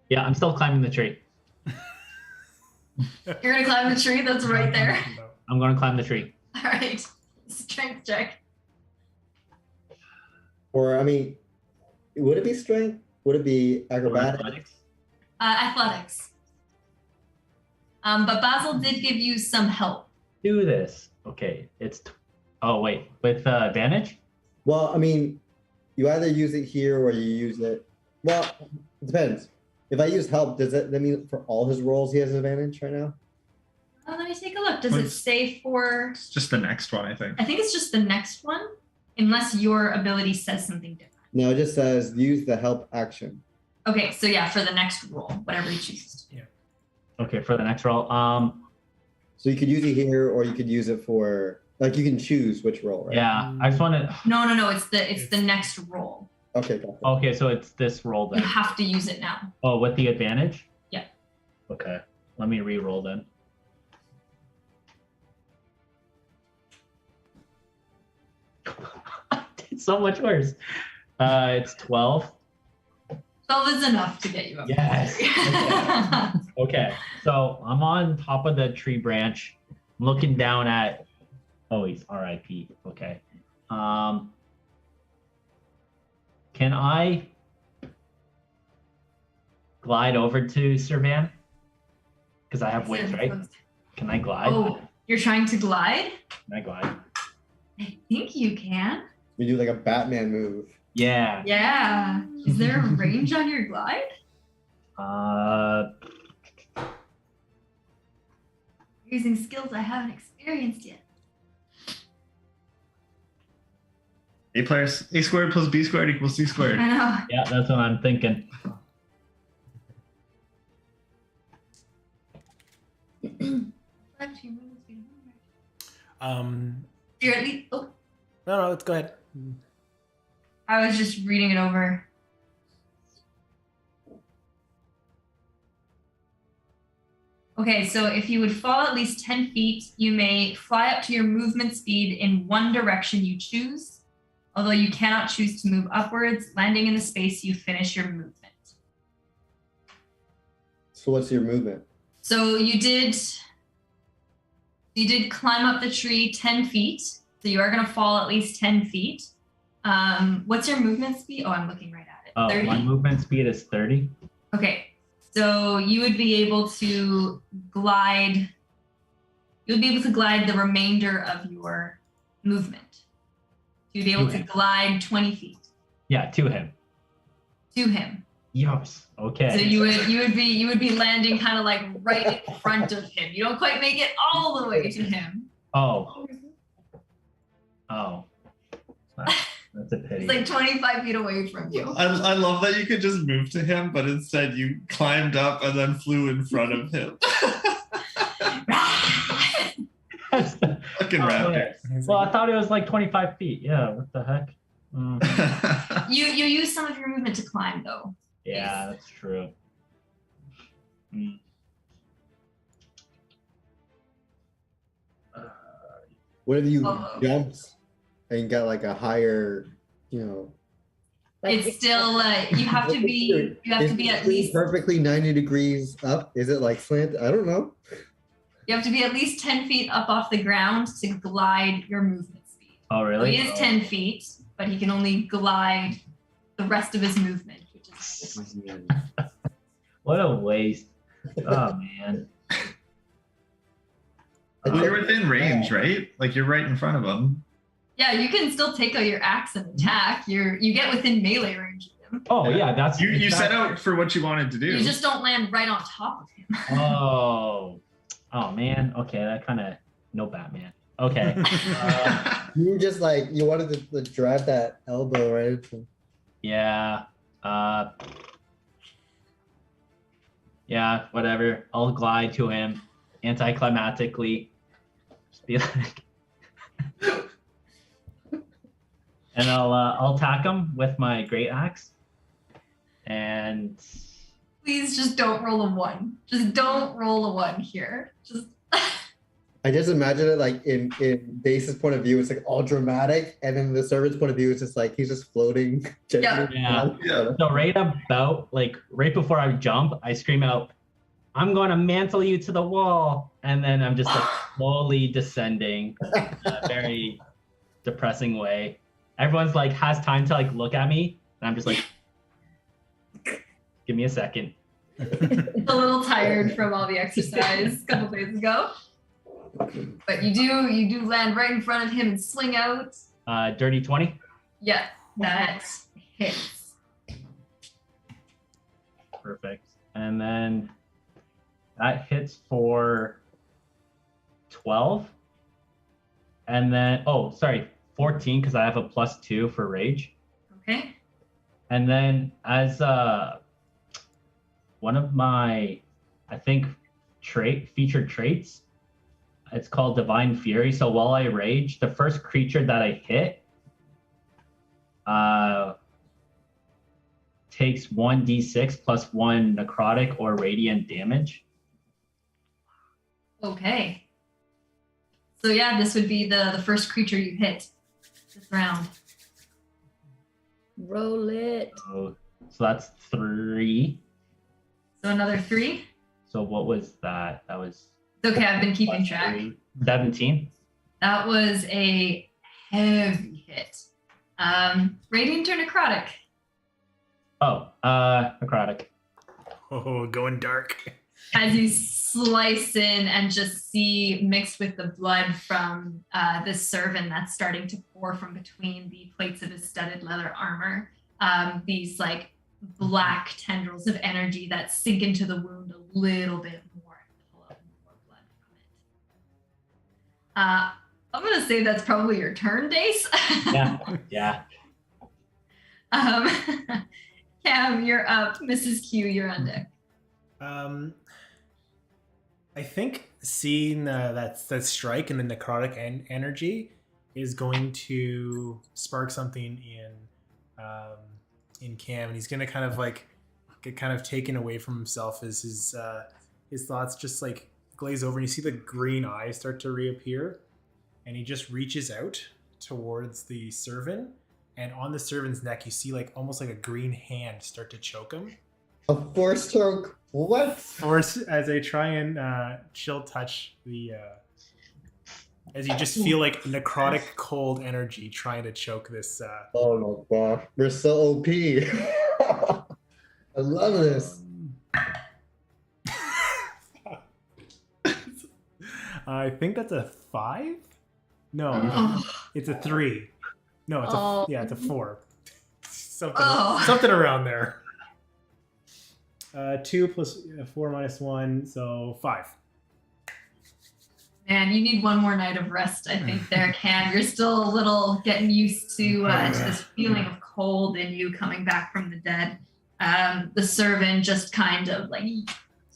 Yeah, I'm still climbing the tree. You're going to climb the tree that's right there. I'm going to climb the tree. All right. Strength check. Or, I mean, would it be strength? Would it be acrobatics? Athletics. But Basil did give you some help. Do this. Okay. Oh, wait. With advantage? Well, I mean, you either use it here or you use it. Well, it depends. If I use help, does that mean for all his rolls he has advantage right now? Let me take a look. Does it say for... It's just the next one, I think. I think it's just the next one, unless your ability says something different. No, it just says use the help action. Okay, so yeah, for the next roll, whatever you choose. Yeah. Okay, for the next roll. So you could use it here, or you could use it for, like, you can choose which roll, right? Yeah, I just want to. No. It's the next roll. Okay, got it. Okay, so it's this roll You then. have to use it now. Oh, with the advantage? Yeah. Okay. Let me re-roll then. It's so much worse. It's 12. 12 is enough to get you up. Yes. Okay. So I'm on top of the tree branch, looking down at. Oh, he's R.I.P. Okay. Can I glide over to Servan? Because I have wings, right? Can I glide? Oh, you're trying to glide? Can I glide? I think you can. We do like a Batman move. Yeah. Yeah. Is there a range on your glide? Using skills I haven't experienced yet. A players, A squared plus B squared equals C squared. I know. Yeah, that's what I'm thinking. You're at least. Oh, No, let's go ahead. I was just reading it over. Okay, so if you would fall at least 10 feet, you may fly up to your movement speed in one direction you choose, although you cannot choose to move upwards, landing in the space you finish your movement. So what's your movement? So you did climb up the tree 10 feet, so you are going to fall at least 10 feet. What's your movement speed? Oh, I'm looking right at it. 30? My movement speed is 30. Okay, so you would be able to glide. You'll be able to glide the remainder of your movement. You'd be able to glide 20 feet. Yeah, to him. To him. Yes. Okay. So you would be landing kind of like right in front of him. You don't quite make it all the way to him. Oh. That's a pity. It's like 25 feet away from you. I love that you could just move to him, but instead you climbed up and then flew in front of him. Fucking raptor. Well, I thought it was like 25 feet. Yeah, what the heck? You use some of your movement to climb though. Yeah, that's true. What if you jumped and got like a higher, It's still you have to be at least perfectly 90 degrees up. Is it like slant? I don't know. You have to be at least 10 feet up off the ground to glide your movement speed. Oh, really? So he is 10 feet, but he can only glide the rest of his movement, which is What a waste. Oh, man. Well, you're within range, right? Like you're right in front of him. yeah, you can still take out your axe and attack. You get within melee range of him. Oh, yeah, that's... You set out for what you wanted to do. You just don't land right on top of him. Oh, man. Okay, that kind of... No Batman. Okay. You were just like, you wanted to drive that elbow right into... Yeah. Yeah, whatever. I'll glide to him anticlimactically. Just be like... And I'll attack him with my great axe. And... Please just don't roll a 1. Just don't roll a 1 here. Just... I just imagine it like in Base's point of view, it's like all dramatic, and then the servant's point of view is just like he's just floating. Yeah. So right before I jump, I scream out, "I'm going to mantle you to the wall," and then I'm just like slowly descending in a very depressing way. Everyone's like has time to like look at me, and I'm just like, "Give me a second." A little tired from all the exercise a couple days ago. But you do land right in front of him and swing out. Dirty 20. Yeah, that hits. Perfect. And then that hits for 12. And then 14 because I have a +2 for rage. Okay. And then as one of my, I think, featured traits, it's called Divine Fury. So while I rage, the first creature that I hit takes 1d6 plus 1 necrotic or radiant damage. Okay. So yeah, this would be the first creature you hit this round. Roll it. So that's 3. So another 3. So what was that? That was It's okay, I've been keeping plus track. 3. 17. That was a heavy hit. Radiant or necrotic? Oh, necrotic. Oh, going dark. As you slice in and just see mixed with the blood from this servant that's starting to pour from between the plates of his studded leather armor, these like black tendrils of energy that sink into the wound a little bit more and pull out more blood from it. I'm gonna say that's probably your turn, Dace. Yeah. Cam, you're up. Mrs. Q, you're on deck. I think seeing that strike and the necrotic energy is going to spark something in Cam, and he's going to kind of like get kind of taken away from himself as his thoughts just like glaze over, and you see the green eyes start to reappear, and he just reaches out towards the servant, and on the servant's neck you see like almost like a green hand start to choke him. A force choke. What? Force as they try and chill touch the as you just feel like necrotic cold energy trying to choke this Oh my gosh, we're so OP. I love this. I think that's a 5. No, it's a 3. No, it's it's a 4. Something around there. 2 plus 4 minus 1, so 5. Man, you need one more night of rest, I think, there, Cam. You're still a little getting used to this feeling of cold in you coming back from the dead. The servant just kind of like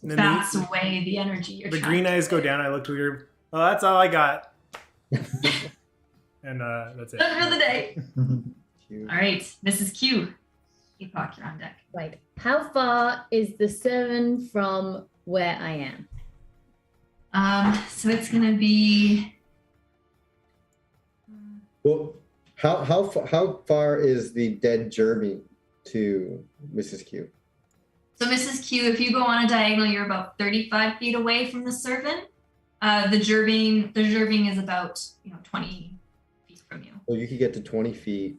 bats away the energy. The green eyes go down. I looked weird. Oh, that's all I got. And that's it. Done for the day. All right, Mrs. Q. Apoc, you're on deck. Right. How far is the servant from where I am? So it's gonna be. Well, how far is the dead Jeremy to Mrs. Q? So Mrs. Q, if you go on a diagonal, you're about 35 feet away from the servant. The Jerving is about 20 feet from you. Well, you could get to 20 feet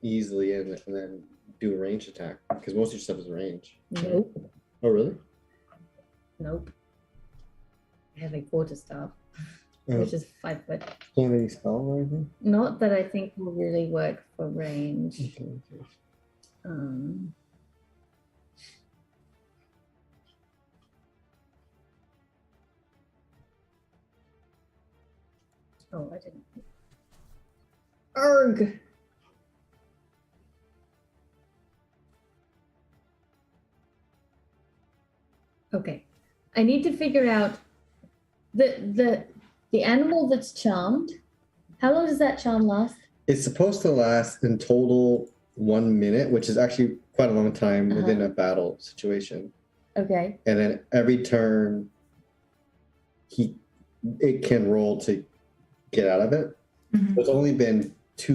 easily and then do a range attack because most of your stuff is range. Nope. Oh, really? Nope. I have a quarterstaff, which is 5 foot. Can't really spell or anything? Not that I think will really work for range. Okay. Oh, I didn't. Arg! Okay. I need to figure out the animal that's charmed. How long does that charm last? It's supposed to last in total 1 minute, which is actually quite a long time within a battle situation. Okay. And then every turn, it can roll to get out of it. Mm-hmm. There's only been It's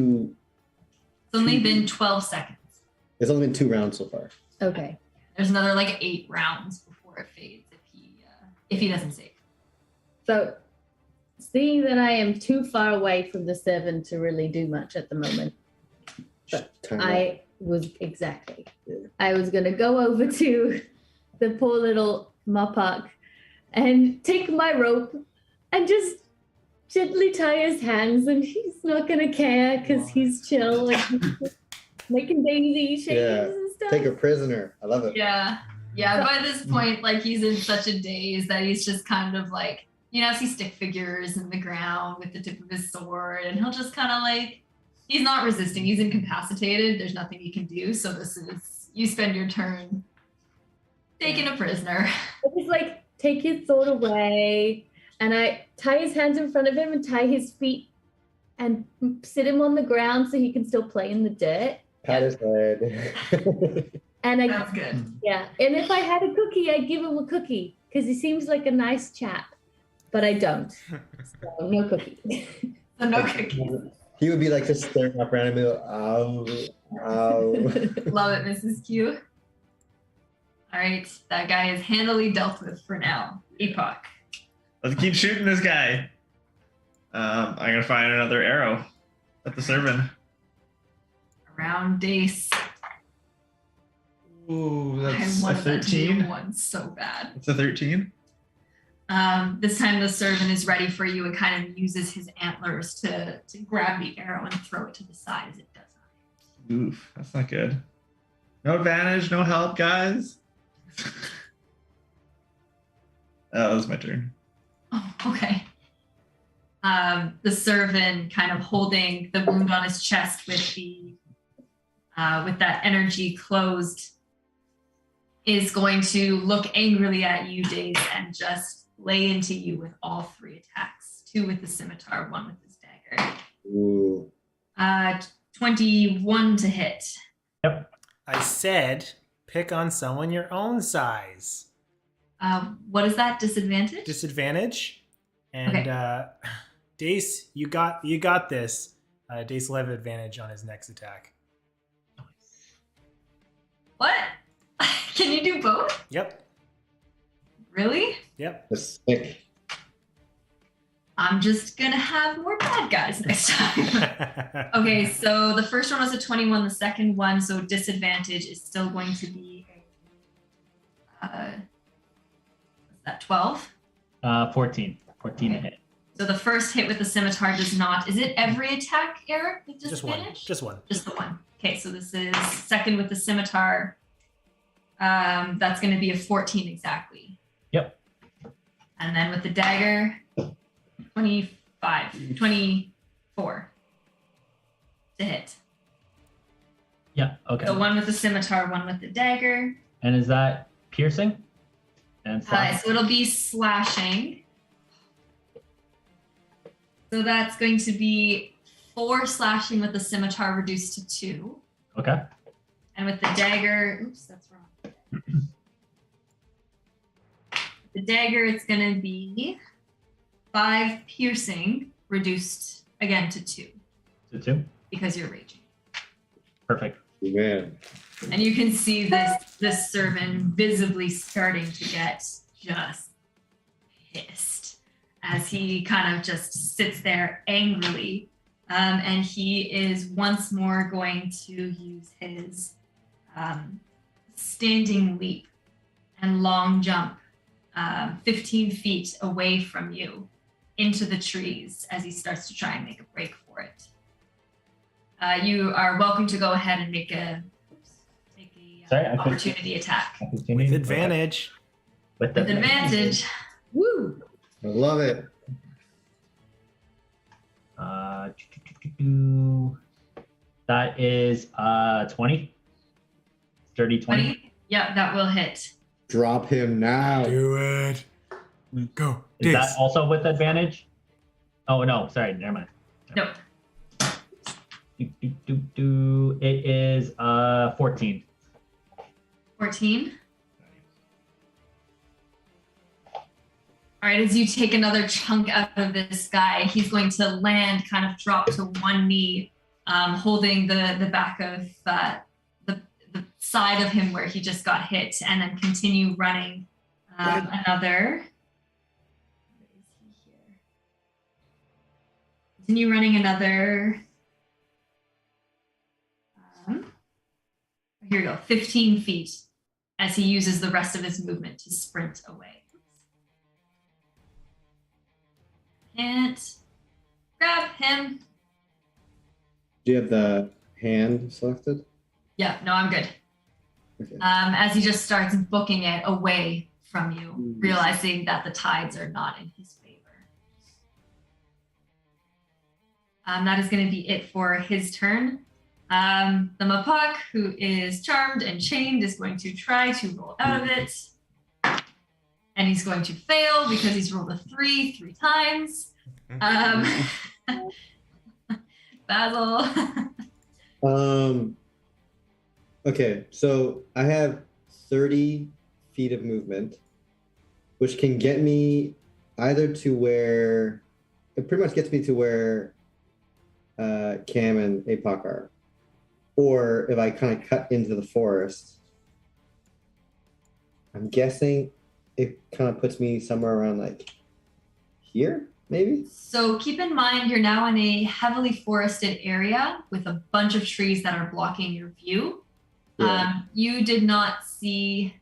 only been 12 seconds. It's only been 2 rounds so far. Okay. There's another like 8 rounds before it fades if he doesn't save. So, seeing that I am too far away from the servant to really do much at the moment, I was going to go over to the poor little Apoc and take my rope and just gently tie his hands, and he's not going to care because he's chill, like he's making daisy shakes and stuff. Take a prisoner. I love it. Yeah, by this point, like, he's in such a daze that he's just kind of like, see stick figures in the ground with the tip of his sword, and he'll just kind of like, he's not resisting, he's incapacitated, there's nothing he can do, so this is, you spend your turn taking a prisoner. He's like, take his sword away, and I tie his hands in front of him and tie his feet and sit him on the ground so he can still play in the dirt. Pat his head. And that's good. Yeah, and if I had a cookie, I'd give him a cookie because he seems like a nice chap. but I don't. So no cookie. So no cookies. He would be like just staring up around him and go, ow. Love it, Mrs. Q. All right, that guy is handily dealt with for now. Apoc. Let's keep shooting this guy. I'm gonna find another arrow at the servant. Around Dace. Ooh, that's I a wanted that to be a 13. one so bad. It's a 13. This time the servant is ready for you and kind of uses his antlers to grab the arrow and throw it to the side as it does not. Oof, that's not good. No advantage, no help, guys. That was my turn. Oh, okay. The servant kind of holding the wound on his chest with the with that energy closed is going to look angrily at you, Daze, and just lay into you with all 3 attacks. 2 with the scimitar, 1 with his dagger. Ooh. 21 to hit. Yep. I said pick on someone your own size. What is that? Disadvantage? Disadvantage. And Dace, you got this. Dace will have advantage on his next attack. What? Can you do both? Yep. Really? Yep. That's sick. I'm just gonna have more bad guys next time. Okay, so the first one was a 21, the second one, so disadvantage is still going to be what's that, 12? 14. 14 to hit. So the first hit with the scimitar does not. Is it every attack, Eric, with Just one. disadvantage? Just one. Just the one. Okay, so this is second with the scimitar. That's going to be a 14 exactly. Yep. And then with the dagger, 24 to hit. Yeah, okay. So 1 with the scimitar, 1 with the dagger. And is that piercing? And slashing? So it'll be slashing. So that's going to be 4 slashing with the scimitar reduced to 2. Okay. And with the dagger, oops, that's wrong. The dagger, it's going to be 5 piercing reduced again to 2. To 2? Because you're raging. Perfect. Man. And you can see this servant visibly starting to get just pissed as he kind of just sits there angrily. And he is once more going to use his standing leap and long jump 15 feet away from you into the trees as he starts to try and make a break for it. You are welcome to go ahead and make a opportunity attack. With advantage. With advantage. Woo! I love it. That is 20. Dirty 20. Yeah, that will hit. Drop him now. Do it. Go. Is that also with advantage? Oh no, sorry, never mind. Nope. It is 14. 14. All right, as you take another chunk out of this guy, he's going to land, kind of drop to one knee, holding the back of the side of him where he just got hit, and then continue running another. Continue running another. Here we go, 15 feet, as he uses the rest of his movement to sprint away. Can't grab him. Do you have the hand selected? Yeah, no, I'm good. Okay. As he just starts booking it away from you, realizing that the tides are not in his favor. That is going to be it for his turn. The Apoc, who is charmed and chained, is going to try to roll out of it. And he's going to fail because he's rolled a 3 times. Basil. Okay, so I have 30 feet of movement, which can get me either to where it pretty much gets me to where Cam and Apoc are, or if I kind of cut into the forest, I'm guessing it kind of puts me somewhere around like here, maybe. So keep in mind, you're now in a heavily forested area with a bunch of trees that are blocking your view. Yeah. You did not see.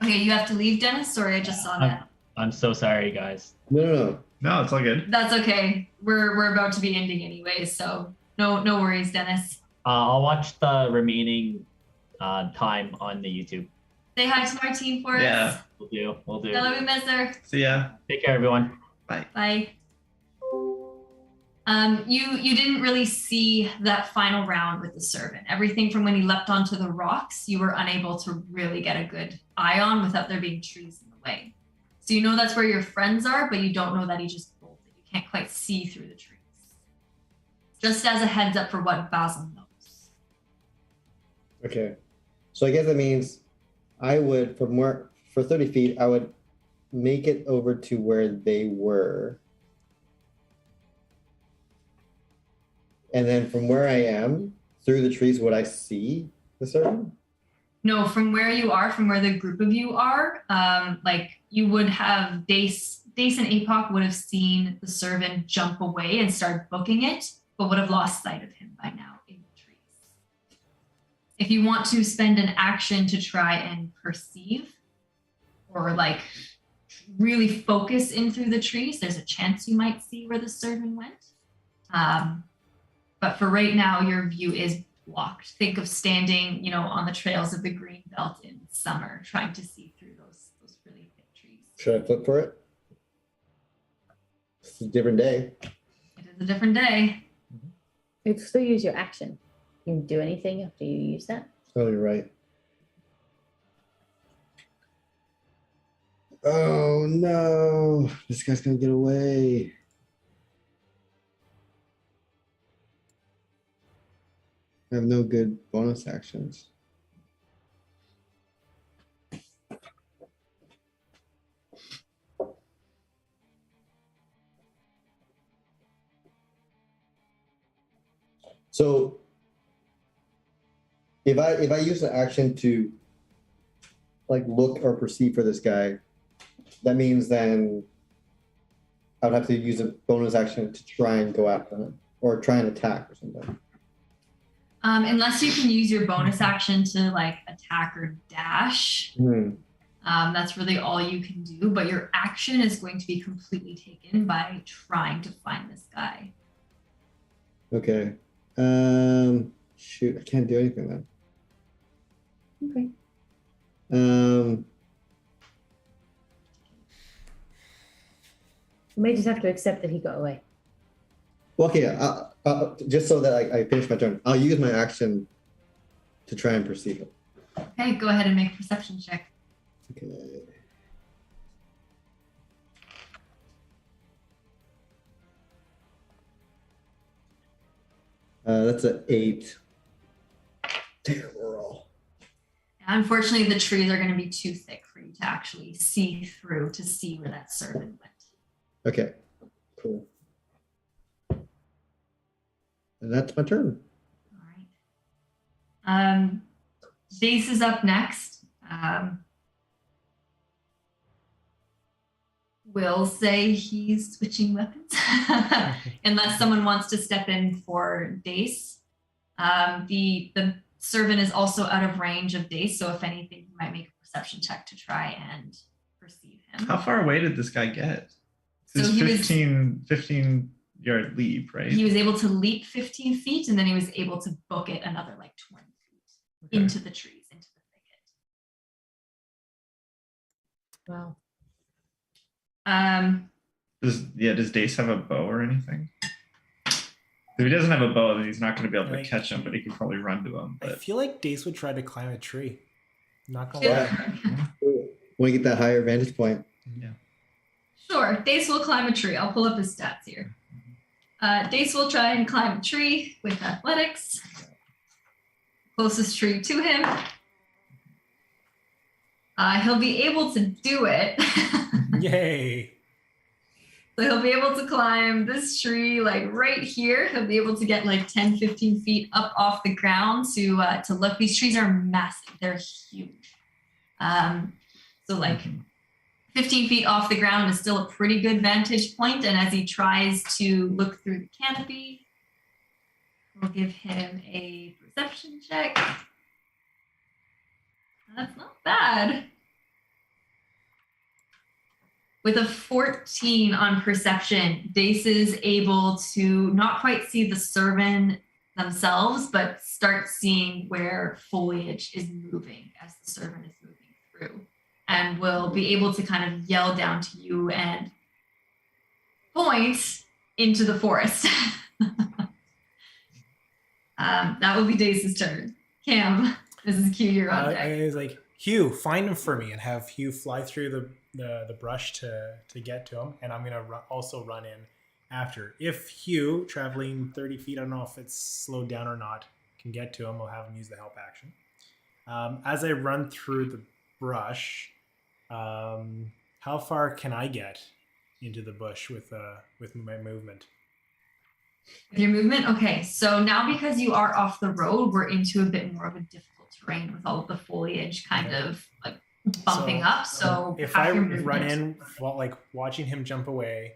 Okay, you have to leave, Dennis. Sorry, I just saw that. I'm so sorry, guys. No. No, it's all good. That's okay. We're about to be ending anyway, so no worries, Dennis. I'll watch the remaining time on the YouTube. Say hi to Martine for us. Yeah. We'll do. Tell her we miss her. See ya. Take care, everyone. Bye. You didn't really see that final round with the servant. Everything from when he leapt onto the rocks, you were unable to really get a good eye on without there being trees in the way. So you know that's where your friends are, but you don't know that he just bolted. You can't quite see through the trees. Just as a heads up for what Basil knows. Okay. So I guess that means I would, for 30 feet, I would make it over to where they were. And then from where I am, through the trees, would I see the servant? No, from where you are, from where the group of you are, like you would have Dace and Apoc would have seen the servant jump away and start booking it, but would have lost sight of him by now in the trees. If you want to spend an action to try and perceive or like really focus in through the trees, there's a chance you might see where the servant went. But for right now, your view is blocked. Think of standing, on the trails of the green belt in summer, trying to see through those really thick trees. Should I flip for it? It's a different day. It is a different day. You can still use your action. You can do anything after you use that. Oh, you're right. Oh no, this guy's gonna get away. I have no good bonus actions. So if I use the action to like look or perceive for this guy, that means then I would have to use a bonus action to try and go after him or try and attack or something. Unless you can use your bonus action to like attack or dash. That's really all you can do, but your action is going to be completely taken by trying to find this guy. Okay. Shoot, I can't do anything then. Okay. You may just have to accept that he got away. Okay, just so that I finish my turn, I'll use my action to try and perceive it. Okay, go ahead and make a perception check. Okay. That's an 8. Terrible roll. Unfortunately, the trees are going to be too thick for you to actually see through to see where that servant went. Okay, cool. And that's my turn. All right. Dace is up next. Will say he's switching weapons unless someone wants to step in for Dace. The servant is also out of range of Dace, so if anything, you might make a perception check to try and perceive him. How far away did this guy get? So It's he 15 yard leap, right? He was able to leap 15 feet, and then he was able to book it another like 20 feet into the trees, into the thicket. Wow. Does Dace have a bow or anything? If he doesn't have a bow, then he's not going to be able to catch him, but he can probably run to him. I But feel like Dace would try to climb a tree. Not gonna Yeah. lie. Want to get that higher vantage point. Sure, Dace will climb a tree. I'll pull up his stats here. Dace will try and climb a tree with athletics. Closest tree to him. He'll be able to do it. Yay. So he'll be able to climb this tree like right here. He'll be able to get like 10, 15 feet up off the ground to look. These trees are massive. They're huge. So like 15 feet off the ground is still a pretty good vantage point. And as he tries to look through the canopy, we'll give him a perception check. That's not bad. With a 14 on perception, Dace is able to not quite see the servant themselves, but start seeing where foliage is moving as the servant is moving through, and will be able to kind of yell down to you and point into the forest. That will be Dace's turn. Cam, this is Q, you're on deck. I was like, Hugh, find him for me, and have Hugh fly through the brush to get to him, and I'm gonna also run in after. If Hugh, traveling 30 feet, I don't know if it's slowed down or not, can get to him, I'll have him use the help action. As I run through the brush, how far can I get into the bush with my movement? With your movement? Okay, so now because you are off the road, we're into a bit more of a difficult terrain with all of the foliage kind of like bumping up. So if I run in, like watching him jump away,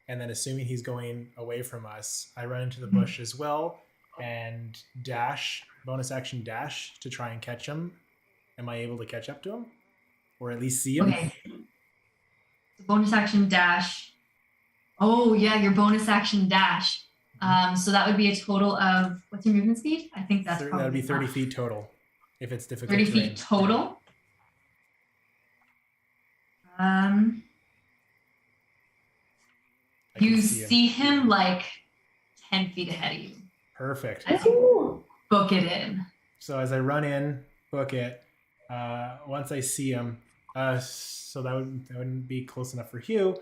and then assuming he's going away from us, I run into the bush as well and bonus action dash to try and catch him. Am I able to catch up to him, or at least see him? Okay. Bonus action dash. Oh yeah, your bonus action dash. So that would be a total of, what's your movement speed? I think that's probably that would be 30 enough. feet total if it's difficult. 30 terrain. feet total. You see him like 10 feet ahead of you. Perfect. As you book it in. So as I run in, book it, once I see him, so that wouldn't be close enough for Hugh,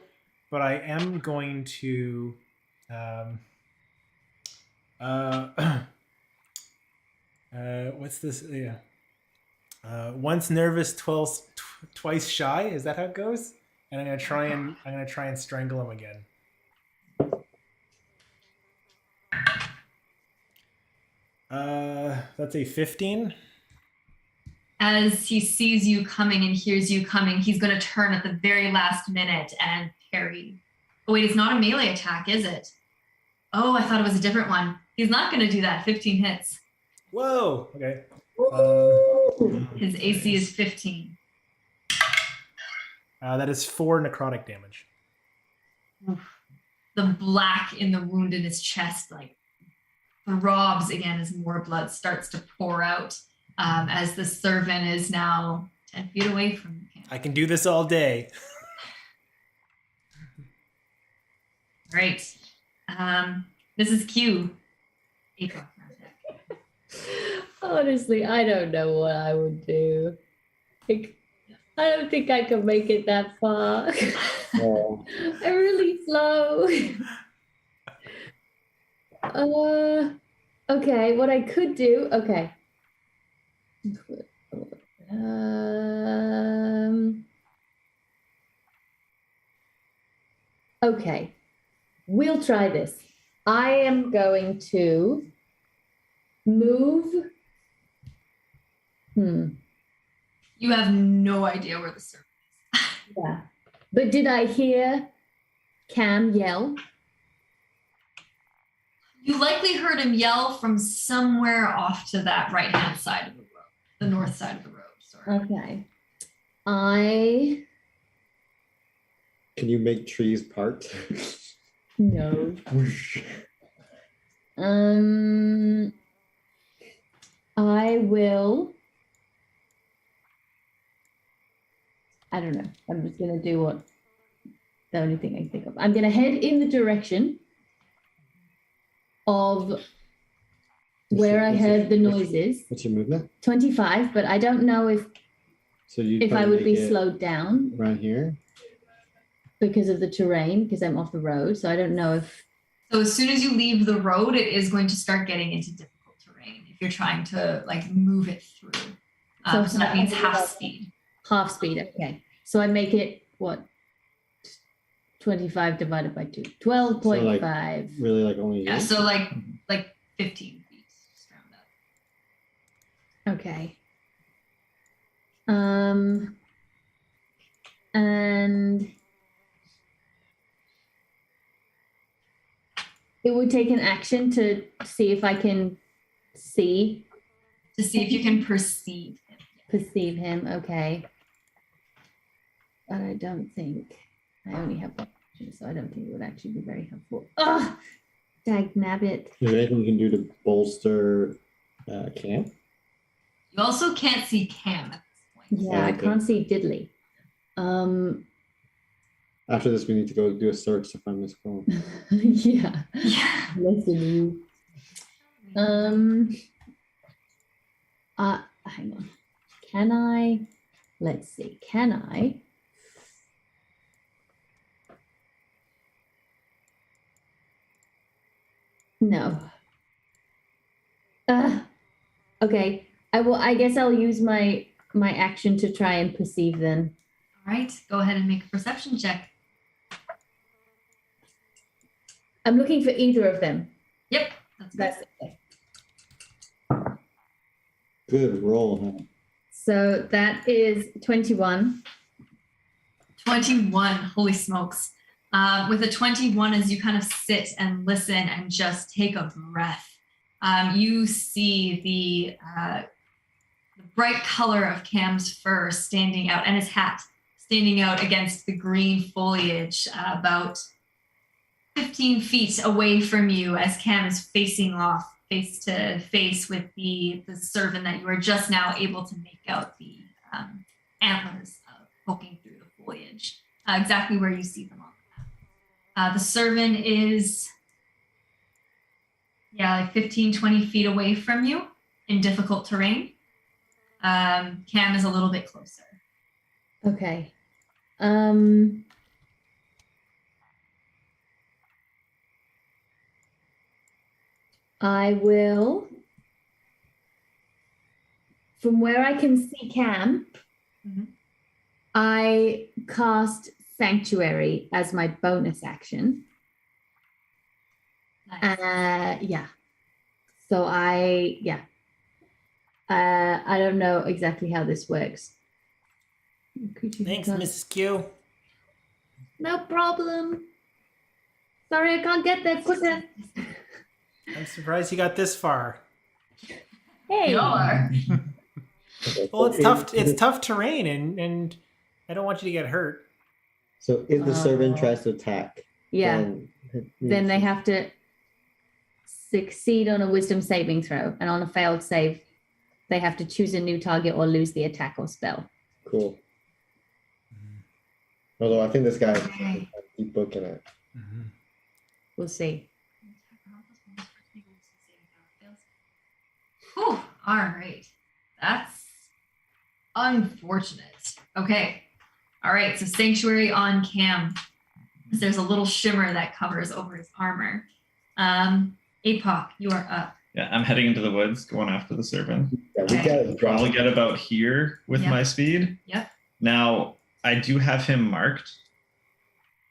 but I am going to what's this? Yeah. Once nervous, twice shy. Is that how it goes? And I'm gonna try and strangle him again. That's a 15. As he sees you coming and hears you coming, he's going to turn at the very last minute and parry. Oh wait, it's not a melee attack, is it? Oh, I thought it was a different one. He's not going to do that. 15 hits. Whoa. Okay. His AC is 15. That is 4 necrotic damage. The black in the wound in his chest like throbs again as more blood starts to pour out, as the servant is now 10 feet away from the camp. I can do this all day. Great. This is Q. Apoc. Honestly, I don't know what I would do. Like, I don't think I could make it that far. Oh. I'm really slow. Okay, what I could do, okay. Okay, we'll try this. I am going to move. You have no idea where the servant is. Yeah, but did I hear Cam yell? You likely heard him yell from somewhere off to that right-hand side of the road, the north side of the road. Sorry. Okay. Can you make trees part? No. I will. I don't know. I'm just gonna do what the only thing I can think of. I'm gonna head in the direction of where I heard the noises. What's your movement? 25, but I don't know if I would be slowed down around here because of the terrain, because I'm off the road. So I don't know if. So as soon as you leave the road, it is going to start getting into difficult terrain if you're trying to like move it through. So that means half speed. Half speed. Okay. So I make it what? 25 divided by 2. 12.5. Really like only Yeah, 8? so like 15 feet, just round up. Okay. And it would take an action to see if I can see. To see if you can perceive him. Perceive him, okay. But I don't think I only have one action, so I don't think it would actually be very helpful. Ugh! Dag nabbit. Is there anything you can do to bolster Cam? You also can't see Cam at this point. Yeah, I can't see diddly. After this, we need to go do a search to find Miss Quillam. Yeah. Yeah. Listen. Hang on. Can I? Let's see. Can I? No. Okay. I guess I'll use my action to try and perceive then. All right, go ahead and make a perception check. I'm looking for either of them. Yep, that's it. Good roll, huh? So that is 21. 21, holy smokes. With a 21, as you kind of sit and listen and just take a breath, you see the bright color of Cam's fur standing out, and his hat standing out against the green foliage about 15 feet away from you as Cam is facing off face to face with the servant that you are just now able to make out the antlers poking through the foliage, exactly where you see them on the map. The servant is, like 15, 20 feet away from you in difficult terrain. Cam is a little bit closer. Okay. I will, from where I can see Cam, I cast Sanctuary as my bonus action. Nice. Yeah. So I don't know exactly how this works. Thanks, Mrs. Q. No problem. Sorry, I can't get there quicker. I'm surprised you got this far. Hey. You are. Well, it's tough. It's tough terrain, and I don't want you to get hurt. So if the servant tries to attack, Yeah. Then they have to succeed on a wisdom saving throw, and on a failed save, they have to choose a new target or lose the attack or spell. Cool. Although I think this guy Okay. keep booking it. We'll see. Whew, all right. That's unfortunate. Okay. All right. So Sanctuary on Cam. There's a little shimmer that covers over his armor. Apoc, you are up. Yeah, I'm heading into the woods, going after the servant. Yeah, we got it. Probably get about here with Yep. my speed. Yep. Now, I do have him marked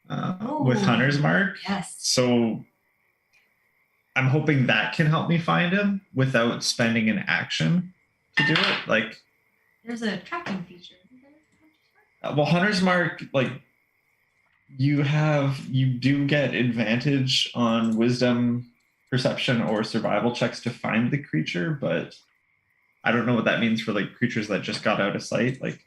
with Hunter's Mark. Yes. So I'm hoping that can help me find him without spending an action to do it. Like, There's a tracking feature. well, Hunter's Mark, like, you do get advantage on wisdom, perception, or survival checks to find the creature, but I don't know what that means for like creatures that just got out of sight. Like,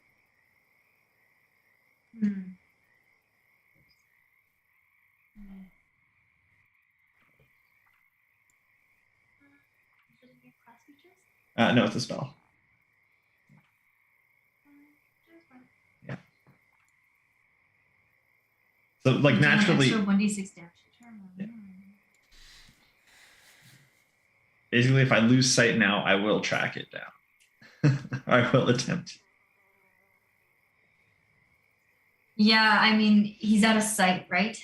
no, it's a spell. Yeah. So like naturally, 1d6 damage. Yeah. Basically, if I lose sight now, I will track it down. I will attempt. Yeah, I mean, he's out of sight, right?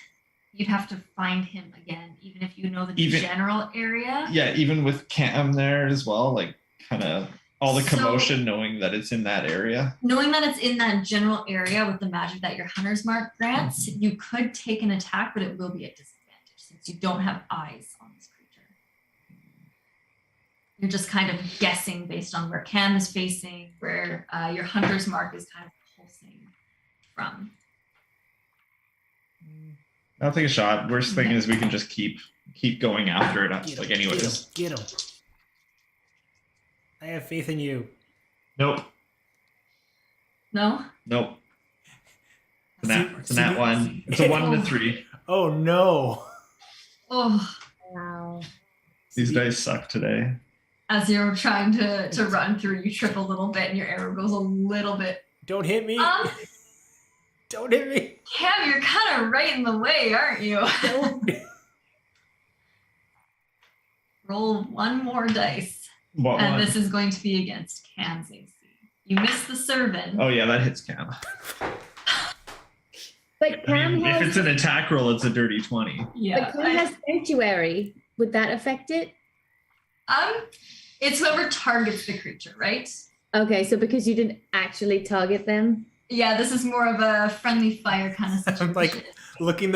You'd have to find him again, even if you know the general area. Yeah, even with Cam there as well, like kind of all the So- commotion, knowing that it's in that area. Knowing that it's in that general area with the magic that your hunter's mark grants, you could take an attack, but it will be at disadvantage since you don't have eyes on this creature. You're just kind of guessing based on where Cam is facing, where your hunter's mark is kind of pulsing from. I'll take a shot. Worst thing is we can just keep going after it. Like anyways. Get him. I have faith in you. Nope. No? Nope. It's a nat one. It's a 1 and a 3. Oh no. Oh, Wow. These dice suck today. as you're trying to run through, you trip a little bit and your arrow goes a little bit. Don't hit me. Um, Don't hit me. Cam, you're kind of right in the way, aren't you? Don't. Roll one more dice. What And one? this is going to be against Cam's AC. You missed the servant. Oh yeah, that hits Cam. But Cam if has, it's an attack roll, it's a dirty 20. Yeah. but Cam has sanctuary. Would that affect it? It's whoever targets the creature, right? Okay, so because you didn't actually target them. Yeah, this is more of a friendly fire kind of situation. I'm like looking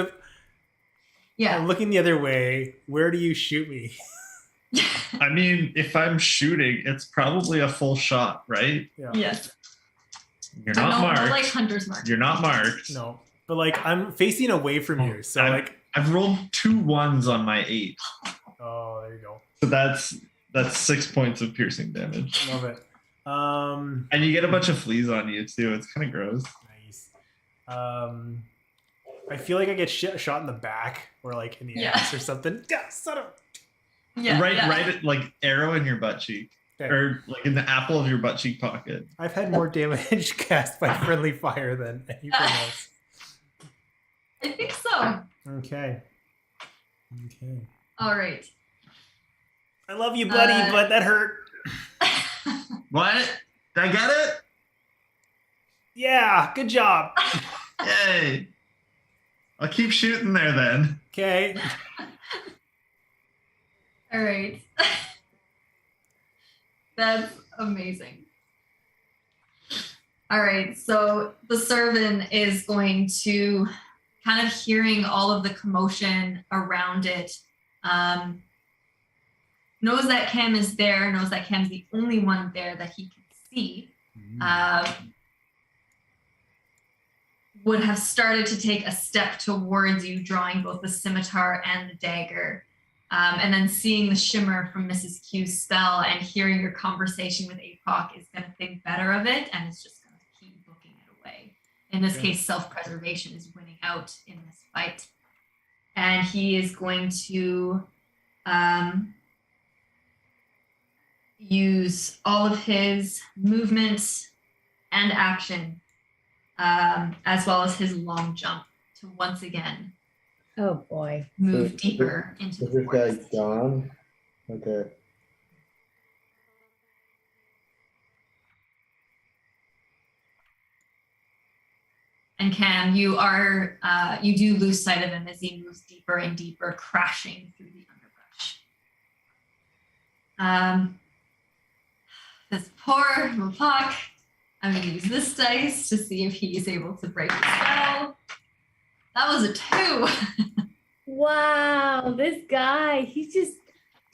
yeah. I'm looking the other way. Where do you shoot me? I mean, if I'm shooting, it's probably a full shot, right? Yeah. Yes. You're But not no, marked. like hunter's mark. You're not marked. No. But like I'm facing away from you. So I've rolled 2 1s on my 8. oh, there you go. So that's 6 points of piercing damage. Love it. And you get a bunch of fleas on you too. It's kind of gross. Nice. I feel like I get shot in the back or like in the Yeah. ass or something. Yeah, son of. Yeah, right, yeah. right, like arrow in your butt cheek, Okay. or like in the apple of your butt cheek pocket. I've had more damage cast by friendly fire than anything else. I think so. Okay. Okay. All right. I love you, buddy, but that hurt. What? Did I get it? Yeah, good job. Yay! I'll keep shooting there then. Okay. All right. That's amazing. All right, so the servant is going to, kind of hearing all of the commotion around it, knows that Cam is there, knows that Cam's the only one there that he can see, would have started to take a step towards you, drawing both the scimitar and the dagger. And then seeing the shimmer from Mrs. Q's spell and hearing your conversation with Apoc is going to think better of it, and it's just going to keep looking it away. In this case, self-preservation is winning out in this fight. And he is going to use all of his movement and action, as well as his long jump, to once again Oh boy. move So- deeper into Is the this guy forest. gone? Okay. And Cam, you do lose sight of him as he moves deeper and deeper, crashing through the underbrush. This poor Apoc. I'm going to use this dice to see if he's able to break the spell. That was a 2. Wow, this guy, he's just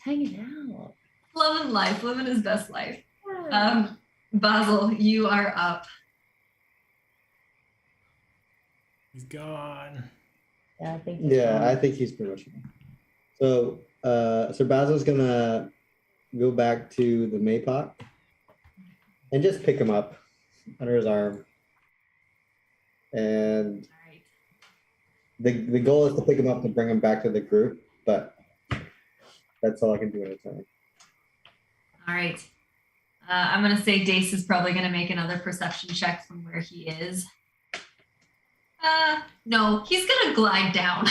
hanging out. Loving life, living his best life. Yeah. Basil, you are up. He's gone. Yeah, I think. Yeah, I think he's pretty much gone. So, so Basil's gonna go back to the Maypot and just pick him up under his arm. And All right. the goal is to pick him up and bring him back to the group, but that's all I can do at a time. All right. I'm going to say Dace is probably going to make another perception check from where he is. No, he's going to glide down.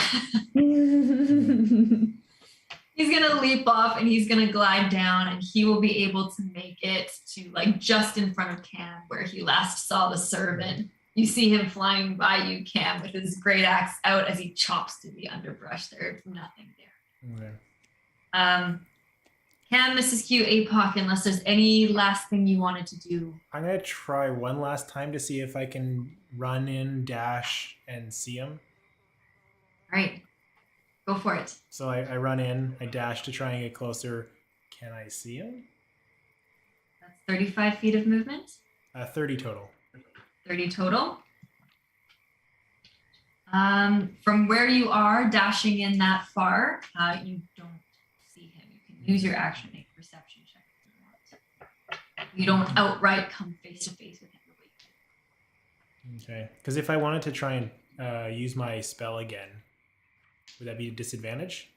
He's going to leap off and he's going to glide down, and he will be able to make it to like just in front of Cam where he last saw the servant. You see him flying by you, Cam, with his great axe out as he chops through the underbrush. There's nothing there. Okay. Can Mrs. Q Apoc unless there's any last thing you wanted to do. I'm gonna try one last time to see if I can run in, dash, and see him. All right, go for it. So I run in, I dash to try and get closer. Can I see him? That's 35 feet of movement. 30 total. 30 total. From where you are dashing in that far, you don't see him. You can use your action to make a perception check if you want. You don't outright come face to face with him. Okay. Because if I wanted to try and use my spell again, would that be a disadvantage?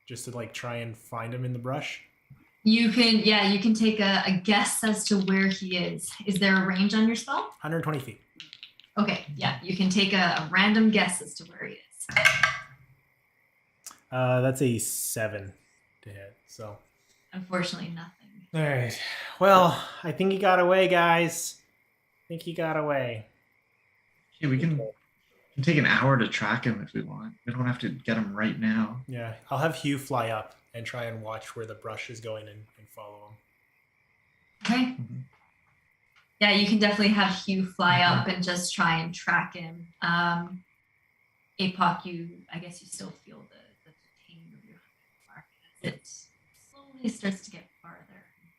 Just to like try and find him in the brush? You can take a guess as to where he is. Is there a range on your spell? 120 feet. Okay, yeah, you can take a random guess as to where he is. That's a 7 to hit, so. Unfortunately, nothing. All right. Well, I think he got away, guys. I think he got away. Yeah, we can take an hour to track him if we want. We don't have to get him right now. Yeah, I'll have Hugh fly up and try and watch where the brush is going and follow him. Okay. Mm-hmm. Yeah, you can definitely have Hugh fly up and just try and track him. Apoc, I guess you still feel the pain of your mark as it slowly starts to get farther and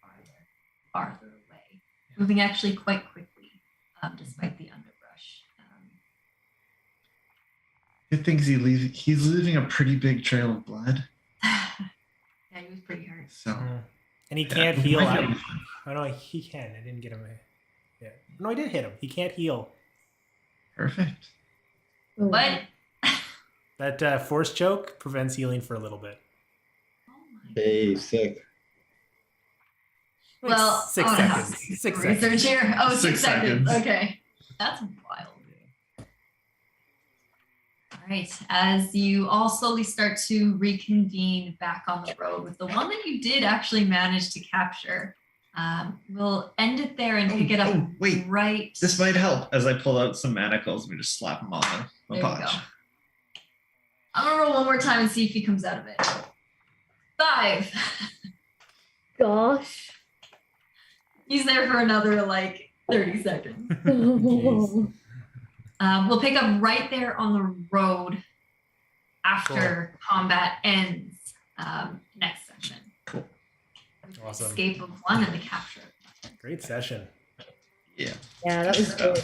farther away, moving actually quite quickly, despite the underbrush. Good things he's leaving a pretty big trail of blood. Yeah, he was pretty hurt. So, and he can't heal. Oh no, he can. I didn't get him. Yeah. No, I did hit him. He can't heal. Perfect. What? That force choke prevents healing for a little bit. Hey, sick. Like Well, 6 seconds. 6 seconds. Research here. Oh, 6 6 seconds. seconds. Okay. That's wild. All right. As you all slowly start to reconvene back on the road with the one that you did actually manage to capture, we'll end it there and pick it up wait. right. This might help. As I pull out some manacles, we just slap him on the There you potch. go. I'm going to roll one more time and see if he comes out of it. 5. Gosh. He's there for another 30 seconds. Jeez. We'll pick up right there on the road after combat ends next session. Cool. Awesome. Escape of one and the capture of one. Great session. Yeah. Yeah, that was good.